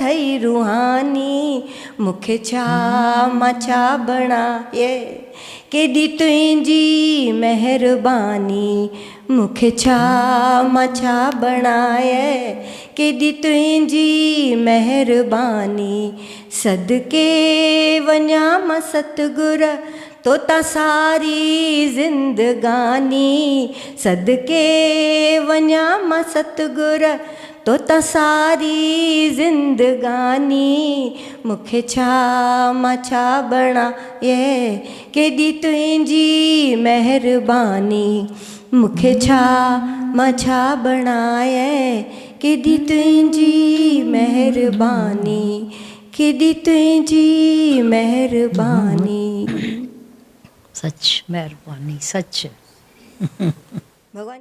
थई रूहानी मूंखे छा मां छा बणाए केॾी तुंहिंजी महिरबानी मूंखे छा मां छा बणाए केॾी तुंहिंजी महिरबानी सदके वञा मां सतगुर तो ता सारी ज़िंदगानी सदके वञा मां सतगुर तो ता सारी ज़िंदगानी मूंखे छा मां छा बणाए केॾी तुंहिंजी महिरबानी मूंखे छा मां छा बणाए केॾी तुंहिंजी महिरबानी केॾी तुंहिंजी महिरबानी सच मेहरबानी सच भगवान